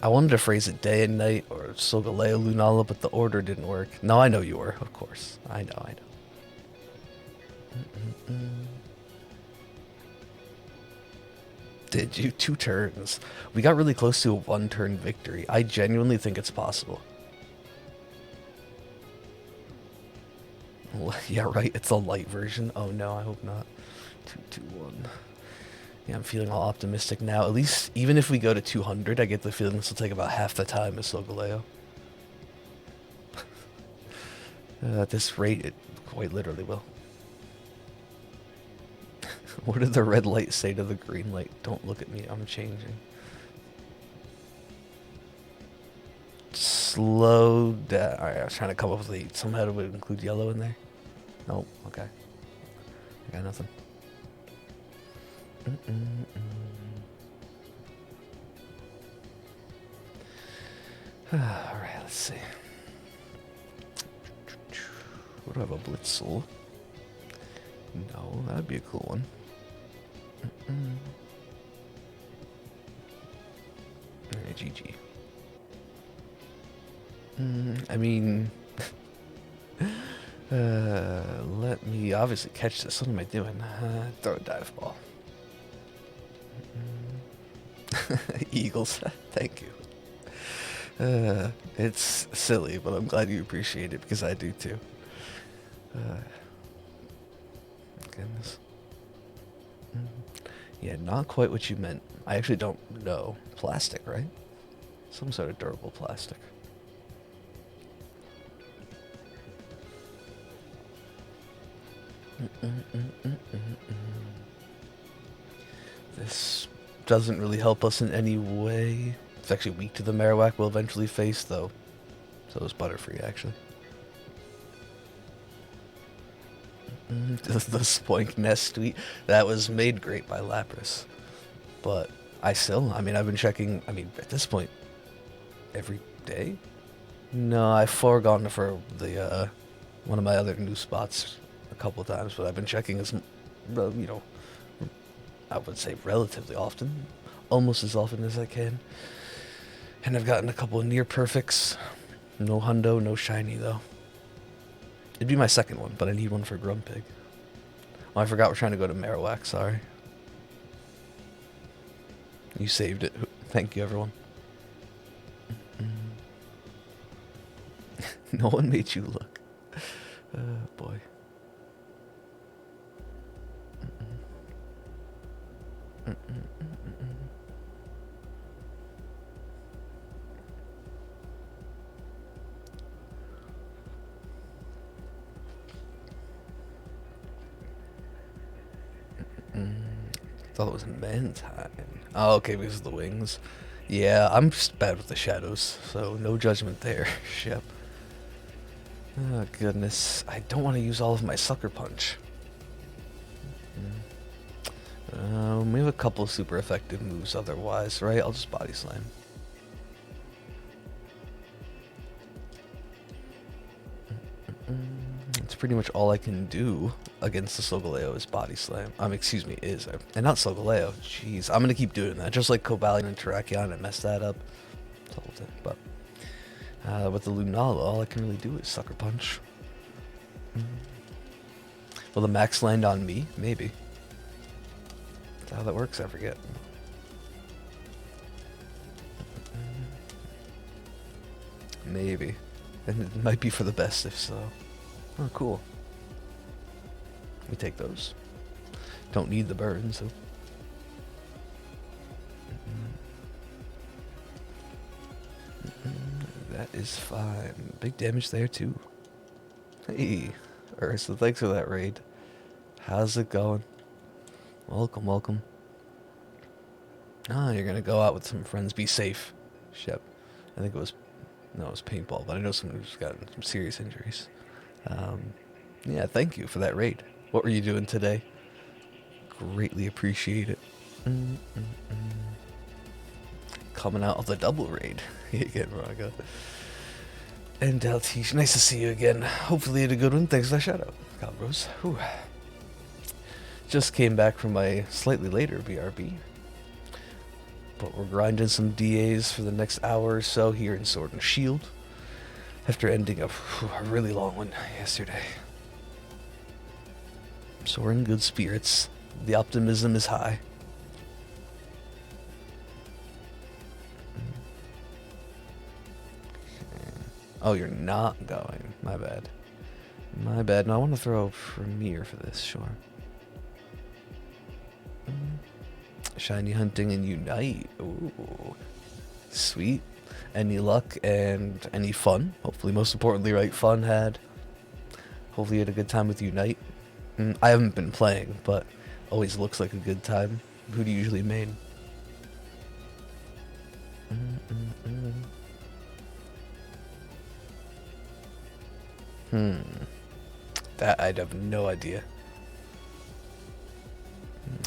I wanted to phrase it day and night or Solgaleo Lunala, but the order didn't work. No, I know you were, of course. I know. Did you? 2 turns. We got really close to a 1-turn victory. I genuinely think it's possible. Yeah, right. It's a light version. Oh no, I hope not. 2-2-1. Yeah, I'm feeling all optimistic now. At least, even if we go to 200, I get the feeling this will take about half the time as Solgaleo. At this rate, it quite literally will. What did the red light say to the green light? Don't look at me, I'm changing. Slow down. Alright, I was trying to come up with somehow to include yellow in there. Nope, okay. I got nothing. Alright, let's see. What do I have, a Blitzel? No, that'd be a cool one. Alright, GG. I mean... let me obviously catch this. What am I doing? Throw a dive ball. Eagles, thank you. It's silly, but I'm glad you appreciate it because I do too. Goodness. Yeah, not quite what you meant. I actually don't know. Plastic, right? Some sort of durable plastic. This doesn't really help us in any way. It's actually weak to the Marowak we'll eventually face, though. So is Butterfree, actually. The Spoink Nest tweet, that was made great by Lapras. But I mean, I've been checking, at this point, every day? No, I've foregone for the, one of my other new spots a couple of times, but I've been checking as, I would say relatively often, almost as often as I can. And I've gotten a couple of near perfects. No hundo, no shiny though. It'd be my second one, but I need one for Grumpig. Oh, I forgot we're trying to go to Marowak, sorry. You saved it. Thank you, everyone. No one made you look. Boy. Thought it was Mantine. Oh, okay, because of the wings. Yeah, I'm just bad with the shadows, so no judgment there, Shep. Oh, goodness. I don't want to use all of my Sucker Punch. We have a couple of super effective moves otherwise, right? I'll just Body Slam. It's pretty much all I can do against the Solgaleo is Body Slam. Excuse me, and not Solgaleo. Jeez, I'm gonna keep doing that. Just like Cobalion and Terrakion, I messed that up. But with the Lunala, all I can really do is Sucker Punch. Will the max land on me? Maybe. That's how that works, I forget. Maybe. And it might be for the best if so. Oh, cool. We take those. Don't need the burn, so. That is fine. Big damage there, too. Hey, Ursa, thanks for that raid. How's it going? Welcome, welcome. Ah, you're gonna go out with some friends. Be safe, Shep. I think it was paintball, but I know someone who's gotten some serious injuries. Yeah, thank you for that raid. What were you doing today? Greatly appreciate it. Coming out of the double raid. Again, Raga. And Daltish, nice to see you again. Hopefully you had a good one. Thanks for that shout out, Calbros. Whew. Just came back from my slightly later BRB. But we're grinding some DAs for the next hour or so here in Sword and Shield. After ending a really long one yesterday. So we're in good spirits. The optimism is high. Oh, you're not going. My bad. My bad. No, I want to throw Premier for this, sure. Shiny hunting and unite. Ooh. Sweet. Any luck and any fun? Hopefully, most importantly, right? Fun had. Hopefully, you had a good time with unite. I haven't been playing, but always looks like a good time. Who do you usually main? That I'd have no idea.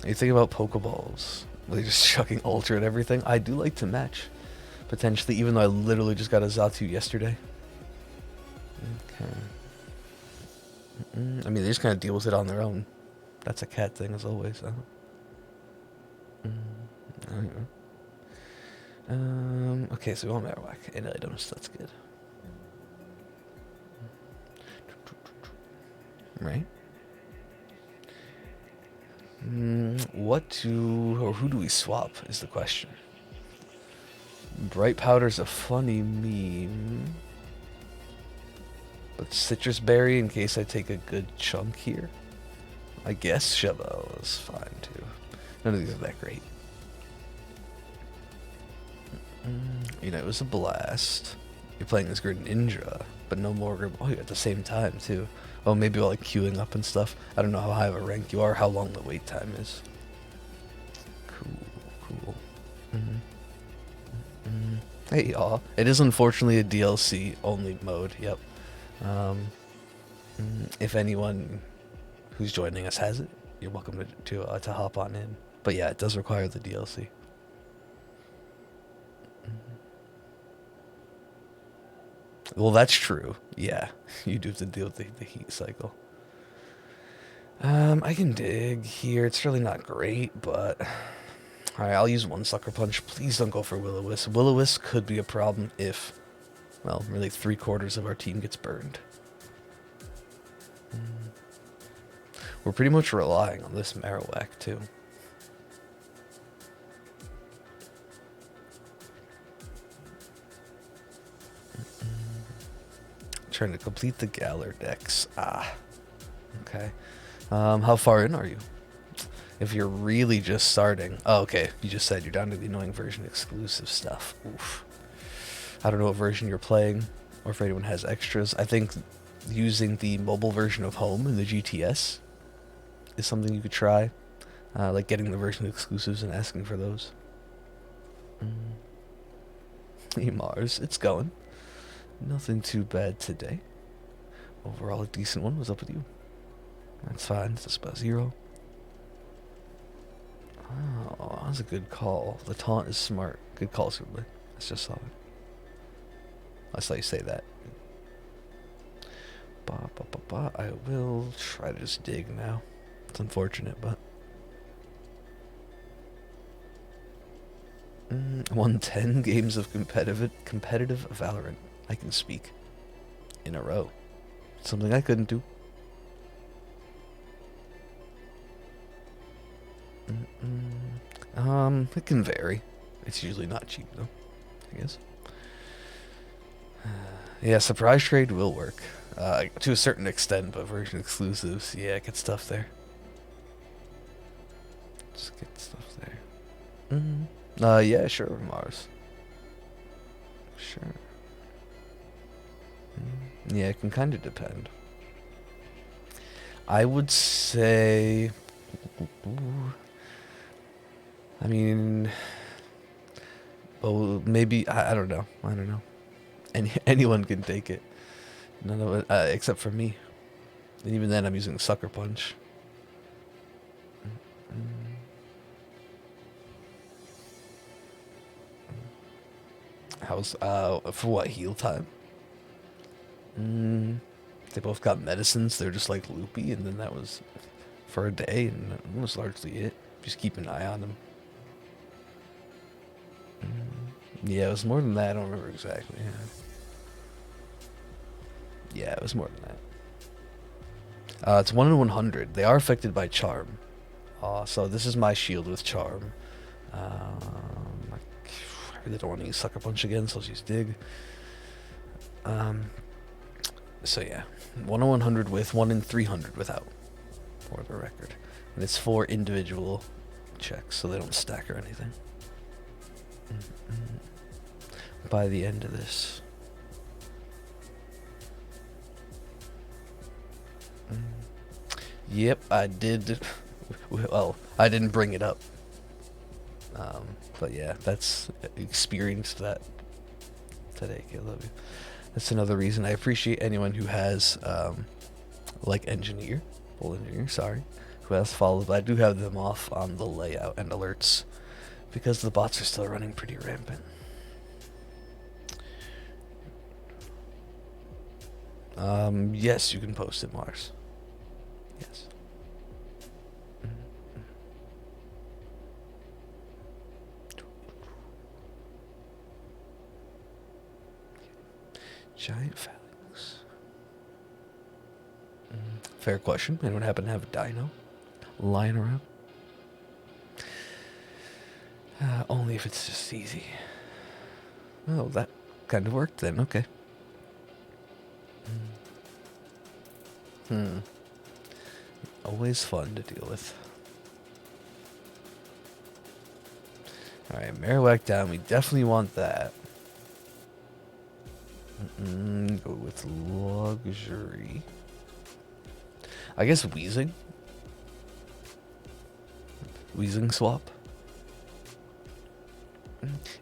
You think about Pokeballs? Are they just chucking Ultra and everything? I do like to match, potentially, even though I literally just got a Xatu yesterday. Okay. I mean, they just kind of deal with it on their own. That's a cat thing, as always. Huh? Okay, so we want Marowak and items. That's good. Right? Who do we swap is the question. Bright Powder's a funny meme. But Citrus Berry in case I take a good chunk here. I guess Shovel is fine too. None of these are that great. You know, it was a blast. You're playing this Greninja, but no more Oh, at the same time too. Oh, maybe while like queuing up and stuff. I don't know how high of a rank you are, how long the wait time is. Cool. Hey y'all. It is unfortunately a DLC only mode, yep. If anyone who's joining us has it, you're welcome to hop on in. But yeah, it does require the DLC. Well, that's true. Yeah, you do have to deal with the heat cycle. I can dig here. It's really not great, but alright, I'll use one Sucker Punch. Please don't go for Will-O-Wisp. Will-O-Wisp could be a problem if, well, really 3/4 of our team gets burned. We're pretty much relying on this Marowak, too. Trying to complete the Galar decks. Okay. How far in are you? If you're really just starting... Oh, okay. You just said you're down to the annoying version exclusive stuff. Oof. I don't know what version you're playing, or if anyone has extras. I think using the mobile version of Home in the GTS is something you could try. Like getting the version exclusives and asking for those. Hey Mars, it's going. Nothing too bad today. Overall a decent one. What's up with you? That's fine. It's just about 0. Oh, that's a good call. The taunt is smart. Good call, Superboy. That's just solid. I saw you say that. I will try to just dig now. It's unfortunate, but 110 games of competitive Valorant. I can speak in a row. Something I couldn't do. It can vary. It's usually not cheap though, I guess. Yeah, surprise trade will work. To a certain extent, but version exclusives, yeah, get stuff there. Just get stuff there. Yeah, sure, Mars. Sure. Yeah, it can kind of depend. I would say... I mean... Well, maybe... I don't know. Anyone can take it. None of it, except for me. And even then, I'm using Sucker Punch. How's, for what, heal time? They both got medicines. They're just like loopy, and then that was for a day, and that was largely it. Just keep an eye on them. Yeah, it was more than that. I don't remember exactly. Yeah, it was more than that. It's 1 in 100. They are affected by Charm. So this is my shield with Charm. I really don't want to use Sucker Punch again, so I'll use Dig. So yeah, 1 in 100 with, 1 in 300 without, for the record. And it's 4 individual check so they don't stack or anything. By the end of this. Yep, I did. Well, I didn't bring it up. But yeah, that's experienced that today. I love you. That's another reason I appreciate anyone who has, like engineer, sorry, who has followed. But I do have them off on the layout and alerts because the bots are still running pretty rampant. Yes, you can post it, Mars. Yes. Giant phalanx. Fair question. Anyone happen to have a dino lying around? Only if it's just easy. Oh, that kind of worked then. Okay. Always fun to deal with. Alright, Marowak down. We definitely want that. Go with luxury. I guess wheezing. Wheezing swap.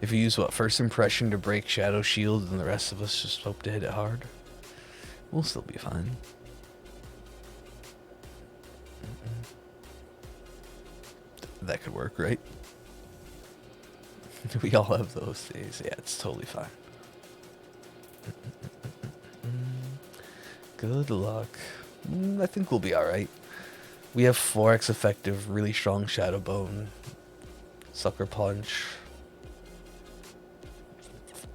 If you use what, first impression to break Shadow Shield, and the rest of us just hope to hit it hard, we'll still be fine. That could work, right? We all have those days. Yeah, it's totally fine. Good luck. I think we'll be alright. We have 4x effective, really strong Shadow Bone, Sucker Punch.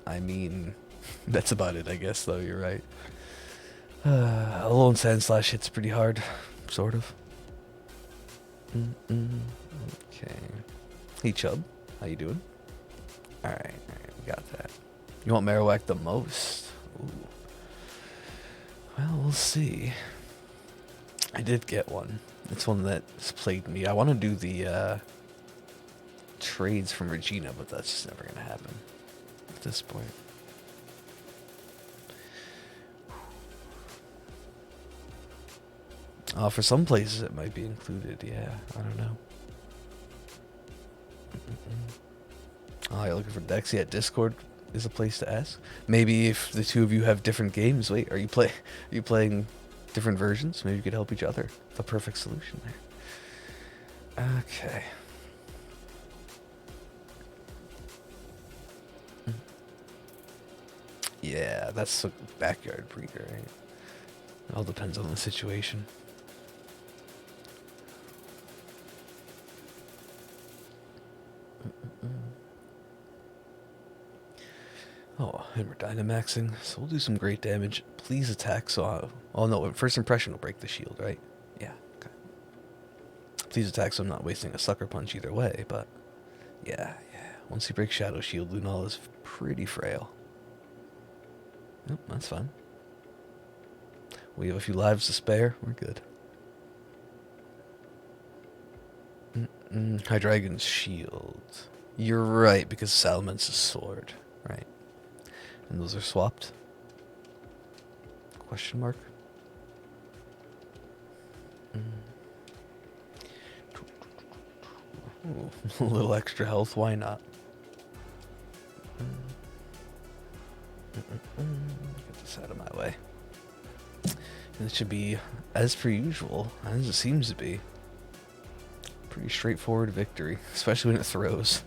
I mean, that's about it, I guess, though. You're right. Alone Sand Slash hits pretty hard, sort of. Okay. Hey, Chubb. How you doing? Alright, we got that. You want Marowak the most? Ooh. Well, we'll see. I did get one. It's one that's plagued me. I want to do the trades from Regina, but that's just never going to happen at this point. For some places it might be included, yeah. I don't know. Oh, you're looking for decks? Yeah, Discord is a place to ask. Maybe if the two of you have different games, wait, are you playing different versions? Maybe you could help each other. The perfect solution there. Okay. Yeah, that's a backyard breeder, right? It all depends on the situation. Oh, and we're Dynamaxing, so we'll do some great damage. Please attack, so oh no, first impression will break the shield, right? Yeah, okay. Please attack, so I'm not wasting a Sucker Punch either way, but yeah. Once you break Shadow Shield, Lunala is pretty frail. Nope, that's fine. We have a few lives to spare, we're good. Hydreigon's Shield. You're right, because Salamence is Sword, right? And those are swapped? Question mark? Ooh, a little extra health, why not? Get this out of my way. And it should be, as per usual, as it seems to be, pretty straightforward victory, especially when it throws.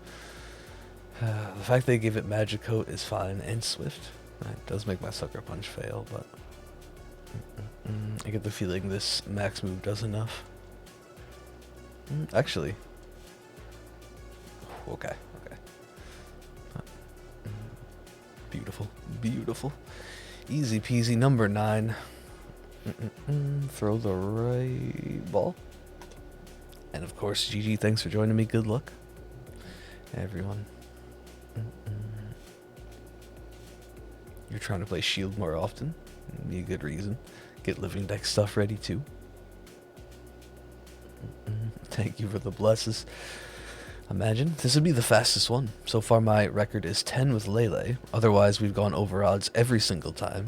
The fact they give it Magic Coat is fine, and Swift. It does make my Sucker Punch fail, but I get the feeling this max move does enough. Actually. Okay. Beautiful. Easy peasy, number 9. Throw the right ball. And of course, GG, thanks for joining me. Good luck, everyone. You're trying to play Shield more often. Be a good reason. Get living deck stuff ready too. Thank you for the blesses. Imagine. This would be the fastest one. So far my record is 10 with Lele. Otherwise we've gone over odds every single time.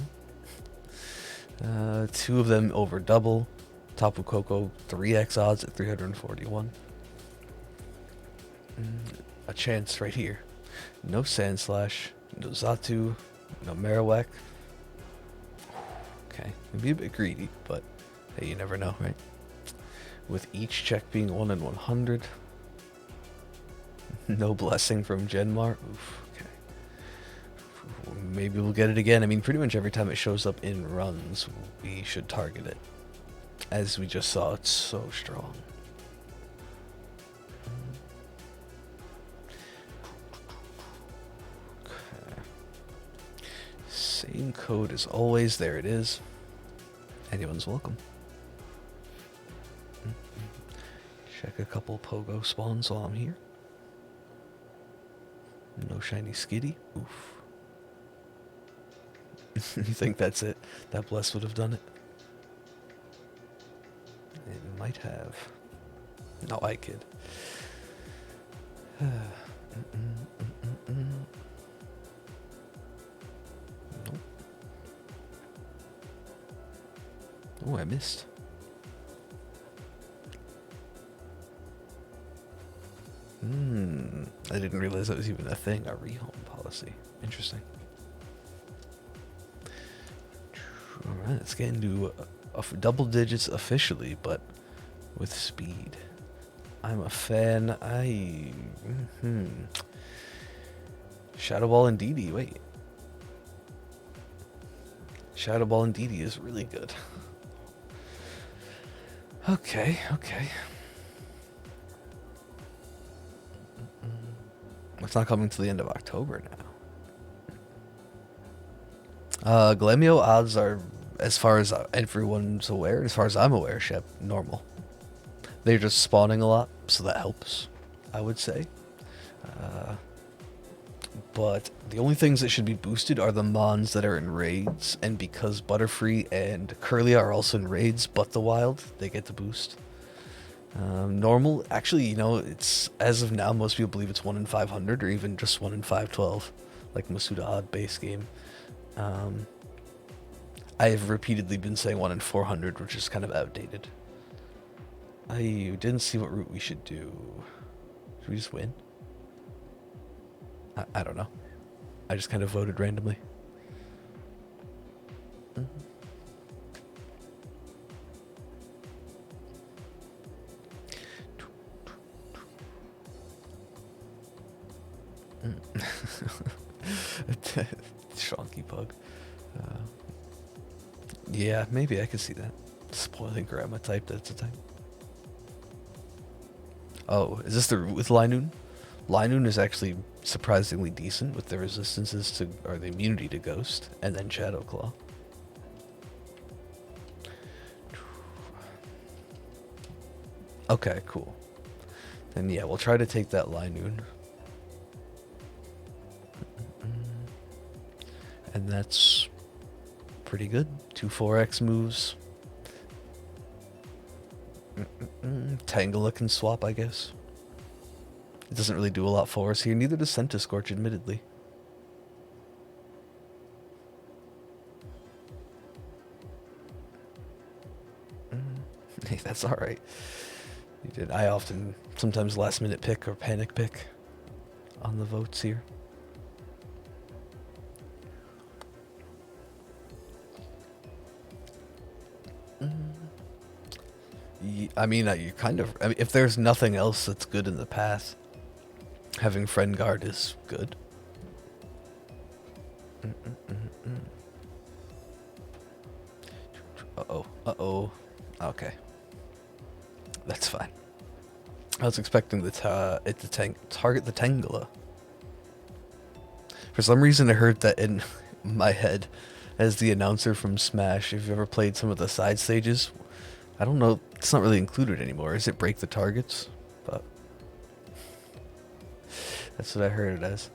2 of them over double. Tapu Koko 3x odds at 341. A chance right here. No Sandslash, no Xatu, no Marowak. Okay, maybe a bit greedy, but hey, you never know, right? With each check being 1 in 100. No blessing from Genmar. Oof, okay. Maybe we'll get it again. I mean, pretty much every time it shows up in runs, we should target it. As we just saw, it's so strong. Okay. Same code as always. There it is. Anyone's welcome. Check a couple Pogo spawns while I'm here. No shiny Skitty. Oof. You think that's it? That Bless would have done it? It might have. No, I kid. Nope. Oh, I missed. I didn't realize that was even a thing, a rehome policy. Interesting. Alright, let's get into double digits officially, but with speed. I'm a fan. Shadow Ball and DD, wait. Shadow Ball and DD is really good. Okay. It's not coming to the end of October now. Glamio odds are, as far as everyone's aware, as far as I'm aware, Shep, normal. They're just spawning a lot, so that helps, I would say. But the only things that should be boosted are the mons that are in raids, and because Butterfree and Curly are also in raids, but the wild, they get the boost. Normal, actually, you know, it's, as of now, most people believe it's 1 in 500 or even just 1 in 512, like Masuda Odd base game. I have repeatedly been saying 1 in 400, which is kind of outdated. I didn't see what route we should do. Should we just win? I don't know. I just kind of voted randomly. Shonky Pug. Yeah, maybe I could see that. Spoiling grandma type, that's a type. Oh, is this the route with Linoon? Linoon is actually surprisingly decent with the resistances to, or the immunity to Ghost, and then Shadow Claw. Okay, cool. Then yeah, we'll try to take that Linoon. And that's pretty good. 2 4x moves. Tangela can swap, I guess. It doesn't really do a lot for us here. Neither does Centiscorch, admittedly. Hey, that's alright. You did. I often, sometimes last minute pick or panic pick on the votes here. I mean, you kind of, I mean, if there's nothing else that's good in the path, having Friend Guard is good. Uh-oh. Okay. That's fine. I was expecting it to target the Tangela. For some reason, I heard that in my head as the announcer from Smash. If you've ever played some of the side stages, I don't know, it's not really included anymore. Is it break the targets? But that's what I heard it as.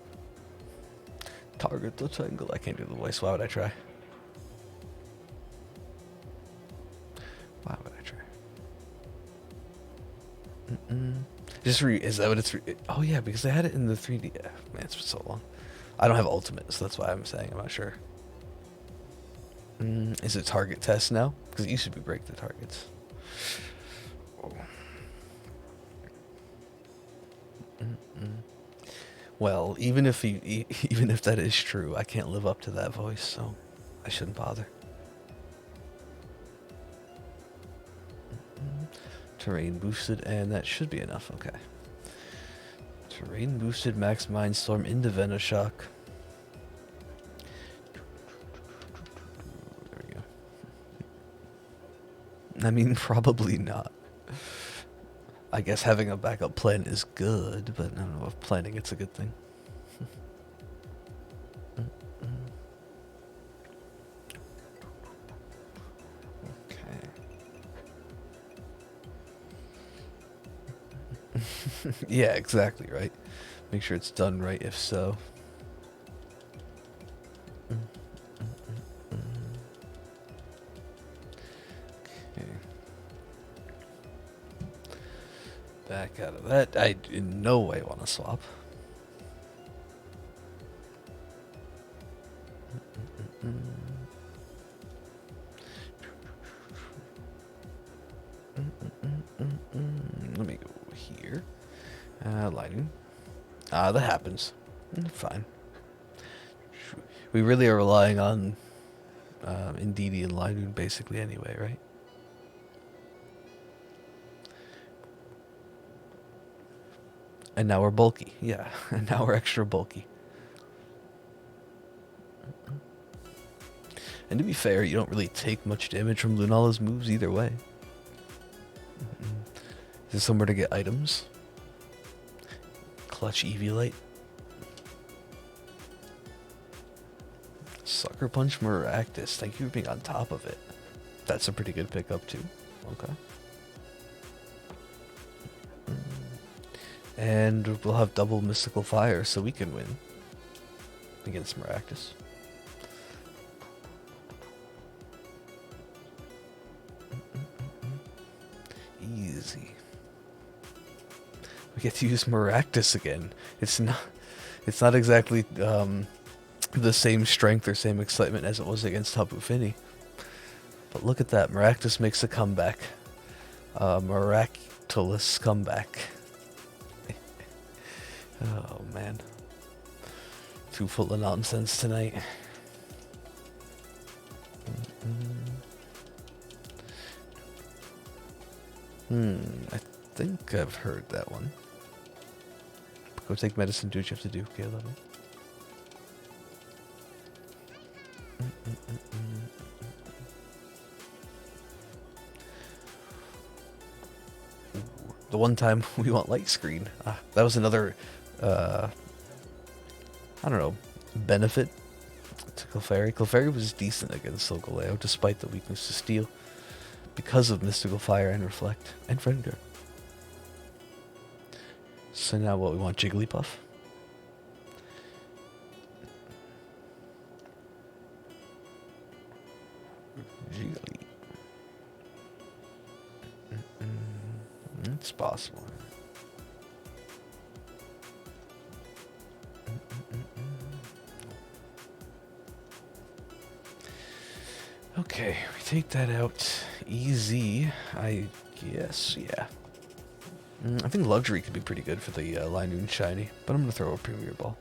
Target the Tangela. I can't do the voice. Why would I try? Is that what it's? Oh yeah, because I had it in the 3D. Yeah, man, it's been so long. I don't have ultimate, so that's why I'm saying I'm not sure. Is it target test now? Because it used to be break the targets. Oh. Well, even if that is true, I can't live up to that voice, so I shouldn't bother. Terrain boosted, and that should be enough. Okay. Terrain boosted, max Mindstorm into Venoshock. There we go. I mean, probably not. I guess having a backup plan is good, but I don't know if planning it's a good thing. Okay. Yeah, exactly, right? Make sure it's done right if so. Okay. Back out of that. I in no way want to swap. Let me go here. Lighting. That happens. Fine. We really are relying on Indeedee and Linoon basically anyway, right? And now we're bulky. Yeah, and now we're extra bulky. And to be fair, you don't really take much damage from Lunala's moves either way. Is there somewhere to get items? Clutch Eviolite. Sucker Punch Maractus. Thank you for being on top of it. That's a pretty good pickup too. Okay. And we'll have double Mystical Fire, so we can win against Maractus. Easy. We get to use Maractus again. It's not exactly the same strength or same excitement as it was against Tapu Fini. But look at that. Maractus makes a comeback. Miraculous comeback. Oh, man. Too full of nonsense tonight. I think I've heard that one. Go take medicine, do what you have to do. Okay, I love it. The one time we want light screen. That was another, I don't know, benefit to Clefairy. Clefairy was decent against Solgaleo, despite the weakness to Steel, because of Mystical Fire and Reflect, and Friendguard. So now what, we want Jigglypuff? Jiggly. It's possible. Okay, we take that out. Easy, I guess, yeah. I think Luxury could be pretty good for the Linoon Shiny, but I'm going to throw a Premier Ball.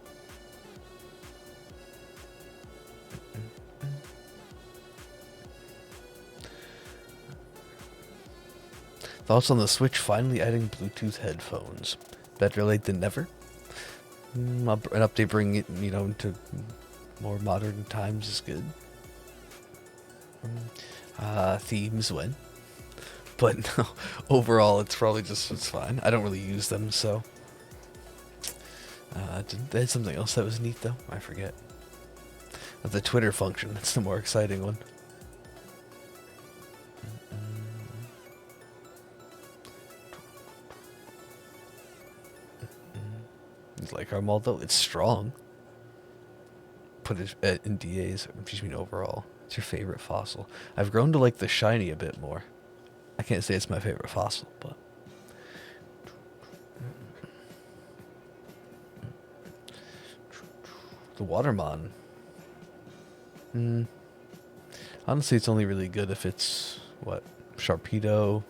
Thoughts on the Switch finally adding Bluetooth headphones? Better late than never. An update bringing it, into more modern times is good. Themes when. But no, overall, it's fine. I don't really use them, so. They had something else that was neat, though. I forget. The Twitter function, that's the more exciting one. Like Armaldo, it's strong. Put it in DAs, excuse me, overall. It's your favorite fossil. I've grown to like the shiny a bit more. I can't say it's my favorite fossil, but The Watermon. Honestly, it's only really good if it's, what, Sharpedo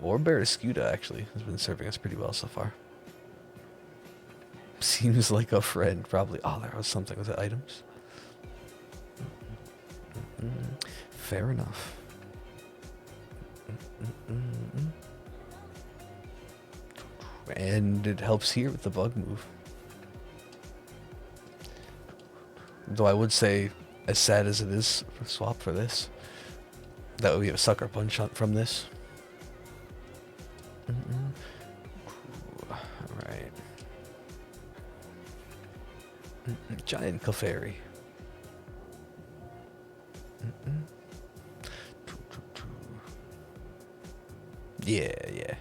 or Barraskewda, actually, has been serving us pretty well so far. Seems like a friend, probably. Oh, there was something with the items. Fair enough. And it helps here with the bug move. Though I would say, as sad as it is, swap for this. That would be a sucker punch from this. Alright. Giant Clefairy. Yeah.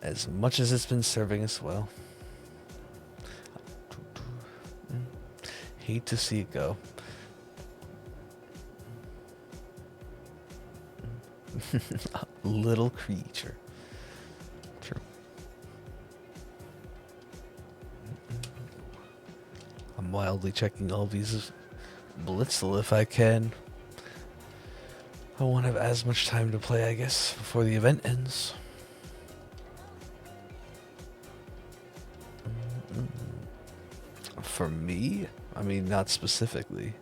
As much as it's been serving us well. Hate to see it go. Little creature. True. I'm wildly checking all these Blitzel if I can. I won't have as much time to play, I guess, before the event ends. For me? I mean, not specifically.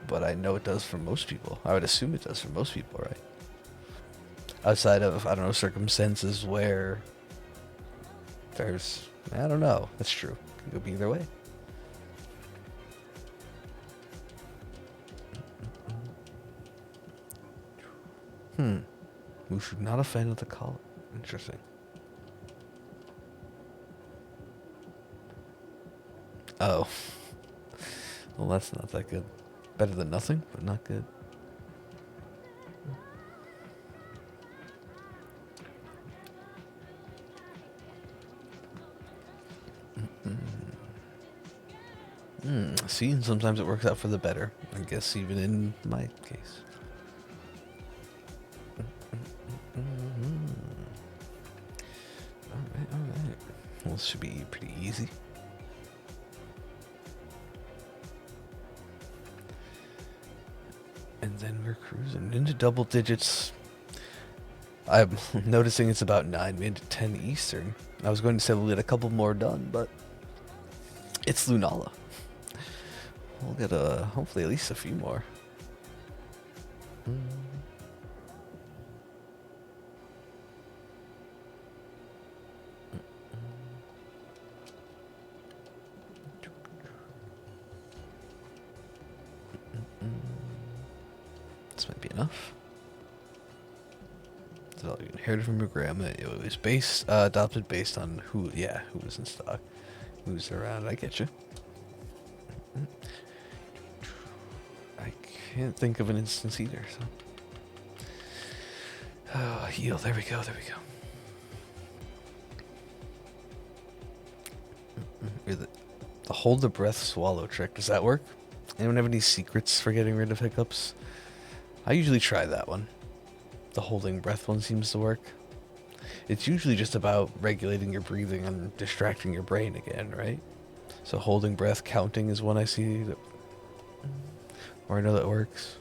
But I know it does for most people. I would assume it does for most people, right? Outside of, I don't know, circumstances where there's, I don't know. That's true. It could go either way. Mushu, not a fan of the collar. Interesting. Oh. Well, that's not that good. Better than nothing, but not good. See, and sometimes it works out for the better. I guess even in my case. Alright. Well, this should be pretty easy. And then we're cruising into double digits. I'm noticing it's about 9 mid to 10 Eastern. I was going to say we'll get a couple more done, but it's Lunala. We'll get hopefully at least a few more. This might be enough. So you inherited from your grandma. It was adopted based on who was in stock, who's around. I get you. I can't think of an instance either. So, heal. There we go. The hold the breath swallow trick. Does that work? Anyone have any secrets for getting rid of hiccups? I usually try that one. The holding breath one seems to work. It's usually just about regulating your breathing and distracting your brain again, right? So holding breath, counting is one I see that, or I know that works.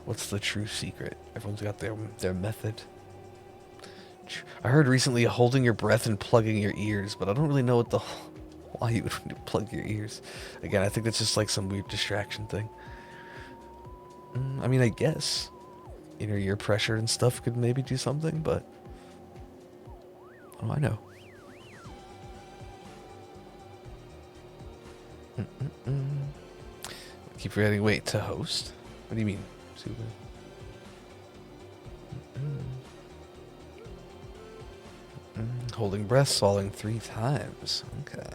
What's the true secret? Everyone's got their method. I heard recently holding your breath and plugging your ears, but I don't really know why you would plug your ears. Again, I think that's just like some weird distraction thing. I mean, I guess inner ear pressure and stuff could maybe do something, but I know. Keep forgetting. Wait, to host? What do you mean? Holding breath, swallowing 3 times. Okay.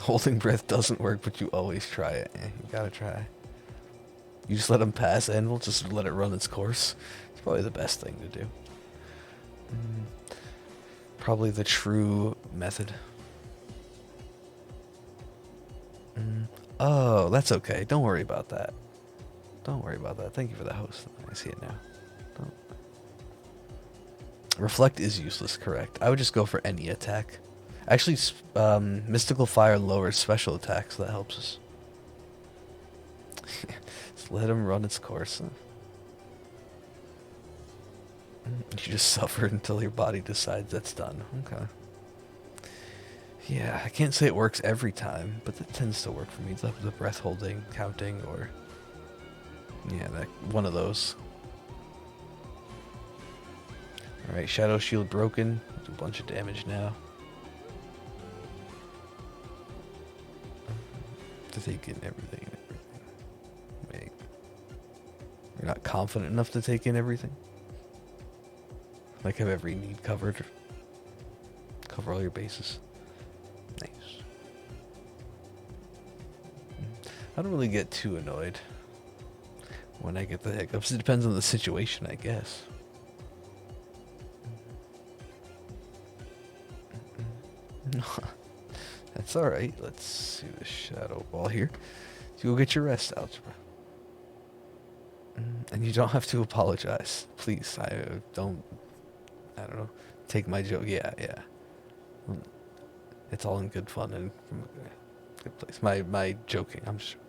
Holding breath doesn't work, but you always try it. You gotta try. You just let them pass, and we'll just let it run its course. It's probably the best thing to do. Probably the true method. Oh, that's okay. Don't worry about that. Don't worry about that. Thank you for the host. I see it now. Reflect is useless, correct. I would just go for any attack. Actually, Mystical Fire lowers special attacks, so that helps us. Just let him run its course. You just suffer until your body decides that's done. Okay. Yeah, I can't say it works every time, but it tends to work for me. The breath holding, counting, or... yeah, one of those. Alright, Shadow Shield broken. Do a bunch of damage now. To take in everything. Wait. You're not confident enough to take in everything? Like have every need covered? Cover all your bases. Nice. I don't really get too annoyed when I get the hiccups. It depends on the situation, I guess. That's alright. Let's see the Shadow Ball here. So go get your rest, Algebra. And you don't have to apologize. Please, I don't know, take my joke. Yeah. It's all in good fun and from a good place. My joking, I'm sure.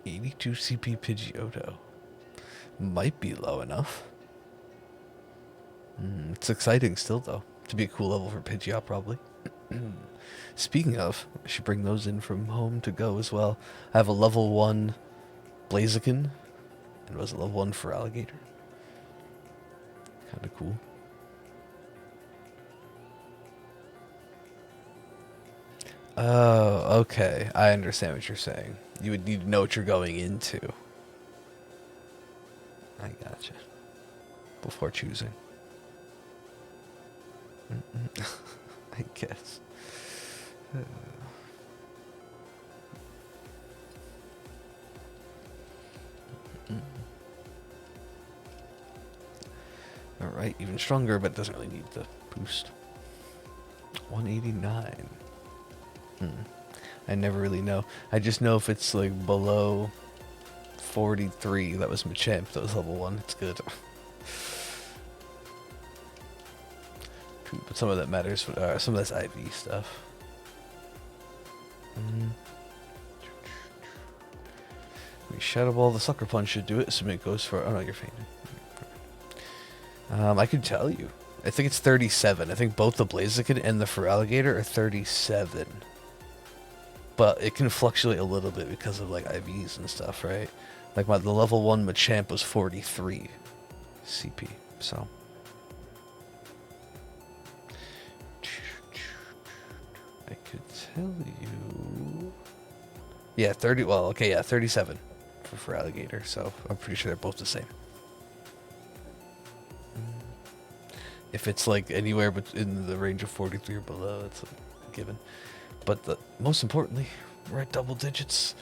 82 CP Pidgeotto. Might be low enough. It's exciting still, though. To be a cool level for Pidgeot, probably. Speaking of, I should bring those in from home to go as well. I have a level 1 Blaziken, and it was a level 1 for Alligator. Kind of cool. Oh, okay. I understand what you're saying. You would need to know what you're going into. I gotcha. Before choosing. I guess. Alright, even stronger, but it doesn't really need the boost. 189. I never really know. I just know if it's like below 43, that was Machamp, that was level 1, it's good. But some of that matters, some of that's IV stuff. Shadow Ball, the Sucker Punch should do it, assuming it goes for... oh no, you're fainting. I can tell you. I think it's 37. I think both the Blaziken and the Feraligatr are 37. But it can fluctuate a little bit because of like IVs and stuff, right? Like the level 1 Machamp was 43 CP, so... I could tell you... yeah, 30... well, okay, yeah, 37 for Alligator, so I'm pretty sure they're both the same. If it's like anywhere but in the range of 43 or below, that's a given. But most importantly, we're at double digits,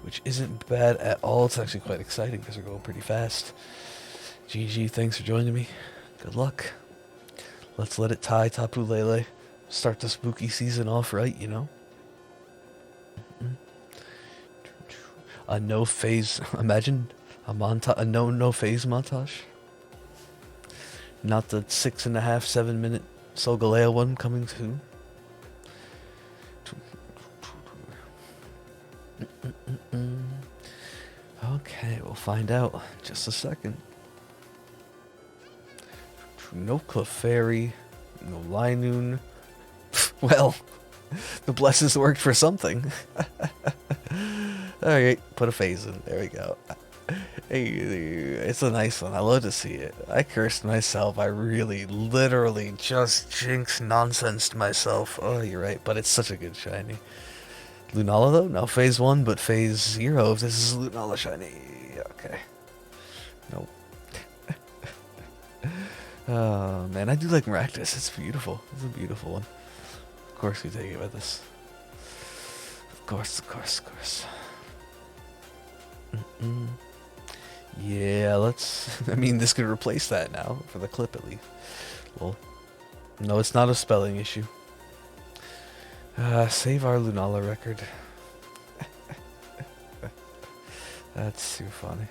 which isn't bad at all. It's actually quite exciting because we're going pretty fast. GG, thanks for joining me. Good luck. Let's let it tie Tapu Lele. Start the spooky season off right, you know? A no phase, imagine a no phase montage. Not the 6.5, 7 minute Solgaleo one coming soon. Okay, we'll find out in just a second. No Clefairy, no Linoon. Well, the blesses worked for something. Alright, put a phase in. There we go. Hey, it's a nice one. I love to see it. I cursed myself. I really, literally just jinxed nonsensed myself. Oh, you're right, but it's such a good shiny. Lunala, though? No, phase 1, but phase 0 if this is Lunala shiny. Okay. Nope. Oh, man, I do like Maractus. It's beautiful. It's a beautiful one. Of course we take it with us. Of course. Yeah, let's... I mean, this could replace that now, for the clip at least. Well, no, it's not a spelling issue. Save our Lunala record. That's too funny.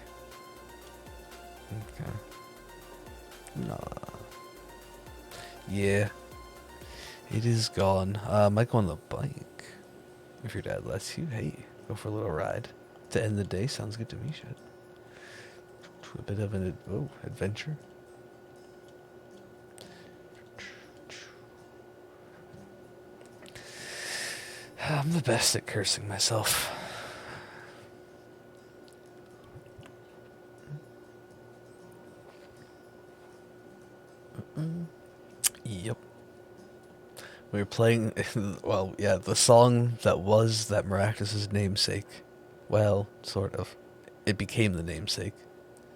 Okay. Nah. Yeah. It is gone. Might go on the bike. If your dad lets you. Hey, go for a little ride. To end the day sounds good to me, shit. A bit of an adventure. I'm the best at cursing myself. Yep. We were playing, well, yeah, the song that was that Miraculous's namesake. Well, sort of. It became the namesake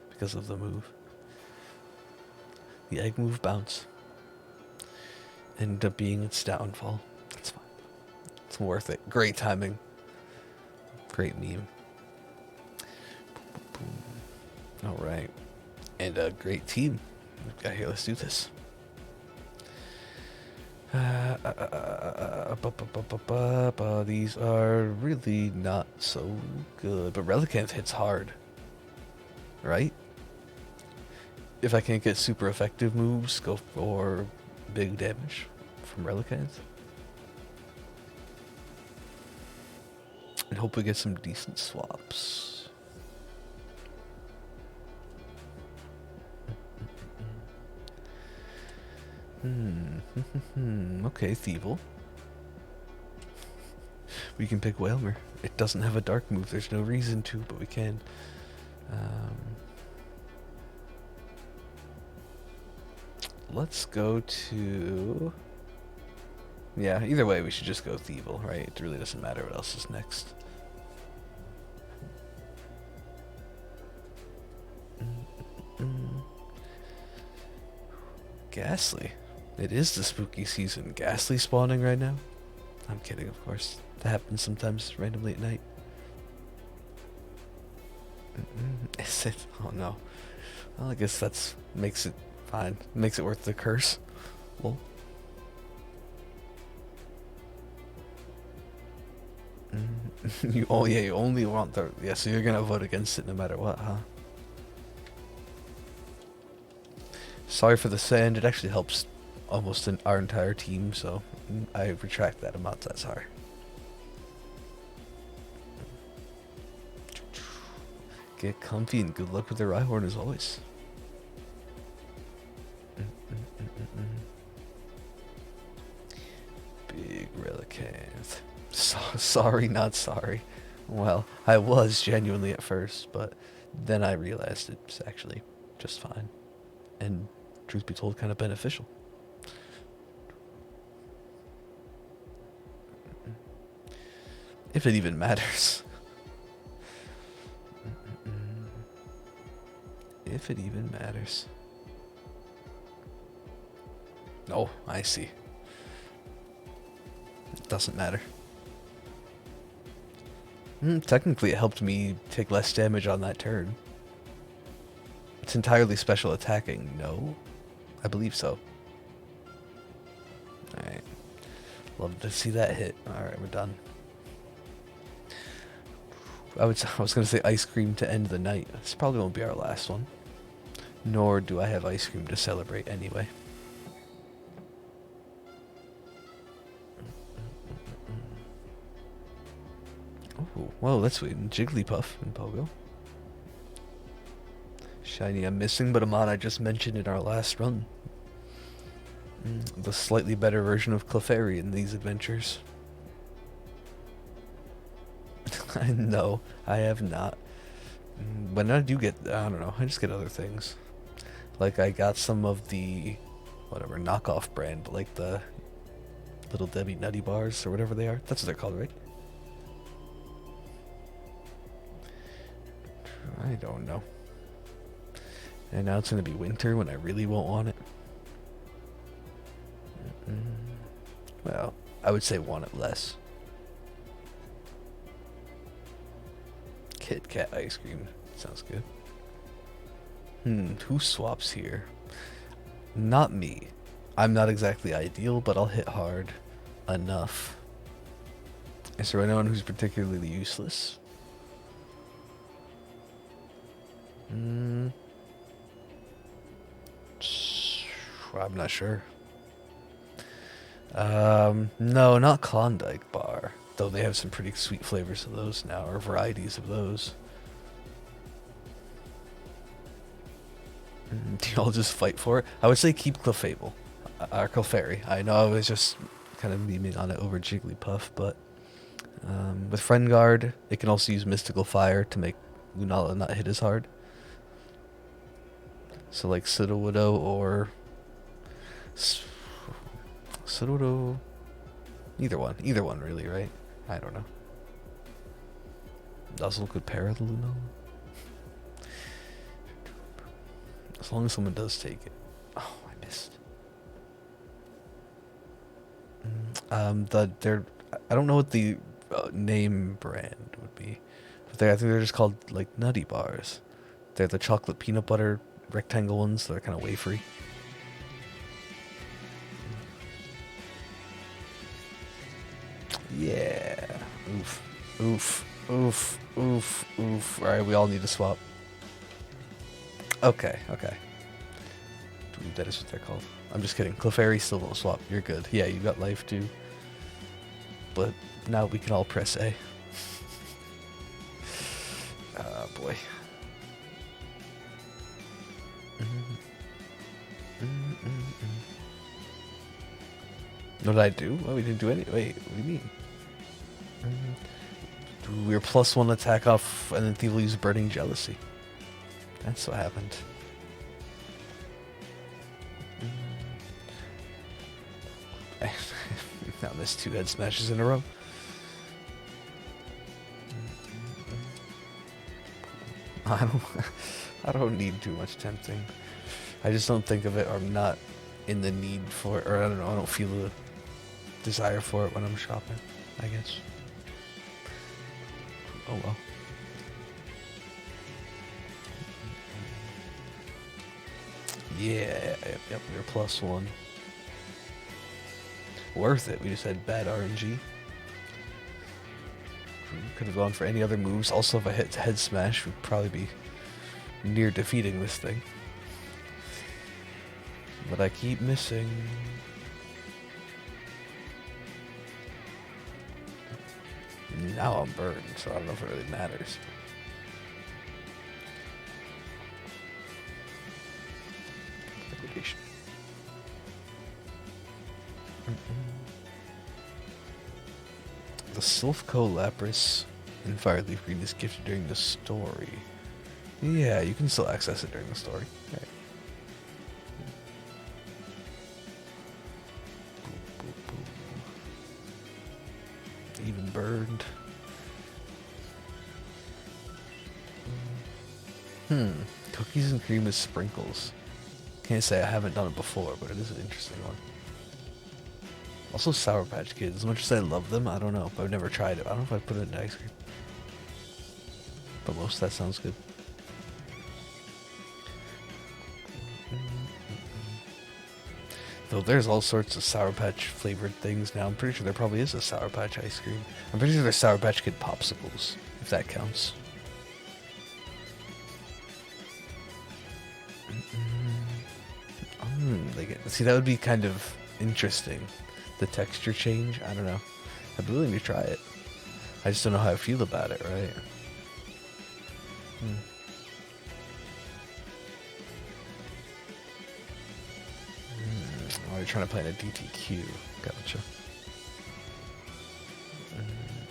because of the move. The egg move bounce. Ended up being its downfall. That's fine. It's worth it. Great timing. Great meme. Alright. And a great team. We've got here, let's do this. These are really not so good. But Relicanth hits hard. Right? If I can't get super effective moves, go for big damage from Relicanth. And hope we get some decent swaps. Okay, Thievel. We can pick Whalmer. It doesn't have a dark move. There's no reason to, but we can. Let's go to... Yeah, either way, we should just go Thievel, right? It really doesn't matter what else is next. Ghastly. It is the spooky season. Ghastly spawning right now? I'm kidding, of course. That happens sometimes randomly at night. Is it? Oh no. Well, I guess that's makes it fine. Makes it worth the curse. Well. You only want the... Yeah, so you're gonna vote against it no matter what, huh? Sorry for the sand. It actually helps almost our entire team, so I retract that. I'm not that sorry. Get comfy and good luck with the Rhyhorn as always. Big Relicanth. Sorry, not sorry. Well, I was genuinely at first, but then I realized it's actually just fine. And truth be told, kind of beneficial. If it even matters. If it even matters. Oh, I see. It doesn't matter. Technically, it helped me take less damage on that turn. It's entirely special attacking. No? I believe so. Alright. Love to see that hit. Alright, we're done. I was going to say ice cream to end the night. This probably won't be our last one. Nor do I have ice cream to celebrate anyway. Oh, whoa, that's sweet. Jigglypuff and Pogo. Shiny I'm missing, but a mod I just mentioned in our last run. The slightly better version of Clefairy in these adventures. No, I have not. When I do get, I don't know, I just get other things. Like I got some of the, whatever, knockoff brand, like the Little Debbie Nutty Bars or whatever they are. That's what they're called, right? I don't know. And now it's going to be winter when I really won't want it. Well, I would say want it less. Kit Kat ice cream. Sounds good. Who swaps here? Not me. I'm not exactly ideal, but I'll hit hard enough. Is there anyone who's particularly useless? I'm not sure. No, not Klondike Bar. Though they have some pretty sweet flavors of those now, or varieties of those. Do y'all just fight for it? I would say keep Clefable. Or Clefairy. I know I was just kind of memeing on it over Jigglypuff, but with Friend Guard, it can also use Mystical Fire to make Lunala not hit as hard. So like Sudowoodo or... Sudowoodo... Either one really, right? I don't know. Nuzzle could pair the Lunala. As long as someone does take it. Oh, I missed. I don't know what the name brand would be, but I think they're just called like Nutty Bars. They're the chocolate peanut butter rectangle ones. So they're kind of wafery. Yeah. Oof. Oof. Oof. Oof. Oof. All right, we all need to swap. Okay. That is what they're called. I'm just kidding. Clefairy still won't swap. You're good. Yeah, you got life too. But now we can all press A. Oh boy. What did I do? Oh, we didn't do any. Wait, what do you mean? We were +1 attack off, and then Thievul used Burning Jealousy. That's what happened. Now missed 2 head smashes in a row. I don't need too much tempting. I just don't think of it, or I'm not in the need for it, or I don't know, I don't feel the desire for it when I'm shopping, I guess. Oh well. Yeah, yep, we were +1. Worth it, we just had bad RNG. Could have gone for any other moves. Also, if I hit head smash, we'd probably be near defeating this thing. But I keep missing. Now I'm burned, so I don't know if it really matters. Liquidation. The Silphco Lapras in Fireleaf Green is gifted during the story. Yeah, you can still access it during the story. Right. Even burned. Cookies and cream is sprinkles. Can't say I haven't done it before, but it is an interesting one. Also Sour Patch Kids. As much as I love them, I don't know. I've never tried it. I don't know if I put it in ice cream. But most of that sounds good. Though there's all sorts of Sour Patch flavored things now. I'm pretty sure there probably is a Sour Patch ice cream. I'm pretty sure there's Sour Patch Kid popsicles, if that counts. See, that would be kind of interesting. The texture change. I don't know. I'd be willing to try it. I just don't know how I feel about it, right? Oh, you're trying to play in a DTQ. Gotcha.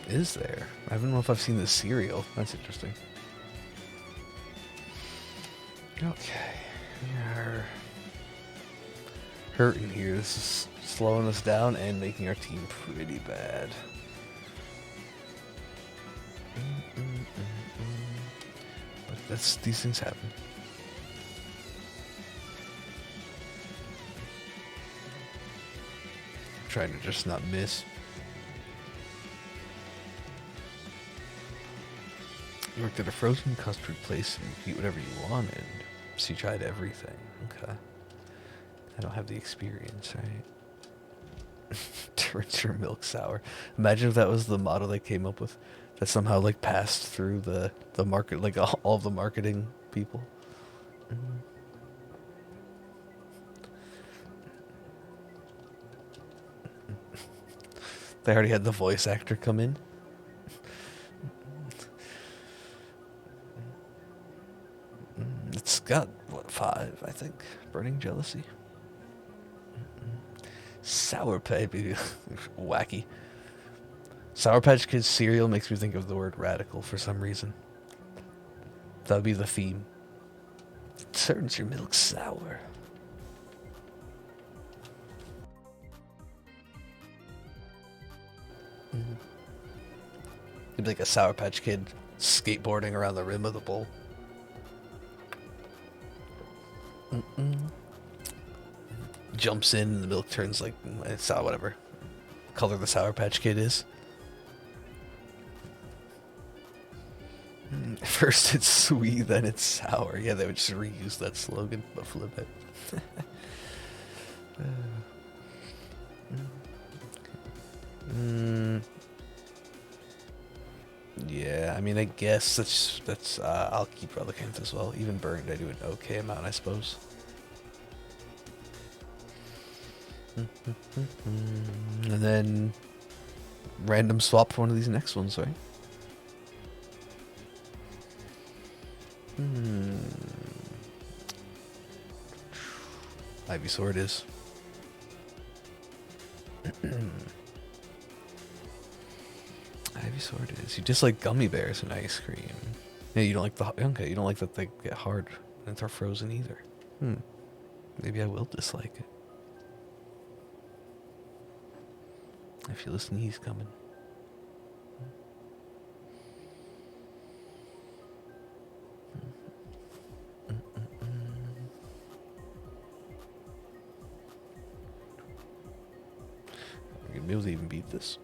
Is there? I don't know if I've seen the cereal. That's interesting. Okay. We are hurting here. This is slowing us down and making our team pretty bad. But these things happen. I'm trying to just not miss. You worked at a frozen custard place and you could eat whatever you wanted. So you tried everything. Okay. I don't have the experience, right? Turns your milk sour. Imagine if that was the motto they came up with. That somehow like passed through the market, like all of the marketing people. They already had the voice actor come in. It's got, what, 5, I think. Burning Jealousy. Sour Baby. Wacky. Sour Patch Kids cereal makes me think of the word radical for some reason. That would be the theme. Turns your milk sour. It'd be like a Sour Patch Kid skateboarding around the rim of the bowl. Jumps in and the milk turns like, it's whatever color the Sour Patch Kid is. First it's sweet, then it's sour. Yeah, they would just reuse that slogan, but flip it. Yeah, I mean, I guess that's I'll keep Relicanth as well. Even Burned, I do an okay amount, I suppose. And then random swap for one of these next ones, right? Ivysaur it is. Ivysaur it is. You dislike gummy bears and ice cream. Yeah, you don't like the okay. You don't like that they get hard and they're frozen either. Maybe I will dislike it. I feel a sneeze coming. I'm gonna be able to even beat this.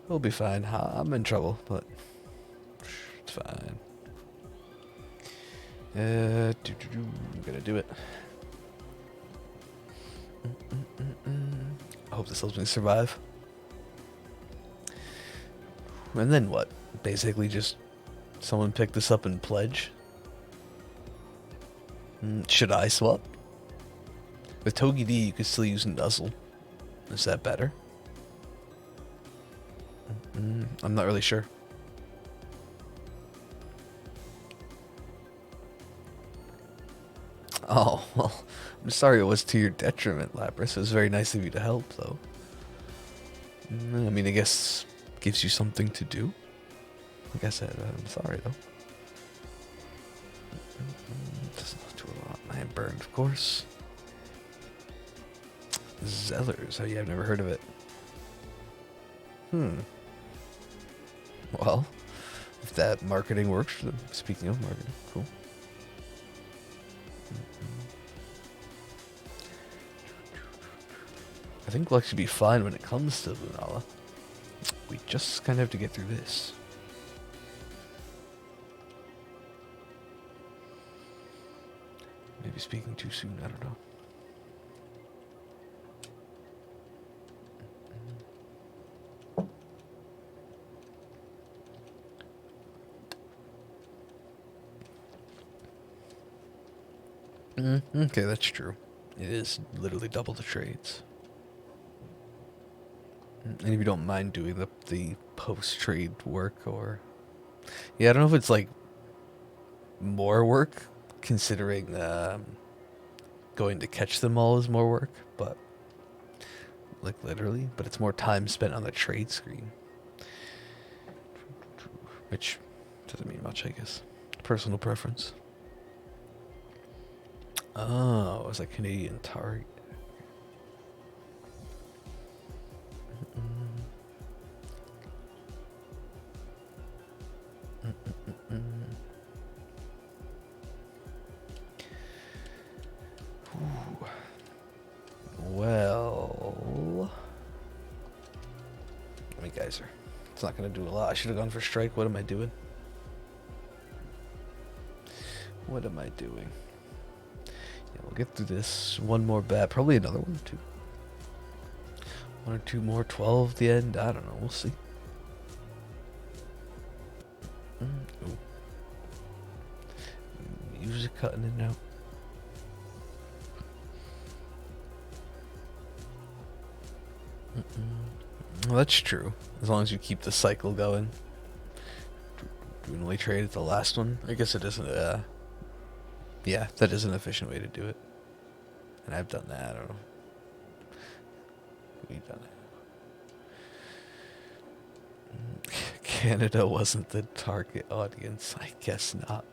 We'll be fine. I'm in trouble, but it's fine. I'm gonna do it. I hope this helps me survive. And then what? Basically just someone pick this up and pledge? Should I swap? With Togepi, you could still use Nuzzle. Is that better? I'm not really sure. Oh, well, I'm sorry it was to your detriment, Lapras. It was very nice of you to help, though. I mean, I guess gives you something to do. Like I said, I'm sorry, though. Does not do a lot. I am Burned, of course. Zellers. Oh, yeah, I've never heard of it. Well, if that marketing works for them. Speaking of marketing, cool. I think we'll actually be fine when it comes to Lunala. We just kind of have to get through this. Maybe speaking too soon, I don't know. Okay, that's true. It is literally double the trades. And if you don't mind doing the post-trade work, or... Yeah, I don't know if it's, like, more work, considering going to catch them all is more work, but... Like, literally. But it's more time spent on the trade screen. Which doesn't mean much, I guess. Personal preference. Oh, it was a Canadian Target. Well, I mean, Geyser. It's not going to do a lot. I should have gone for Strike. What am I doing? What am I doing? Yeah, we'll get through this. One more bat. Probably another one, too. One or two more. 12 at the end. I don't know. We'll see. Ooh. Music cutting in now. Well, that's true. As long as you keep the cycle going. Do we only trade at the last one? I guess it isn't. Yeah, that is an efficient way to do it. And I've done that. I don't know. We've done it. Canada wasn't the target audience. I guess not.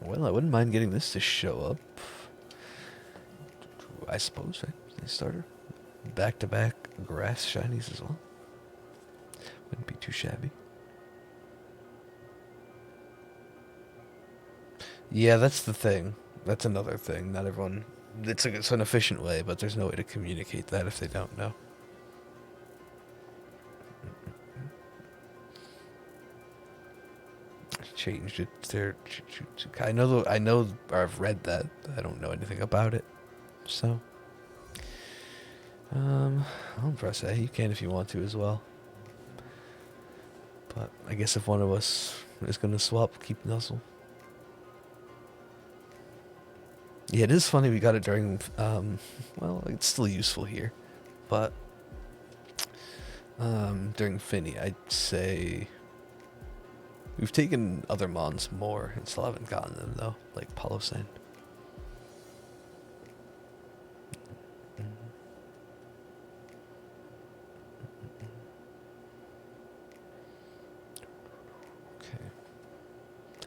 Well, I wouldn't mind getting this to show up. I suppose, right? Nice starter. Back-to-back grass shinies as well. Wouldn't be too shabby. Yeah, that's the thing. That's another thing. Not everyone... It's an efficient way, but there's no way to communicate that if they don't know. Changed it there. I know, or I've read that. I don't know anything about it. So... I'll press A. You can if you want to as well. But I guess if one of us is going to swap, keep Nuzzle. Yeah, it is funny we got it during, well, it's still useful here. But, during Finny, I'd say we've taken other Mons more and still haven't gotten them, though, like Palo Sand.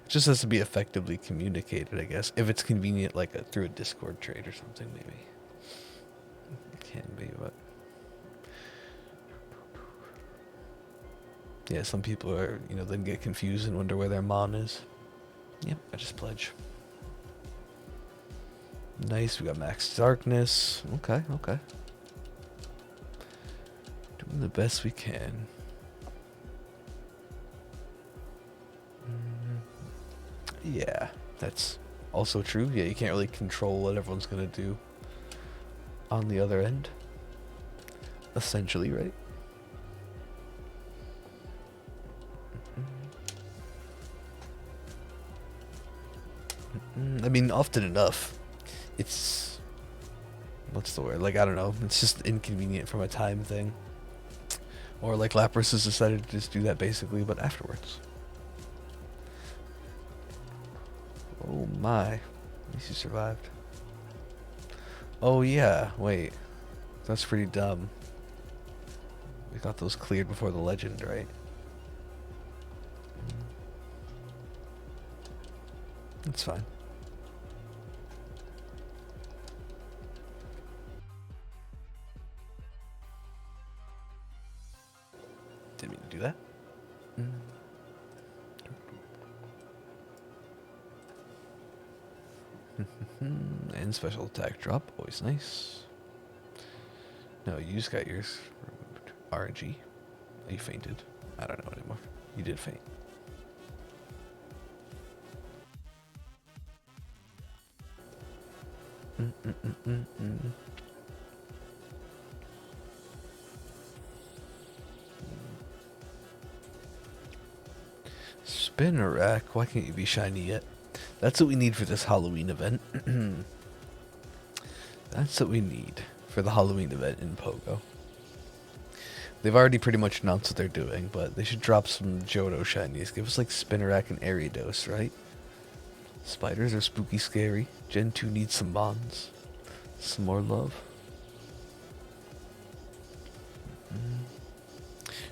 It just has to be effectively communicated, I guess. If it's convenient, like through a Discord trade or something, maybe. It can be, but... Yeah, some people are, then get confused and wonder where their Mon is. Yep, I just pledge. Nice, we got Max Darkness. Okay. Doing the best we can. Yeah, that's also true. Yeah, you can't really control what everyone's gonna do on the other end. Essentially, right? I mean, often enough, it's... What's the word? Like, I don't know. It's just inconvenient from a time thing. Or like Lapras has decided to just do that basically, but afterwards. Oh my. At least you survived. Oh yeah, wait. That's pretty dumb. We got those cleared before the legend, right? That's fine. Didn't mean to do that. And special attack drop, always nice. No, you just got yours removed. RNG. Oh, you fainted. I don't know anymore. You did faint. Spinnerack, why can't you be shiny yet? That's what we need for this Halloween event. That's what we need for the Halloween event in Pogo. They've already pretty much announced what they're doing, but they should drop some Johto shinies. Give us like Spinnerack and Ariados, right? Spiders are spooky scary. Gen 2 needs some bonds. Some more love.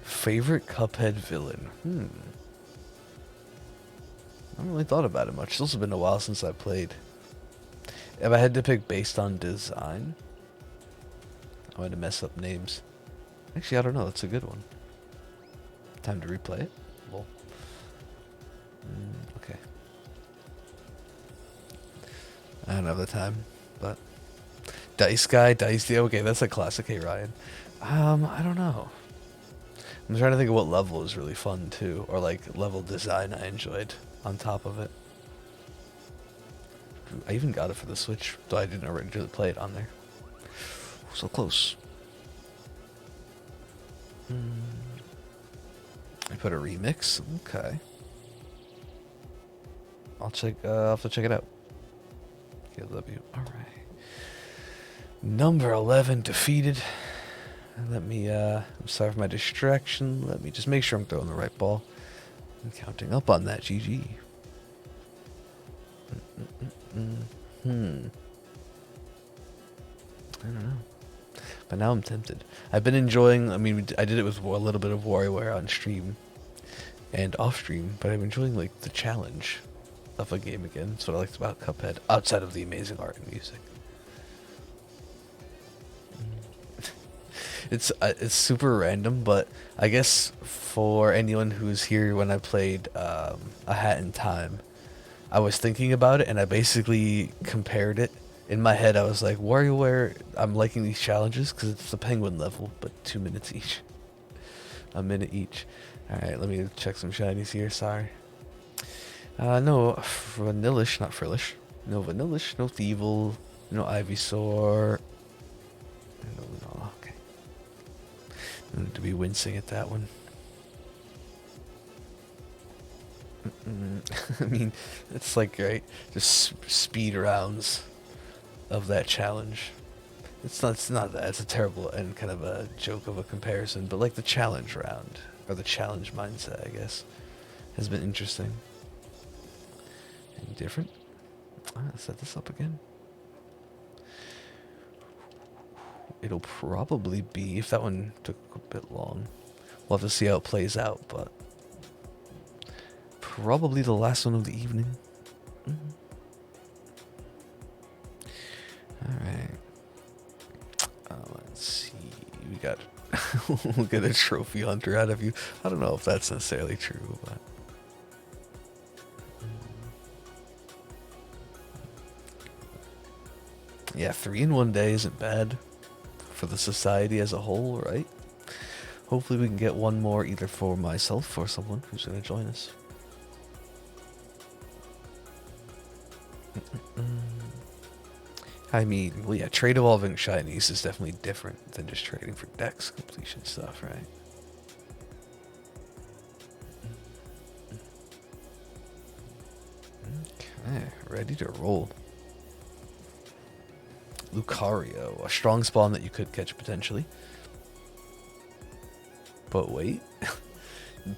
Favorite Cuphead villain? I haven't really thought about it much. It's also been a while since I played. If I had to pick based on design, I might have messed up names. Actually, I don't know. That's a good one. Time to replay it? Well, okay. I don't have the time, but... Dice Guy, Dice... Okay, that's a classic. Hey, Ryan. I don't know. I'm trying to think of what level is really fun, too. Or, like, level design I enjoyed on top of it. I even got it for the Switch, though I didn't originally play it on there. So close. I put a remix. Okay. I'll have to check it out. KW. Alright. Number 11 defeated. Let me, I'm sorry for my distraction. Let me just make sure I'm throwing the right ball. I'm counting up on that. GG. I don't know. But now I'm tempted. I've been enjoying, I mean, I did it with a little bit of WarioWare on stream and off stream, but I'm enjoying, like, the challenge of a game again. That's what I liked about Cuphead, outside of the amazing art and music. It's super random, but I guess for anyone who's here when I played A Hat in Time, I was thinking about it, and I basically compared it. In my head, I was like, WarioWare, I'm liking these challenges because it's the penguin level, but 2 minutes each. A minute each. Alright, let me check some shinies here, sorry. No Vanillish, not Frillish. No Vanillish, no Thievul, no Ivysaur. No Lunala, okay. I need to be wincing at that one. I mean, it's like, right, just speed rounds of that challenge. It's not that, it's a terrible and kind of a joke of a comparison, but like the challenge round, or the challenge mindset, I guess, has been interesting. And different. Let's set this up again. It'll probably be, if that one took a bit long, we'll have to see how it plays out, but probably the last one of the evening. Alright. Let's see. We got... we'll get a trophy hunter out of you. I don't know if that's necessarily true, but... yeah, 3 in 1 day isn't bad for the society as a whole, right? Hopefully we can get one more either for myself or someone who's going to join us. I mean, well, yeah, trade evolving shinies is definitely different than just trading for dex completion stuff, right? Okay, ready to roll. Lucario, a strong spawn that you could catch potentially. But wait,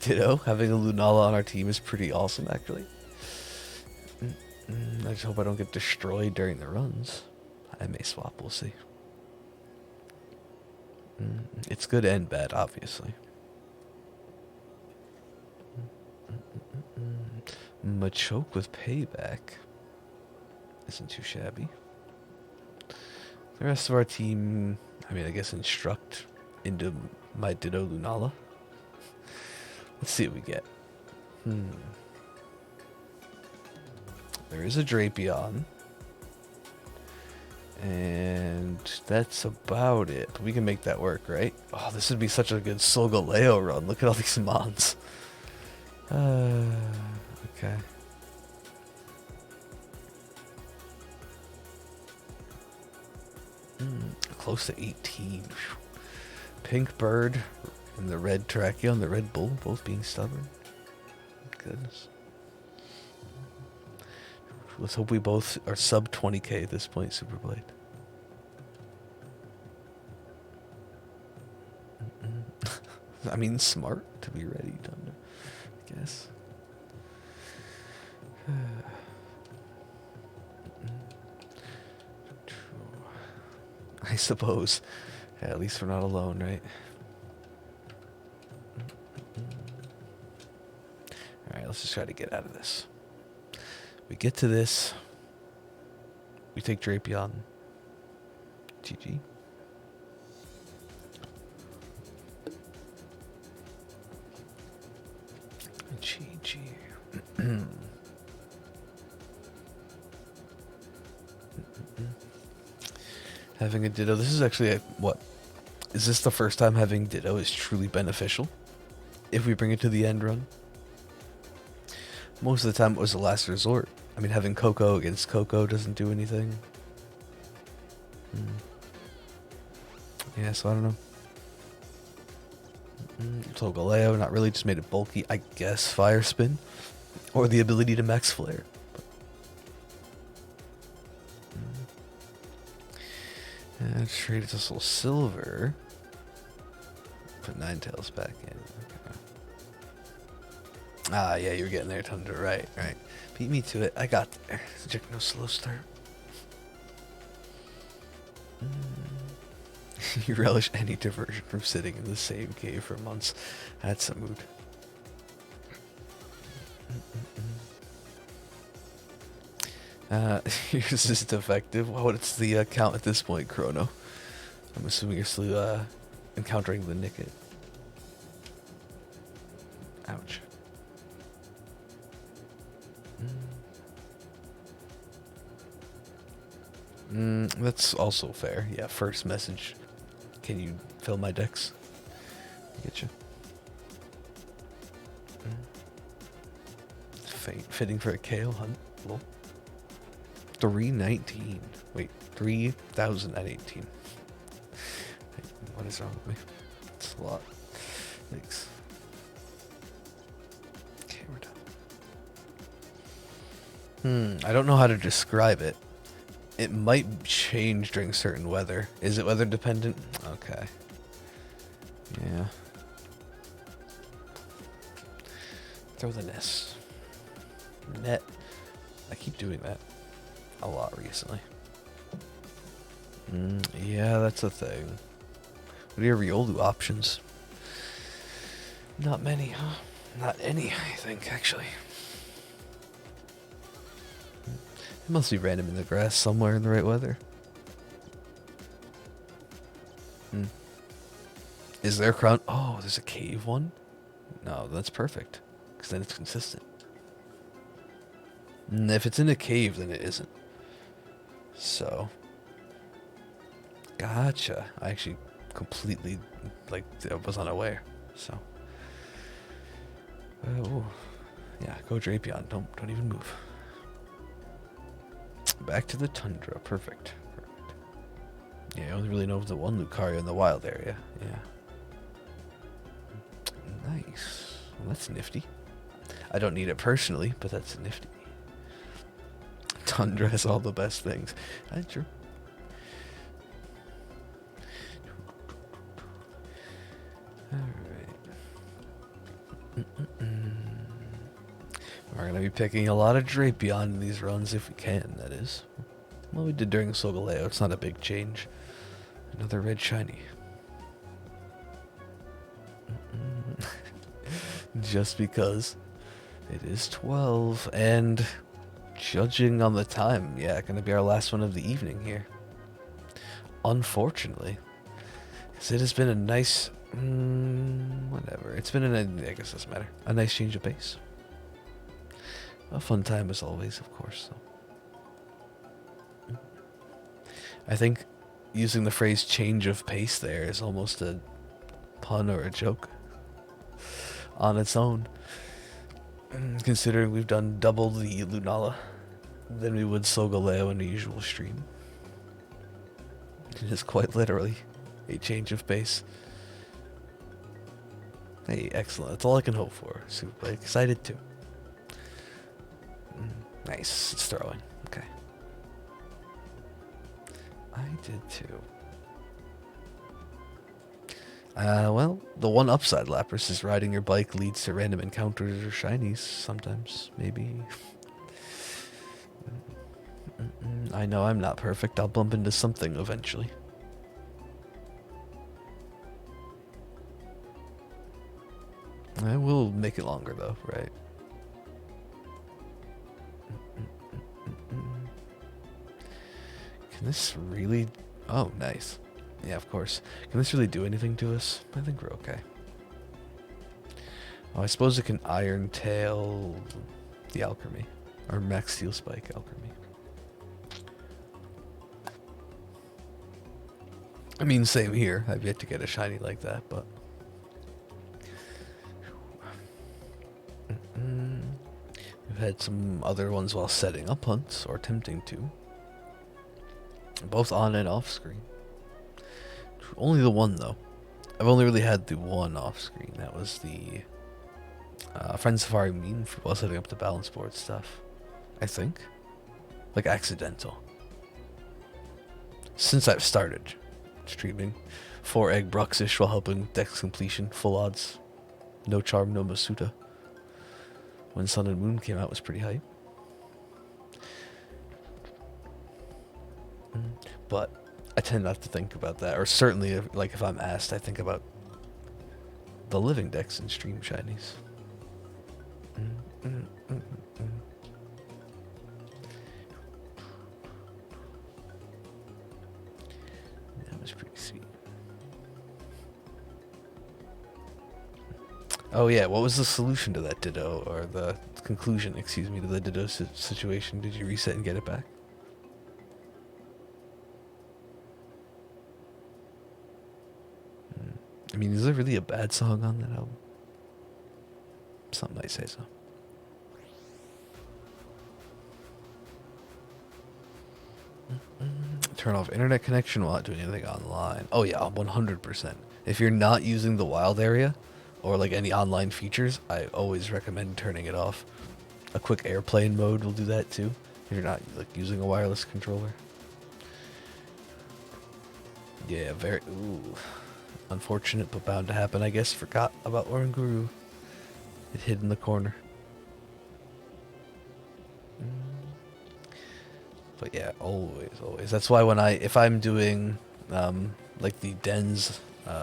Ditto, having a Lunala on our team is pretty awesome, actually. I just hope I don't get destroyed during the runs. I may swap, we'll see. It's good and bad, obviously. Machoke with payback isn't too shabby. The rest of our team, I mean, I guess instruct into my Ditto Lunala. Let's see what we get. There is a Drapion. And that's about it. But we can make that work, right? Oh, this would be such a good Solgaleo run. Look at all these mons. Okay. Close to 18. Pink Bird and the red Terrakion, the Red Bull, both being stubborn. Goodness. Let's hope we both are sub 20k at this point, Superblade. I mean, smart to be ready, Thunder, I guess. I suppose. Yeah, at least we're not alone, right? Alright, let's just try to get out of this. We get to this. We take Drapion. GG. GG. Having a Ditto. This is actually what? Is this the first time having Ditto is truly beneficial? If we bring it to the end run? Most of the time it was the last resort. I mean, having Coco against Coco doesn't do anything. Yeah, so I don't know. Solgaleo, not really, just made it bulky. I guess Fire Spin. Or the ability to Max Flare. trade it to Soul Silver. Put Ninetales back in. Okay. Ah, yeah, you're getting there, Tundra. Right. Beat me to it. I got there. No slow start. You relish any diversion from sitting in the same cave for months. That's a mood. Yours isn't effective. Well, what's the count at this point, Chrono? I'm assuming you're still encountering the Nickit. Ouch. That's also fair. Yeah, first message. Can you fill my decks? Get you. Fitting for a KO hunt. Lol. 319. Wait, 3,018. What is wrong with me? It's a lot. Thanks. Okay, we're done. I don't know how to describe it. It might change during certain weather. Is it weather dependent? Okay. Yeah. Throw the nest. Net. I keep doing that a lot recently. Yeah, that's a thing. What are your Riolu options? Not many, huh? Not any, I think, actually. It must be random in the grass somewhere in the right weather. Is there a crown? Oh, there's a cave one? No, that's perfect. Because then it's consistent. If it's in a cave, then it isn't. So. Gotcha. I actually completely, I was unaware. So. Yeah, go Drapion. Don't even move. Back to the Tundra. Perfect. Yeah, I only really know of the one Lucario in the wild area. Yeah. Nice. Well, that's nifty. I don't need it personally, but that's nifty. Tundra has all the best things. That's true. Alright. We're going to be picking a lot of Drapion in these runs if we can, that is. Well, we did during Solgaleo. It's not a big change. Another red shiny. Just because it is 12 and judging on the time, yeah, gonna be our last one of the evening here. Unfortunately, because it has been a nice, whatever. It's been I guess it doesn't matter. A nice change of pace. A fun time as always, of course. So. I think using the phrase "change of pace" there is almost a pun or a joke on its own. Considering we've done double the Lunala than we would Solgaleo in the usual stream. It is quite literally a change of pace. Hey, excellent. That's all I can hope for. Super excited too. Nice. It's throwing. Okay. I did too. Well, the one upside, Lapras, is riding your bike leads to random encounters or shinies sometimes, maybe. I know I'm not perfect. I'll bump into something eventually. I will make it longer though, right? Can this really... Oh, nice. Yeah, of course. Can this really do anything to us? I think we're okay. Oh, I suppose it can Iron Tail the Alchemy. Or Max Steel Spike Alchemy. I mean, same here. I've yet to get a shiny like that, but... We've had some other ones while setting up hunts, or attempting to. Both on and off screen. Only the one, though. I've only really had the one off screen. That was the Friend Safari meme while setting up the balance board stuff. I think. Like accidental. Since I've started. streaming 4 egg Bruxish while helping Dex completion. Full odds. No charm, no Masuda. When Sun and Moon came out was pretty hype. But I tend not to think about that. Or certainly, if I'm asked, I think about the living Dex and stream shinies. That was pretty sweet. Oh yeah, what was the solution to that Ditto, or the conclusion, excuse me, to the Ditto situation? Did you reset and get it back? I mean, is there really a bad song on that album? Some might say so. Turn off internet connection while not doing anything online. Oh yeah, 100%. If you're not using the wild area, or like any online features, I always recommend turning it off. A quick airplane mode will do that too, if you're not like using a wireless controller. Yeah, very, ooh. Unfortunate, but bound to happen, I guess. Forgot about Oranguru. It hid in the corner. But yeah, always. That's why when if I'm doing like the dens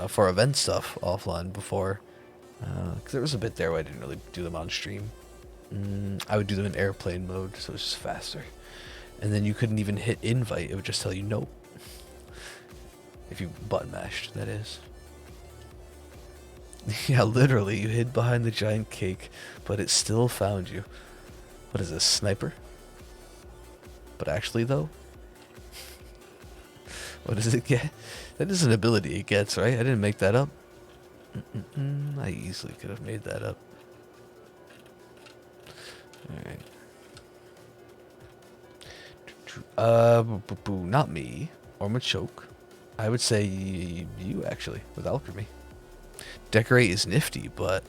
for event stuff offline before, because there was a bit there where I didn't really do them on stream. I would do them in airplane mode, so it's just faster. And then you couldn't even hit invite; it would just tell you nope. If you button mashed, that is. Yeah, literally, you hid behind the giant cake, but it still found you. What is this, sniper? But actually, though, what does it get? That is an ability it gets, right? I didn't make that up. I easily could have made that up. Alright. Not me. Or Machoke. I would say you, actually, with Alchemy. Decorate is nifty, but...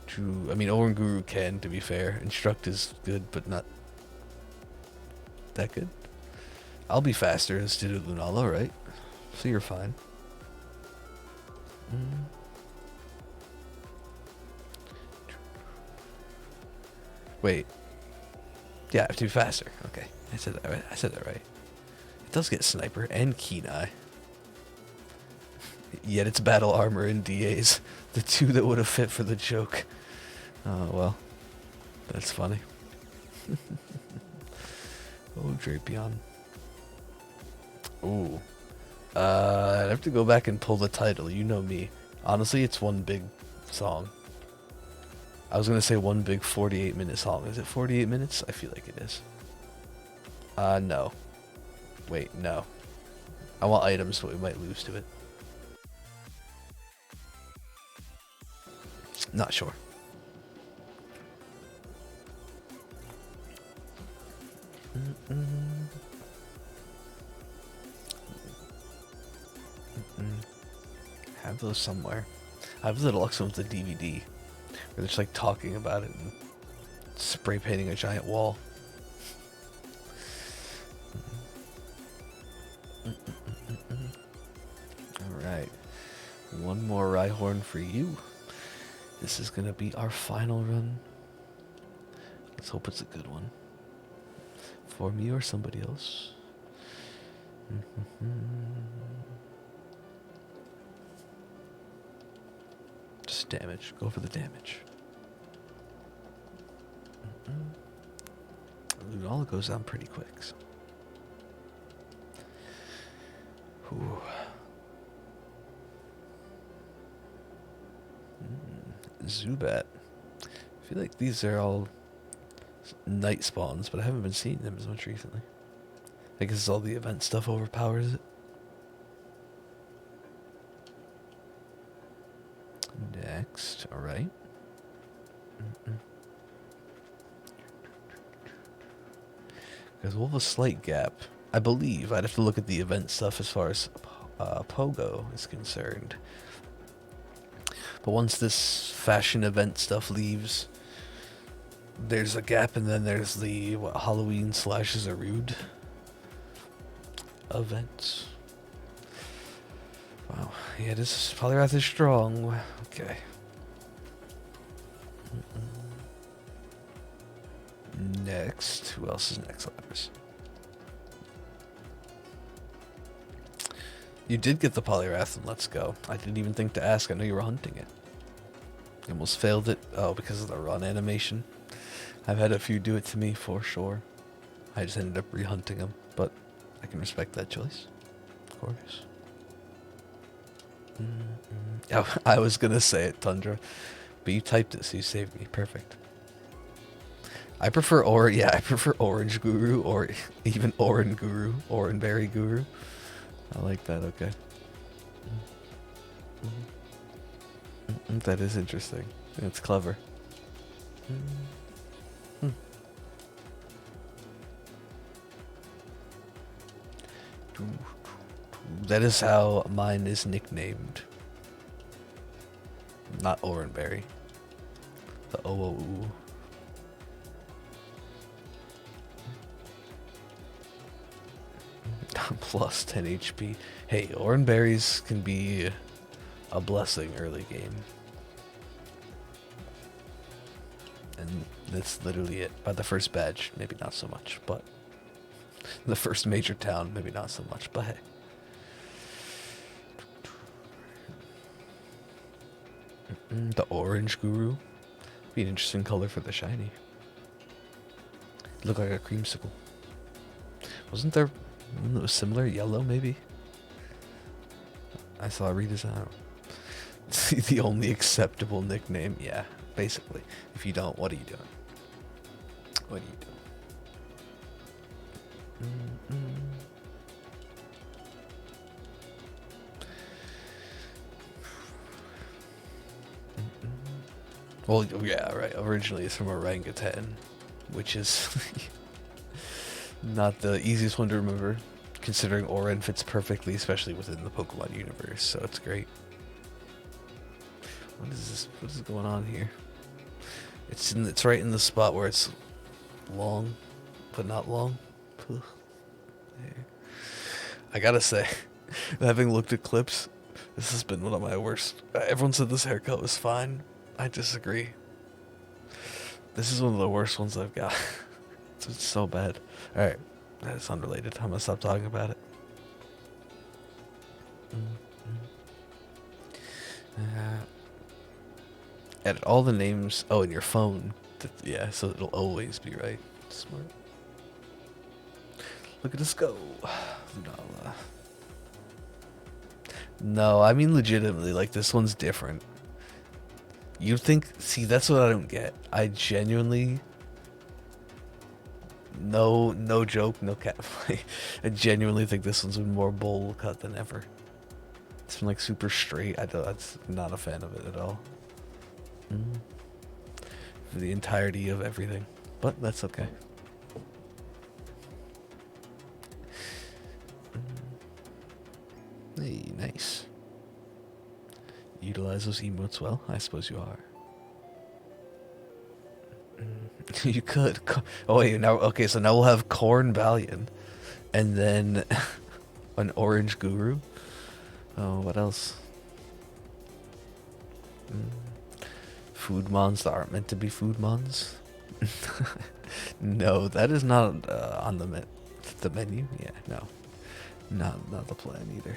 True. I mean, Oranguru can, to be fair. Instruct is good, but not that good. I'll be faster instead of Lunala, right? So you're fine. Wait. Yeah, I have to be faster. Okay, I said that right. It does get Sniper and Keen Eye. Yet it's battle armor and DAs. The two that would have fit for the joke. Oh, well. That's funny. Oh, Drapion. Ooh. I'd have to go back and pull the title. You know me. Honestly, it's one big song. I was going to say one big 48-minute song. Is it 48 minutes? I feel like it is. No. Wait, no. I want items, but we might lose to it. Not sure. Have those somewhere. I have the deluxe one with the DVD. Where they're just like talking about it and spray painting a giant wall. Alright. One more Rhyhorn for you. This is gonna be our final run. Let's hope it's a good one. For me or somebody else. Just damage. Go for the damage. Lunala goes down pretty quick. So. Zubat. I feel like these are all night spawns, but I haven't been seeing them as much recently. I guess all the event stuff overpowers it. Next, alright. Because we'll have a slight gap. I believe I'd have to look at the event stuff as far as Pogo is concerned. But once this fashion event stuff leaves, there's a gap, and then there's the Halloween / Zarude. events. Wow, yeah, this Polyrath is strong. Okay. Next, who else is next? Letters. You did get the Polyrath, and let's go. I didn't even think to ask. I know you were hunting it. You almost failed it. Oh, because of the run animation. I've had a few do it to me for sure. I just ended up re-hunting them, but I can respect that choice, of course. Oh, I was gonna say it, Tundra, but you typed it, so you saved me. Perfect. I prefer I prefer Orange Guru or even Oran Guru, Oranberry Guru. I like that. Okay. That is interesting. It's clever. That is how mine is nicknamed. Not Oranberry. The OOU. Plus 10 HP. Hey, Oranberries can be a blessing early game. And that's literally it. By the first badge, maybe not so much, but the first major town, maybe not so much, but hey. The Orange Guru. Be an interesting color for the shiny. Look like a creamsicle. Wasn't there one that was similar? Yellow, maybe? I saw a redesign. The only acceptable nickname. Yeah, basically. If you don't, what are you doing? What are you doing? Well, yeah, right. Originally it's from orangutan, which is not the easiest one to remember, considering Oran fits perfectly, especially within the Pokemon universe, so it's great. What is this? What is going on here? It's right in the spot where it's long, but not long. There. I gotta say, having looked at clips, this has been one of my worst. Everyone said this haircut was fine. I disagree. This is one of the worst ones I've got. It's so bad. Alright, that's unrelated. I'm gonna stop talking about it. Edit all the names. Oh, in your phone. Yeah, so it'll always be right. Smart. Look at us go. Lunala. No, I mean legitimately, like this one's different. You think, see, that's what I don't get. I genuinely, no joke, no cat fight. I genuinely think this one's been more bowl cut than ever. It's been like super straight. That's not a fan of it at all. For the entirety of everything, but that's okay. Hey, nice. Utilize those emotes well? I suppose you are. You could. Oh wait, now okay. So now we'll have Corn Valiant, and then an Orange Guru. Oh, what else? Food mons that aren't meant to be food mons. No, that is not on the menu. Yeah, no, not the plan either.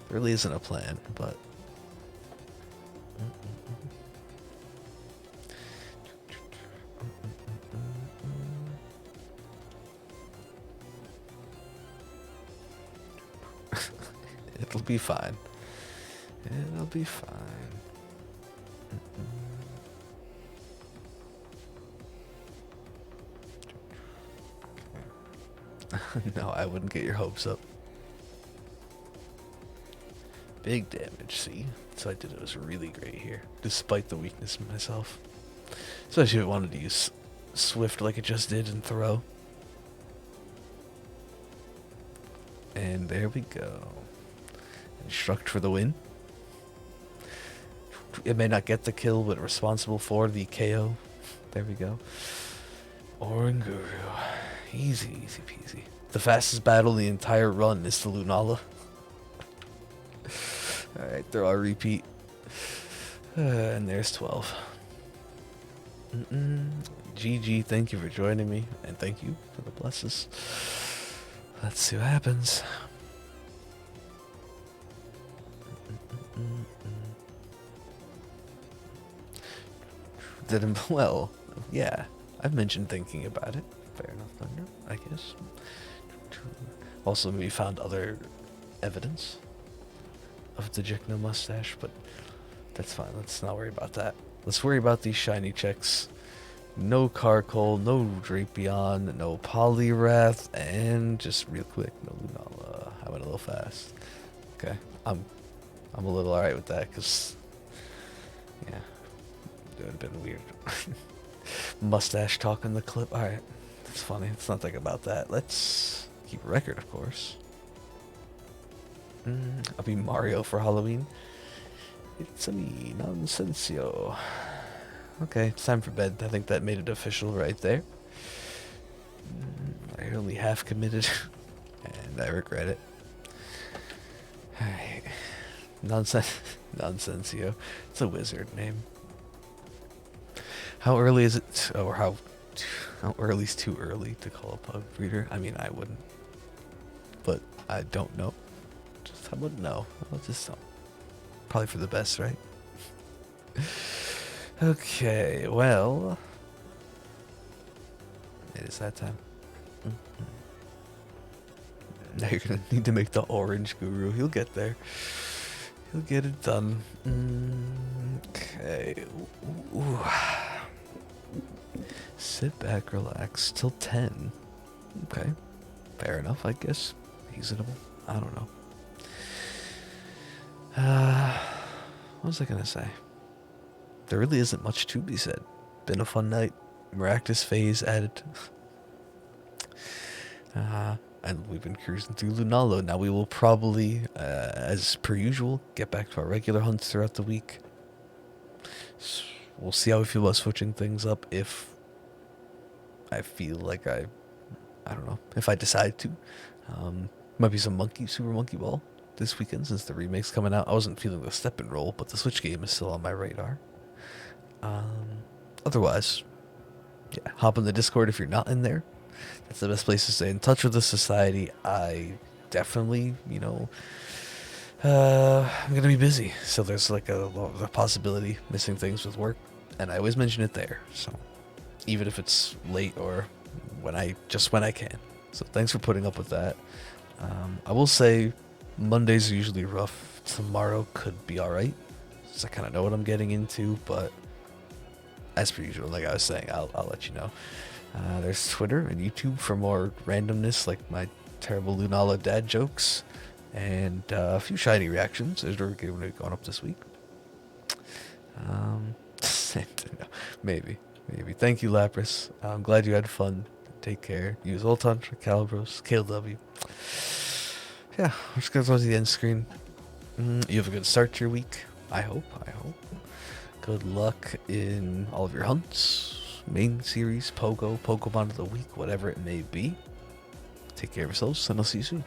There really isn't a plan, but. It'll be fine. It'll be fine. No, I wouldn't get your hopes up. Big damage, see? So I did it was really great here, despite the weakness in myself. Especially if I wanted to use Swift like it just did and throw. And there we go. Instruct for the win. It may not get the kill, but responsible for the KO. There we go. Oranguru. Easy, easy peasy. The fastest battle in the entire run is the Lunala. Alright, throw our repeat. And there's 12. GG, thank you for joining me, and thank you for the blesses. Let's see what happens. Well, yeah, I've mentioned thinking about it. Fair enough, Thunder, I guess. Also, we found other evidence of the Jicno mustache, but that's fine. Let's not worry about that. Let's worry about these shiny checks. No Carcoal, no Drapion, no Poliwrath, and just real quick, no Lunala. I went a little fast. Okay, I'm a little alright with that, because, yeah, it would have been weird. Mustache talk in the clip. Alright, that's funny. Let's not think about that. Let's keep a record, of course. I'll be Mario for Halloween. It's a me, Nonsensio. Okay, it's time for bed. I think that made it official right there. I only half committed, and I regret it. Alright. Nonsensio. It's a wizard name. How early is it? Or how early is too early to call a pug breeder? I mean, I wouldn't. But I don't know. I wouldn't know. I'll just know. Probably for the best, right? Okay, well, it is that time. Now you're gonna need to make the orange guru. He'll get there. He'll get it done. Okay. Ooh. Sit back, relax till 10. Okay. Fair enough, I guess. Reasonable. I don't know. What was I gonna say? There really isn't much to be said. Been a fun night. Maractus phase added. And we've been cruising through Lunala. Now we will probably, as per usual, get back to our regular hunts throughout the week. So we'll see how we feel about switching things up if I feel like I don't know, if I decide to. Might be some Super Monkey Ball this weekend since the remake's coming out. I wasn't feeling the step and roll, but the Switch game is still on my radar. Otherwise, yeah, hop in the Discord if you're not in there. That's the best place to stay in touch with the society. I definitely, I'm gonna be busy, so there's like a possibility missing things with work, and I always mention it there. So even if it's late or when I can. So thanks for putting up with that. I will say Mondays are usually rough. Tomorrow could be alright, so I kind of know what I'm getting into, but as per usual, like I was saying, I'll let you know. There's Twitter and YouTube for more randomness, like my terrible Lunala dad jokes, and a few shiny reactions as we're going up this week. Maybe. Thank you, Lapras. I'm glad you had fun. Take care. Use Ultron for Calibros, KLW. Yeah, we're just going to go to the end screen. You have a good start to your week. I hope. Good luck in all of your hunts, main series, Pokemon of the week, whatever it may be. Take care of yourselves, and I'll see you soon.